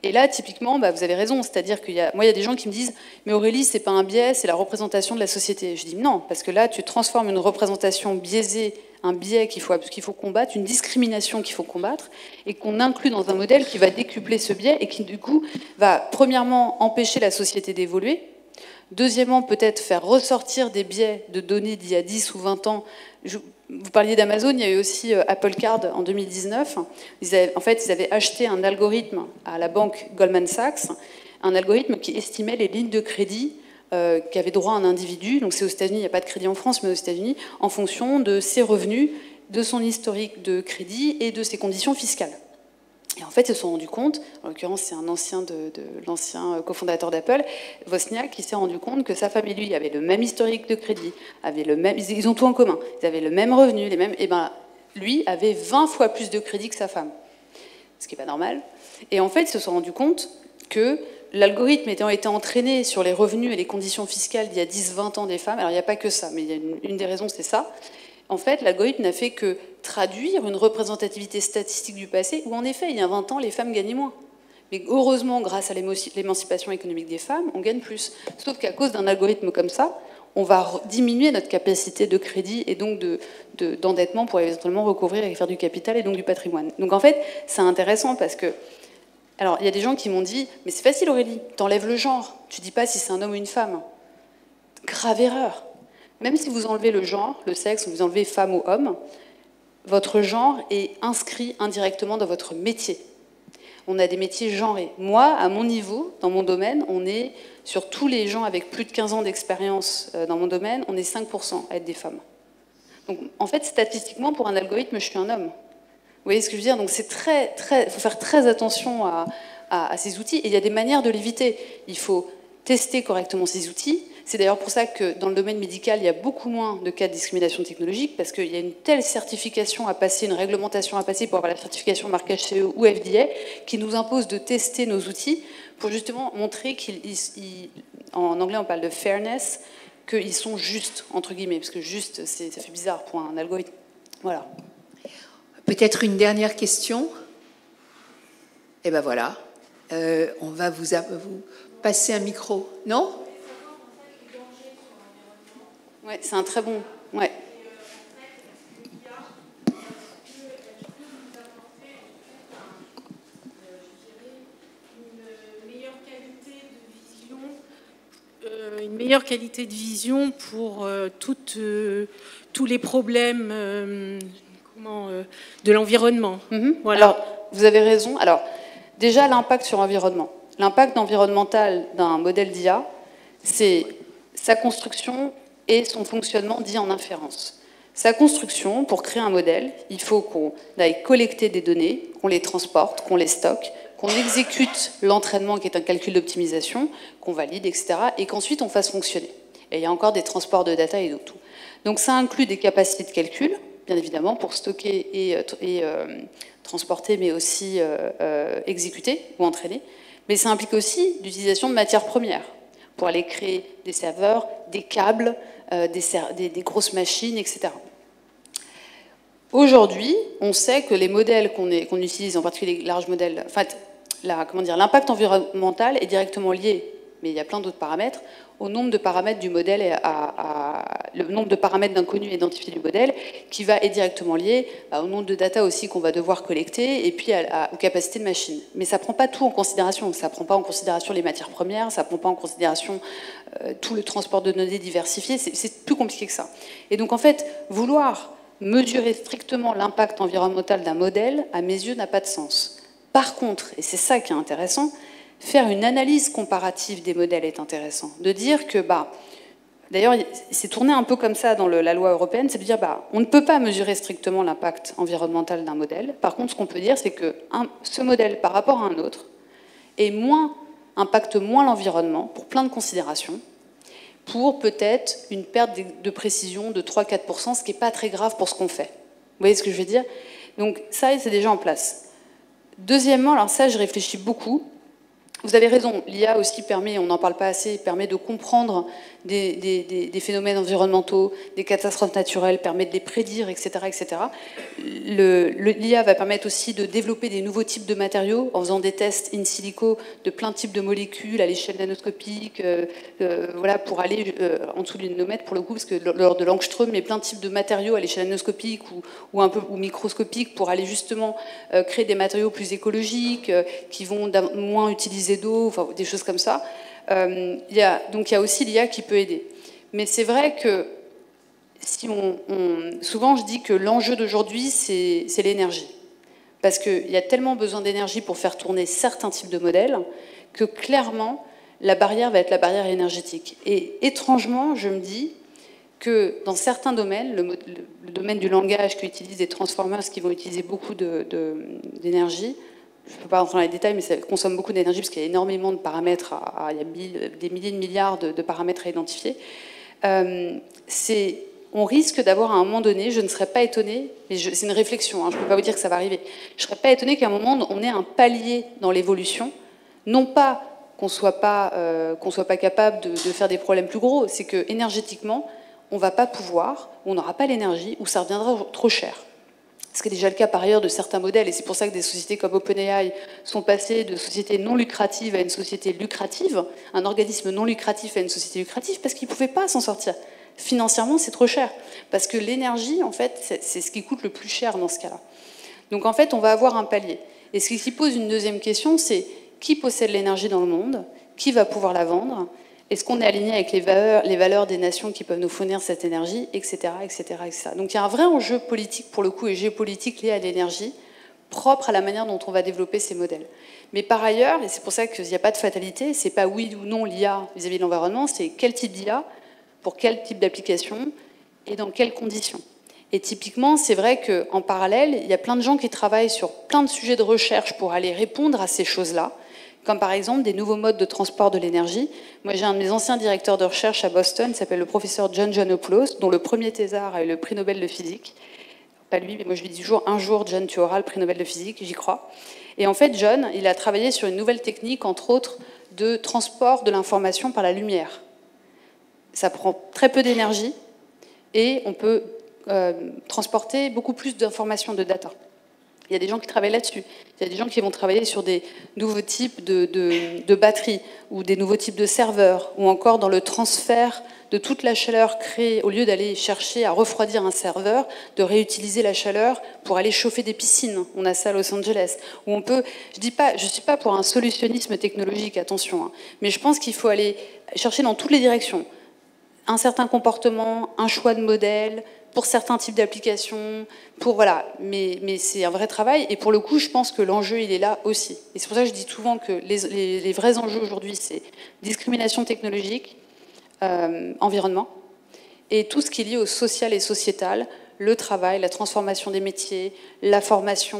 Et là, typiquement, vous avez raison, c'est-à-dire qu'il y a des gens qui me disent « Mais Aurélie, c'est pas un biais, c'est la représentation de la société. » Je dis non, parce que là, tu transformes une représentation biaisée, un biais qu'il faut combattre, une discrimination qu'il faut combattre, et qu'on inclut dans un modèle qui va décupler ce biais et qui, du coup, va, premièrement, empêcher la société d'évoluer. Deuxièmement, peut-être faire ressortir des biais de données d'il y a 10 ou 20 ans. Vous parliez d'Amazon, il y a eu aussi Apple Card en 2019. Ils avaient acheté un algorithme à la banque Goldman Sachs, un algorithme qui estimait les lignes de crédit qu'avait droit un individu, donc c'est aux États-Unis, il n'y a pas de crédit en France, mais aux États-Unis, en fonction de ses revenus, de son historique de crédit et de ses conditions fiscales. Et en fait, ils se sont rendus compte, en l'occurrence, c'est un ancien l'ancien cofondateur d'Apple, Wozniak, qui s'est rendu compte que sa femme et lui avaient le même historique de crédit, ils ont tout en commun, ils avaient le même revenu, lui avait 20 fois plus de crédit que sa femme, ce qui n'est pas normal. Et en fait, ils se sont rendus compte que l'algorithme ayant été entraîné sur les revenus et les conditions fiscales d'il y a 10-20 ans des femmes, alors il n'y a pas que ça, mais il y a une des raisons, c'est ça. En fait, l'algorithme n'a fait que traduire une représentativité statistique du passé où, en effet, il y a 20 ans, les femmes gagnaient moins. Mais heureusement, grâce à l'émancipation économique des femmes, on gagne plus. Sauf qu'à cause d'un algorithme comme ça, on va diminuer notre capacité de crédit et donc d'endettement pour éventuellement recouvrir et faire du capital et donc du patrimoine. Donc en fait, c'est intéressant parce que... Alors, il y a des gens qui m'ont dit « Mais c'est facile, Aurélie, t'enlèves le genre. Tu dis pas si c'est un homme ou une femme. » Grave erreur. Même si vous enlevez le genre, le sexe, vous enlevez femme ou homme, votre genre est inscrit indirectement dans votre métier. On a des métiers genrés. Moi, à mon niveau, dans mon domaine, on est, sur tous les gens avec plus de 15 ans d'expérience dans mon domaine, on est 5% à être des femmes. Donc, en fait, statistiquement, pour un algorithme, je suis un homme. Vous voyez ce que je veux dire? Donc, c'est il faut faire très attention à ces outils. Et il y a des manières de l'éviter. Il faut tester correctement ces outils. C'est d'ailleurs pour ça que dans le domaine médical, il y a beaucoup moins de cas de discrimination technologique, parce qu'il y a une telle certification à passer, une réglementation à passer pour avoir la certification marquage CE ou FDA, qui nous impose de tester nos outils pour justement montrer en anglais on parle de fairness, qu'ils sont justes, entre guillemets, parce que juste, ça fait bizarre pour un algorithme. Voilà. Peut-être une dernière question. Eh ben voilà, on va vous passer un micro. Non ? Ouais, c'est un très bon. Ouais. Une meilleure qualité de vision pour tous les problèmes de l'environnement. Voilà. Alors, vous avez raison. Alors, déjà, l'impact sur l'environnement. L'impact environnemental d'un modèle d'IA, c'est sa construction et son fonctionnement dit en inférence. Sa construction, pour créer un modèle, il faut qu'on aille collecter des données, qu'on les transporte, qu'on les stocke, qu'on exécute l'entraînement qui est un calcul d'optimisation, qu'on valide, etc., et qu'ensuite on fasse fonctionner. Et il y a encore des transports de data et d'autres. Donc ça inclut des capacités de calcul, bien évidemment, pour stocker et transporter, mais aussi exécuter ou entraîner. Mais ça implique aussi l'utilisation de matières premières pour aller créer des serveurs, des câbles, des grosses machines, etc. Aujourd'hui, on sait que les modèles qu'on utilise, en particulier les larges modèles, en fait, l'impact environnemental est directement lié, mais il y a plein d'autres paramètres, au nombre de paramètres du modèle et le nombre de paramètres d'inconnus identifiés du modèle, qui va être directement lié au nombre de data aussi qu'on va devoir collecter, et puis aux capacités de machine. Mais ça ne prend pas tout en considération. Ça ne prend pas en considération les matières premières, ça ne prend pas en considération tout le transport de données diversifié. C'est plus compliqué que ça. Et donc, en fait, vouloir mesurer strictement l'impact environnemental d'un modèle, à mes yeux, n'a pas de sens. Par contre, et c'est ça qui est intéressant, faire une analyse comparative des modèles est intéressant. De dire que, d'ailleurs, c'est tourné un peu comme ça dans la loi européenne, c'est de dire, on ne peut pas mesurer strictement l'impact environnemental d'un modèle. Par contre, ce qu'on peut dire, c'est que ce modèle, par rapport à un autre, impacte moins l'environnement, pour plein de considérations, pour peut-être une perte de précision de 3-4%, ce qui n'est pas très grave pour ce qu'on fait. Vous voyez ce que je veux dire? Donc ça, c'est déjà en place. Deuxièmement, alors ça, je réfléchis beaucoup. Vous avez raison, l'IA aussi permet, on n'en parle pas assez, permet de comprendre des phénomènes environnementaux, des catastrophes naturelles, permet de les prédire, etc. etc. L'IA va permettre aussi de développer des nouveaux types de matériaux en faisant des tests in silico de plein de types de molécules à l'échelle nanoscopique, voilà, pour aller en dessous du nanomètre pour le coup, parce que lors de l'angstrom, il y a plein de types de matériaux à l'échelle nanoscopique ou microscopique pour aller justement créer des matériaux plus écologiques, qui vont moins utiliser d'eau, enfin, des choses comme ça. Donc il y a aussi l'IA qui peut aider. Mais c'est vrai que souvent je dis que l'enjeu d'aujourd'hui, c'est l'énergie. Parce qu'il y a tellement besoin d'énergie pour faire tourner certains types de modèles que clairement, la barrière va être la barrière énergétique. Et étrangement, je me dis que dans certains domaines, le domaine du langage qui utilise des transformers qui vont utiliser beaucoup d'énergie, je ne peux pas rentrer dans les détails, mais ça consomme beaucoup d'énergie parce qu'il y a énormément de paramètres, il y a des milliers de milliards de paramètres à identifier. On risque d'avoir à un moment donné, je ne serais pas étonnée, mais c'est une réflexion, je ne peux pas vous dire que ça va arriver, je ne serais pas étonnée qu'à un moment, on ait un palier dans l'évolution, non pas qu'on ne soit pas capable de faire des problèmes plus gros, c'est que énergétiquement, on ne va pas pouvoir, on n'aura pas l'énergie, ou ça reviendra trop cher. Ce qui est déjà le cas par ailleurs de certains modèles, et c'est pour ça que des sociétés comme OpenAI sont passées de sociétés non lucratives à une société lucrative, un organisme non lucratif à une société lucrative, parce qu'ils ne pouvaient pas s'en sortir. Financièrement, c'est trop cher, parce que l'énergie, en fait, c'est ce qui coûte le plus cher dans ce cas-là. Donc en fait, on va avoir un palier. Et ce qui pose une deuxième question, c'est qui possède l'énergie dans le monde, qui va pouvoir la vendre, est-ce qu'on est aligné avec les valeurs des nations qui peuvent nous fournir cette énergie, etc., etc., etc. Donc il y a un vrai enjeu politique, pour le coup, et géopolitique lié à l'énergie, propre à la manière dont on va développer ces modèles. Mais par ailleurs, et c'est pour ça qu'il n'y a pas de fatalité, c'est pas oui ou non l'IA vis-à-vis de l'environnement, c'est quel type d'IA, pour quel type d'application, et dans quelles conditions. Et typiquement, c'est vrai qu'en parallèle, il y a plein de gens qui travaillent sur plein de sujets de recherche pour aller répondre à ces choses-là, comme par exemple des nouveaux modes de transport de l'énergie. Moi, j'ai un de mes anciens directeurs de recherche à Boston, qui s'appelle le professeur John Janopoulos, dont le premier thésard a eu le prix Nobel de physique. Pas lui, mais moi je lui dis toujours, un jour, John, tu auras le prix Nobel de physique, j'y crois. Et en fait, John, il a travaillé sur une nouvelle technique, entre autres, de transport de l'information par la lumière. Ça prend très peu d'énergie et on peut transporter beaucoup plus d'informations, de data. Il y a des gens qui travaillent là-dessus. Il y a des gens qui vont travailler sur des nouveaux types de batteries ou des nouveaux types de serveurs ou encore dans le transfert de toute la chaleur créée, au lieu d'aller chercher à refroidir un serveur, de réutiliser la chaleur pour aller chauffer des piscines. On a ça à Los Angeles. Où on peut, je ne suis pas pour un solutionnisme technologique, attention, hein, mais je pense qu'il faut aller chercher dans toutes les directions. Un certain comportement, un choix de modèle, pour certains types d'applications, voilà. Mais c'est un vrai travail. Et pour le coup, je pense que l'enjeu, il est là aussi. Et c'est pour ça que je dis souvent que les vrais enjeux aujourd'hui, c'est discrimination technologique, environnement, et tout ce qui est lié au social et sociétal, le travail, la transformation des métiers, la formation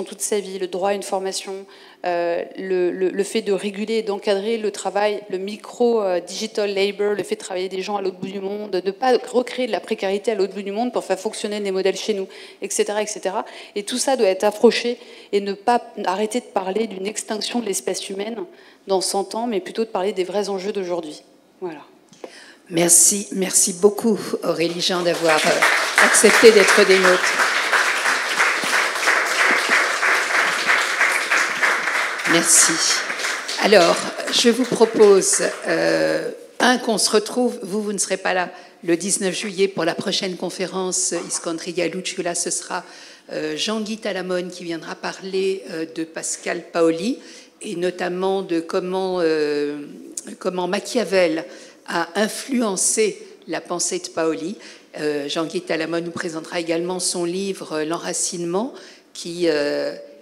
toute sa vie, le droit à une formation, le fait de réguler et d'encadrer le travail, le micro-digital labor, le fait de travailler des gens à l'autre bout du monde, de ne pas recréer de la précarité à l'autre bout du monde pour faire fonctionner des modèles chez nous, etc., etc. Et tout ça doit être approché et ne pas arrêter de parler d'une extinction de l'espèce humaine dans 100 ans, mais plutôt de parler des vrais enjeux d'aujourd'hui. Voilà. Merci beaucoup Aurélie Jean d'avoir accepté d'être des nôtres. Merci. Alors, je vous propose qu'on se retrouve, vous ne serez pas là le 19 juillet pour la prochaine conférence Iskandria Luciula, ce sera Jean-Guy Talamone qui viendra parler de Pascal Paoli et notamment de comment Machiavel a influencé la pensée de Paoli. Jean-Guy Talamone nous présentera également son livre « L'enracinement » qui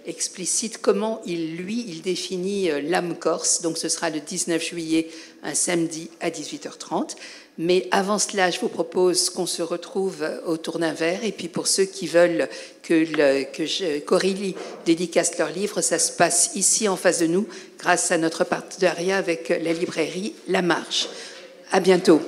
explicite comment il définit l'âme corse. Donc ce sera le 19 juillet, un samedi à 18h30. Mais avant cela, je vous propose qu'on se retrouve autour d'un verre. Et puis pour ceux qui veulent qu'Aurélie dédicace leur livre, ça se passe ici en face de nous, grâce à notre partenariat avec la librairie La Marge. À bientôt.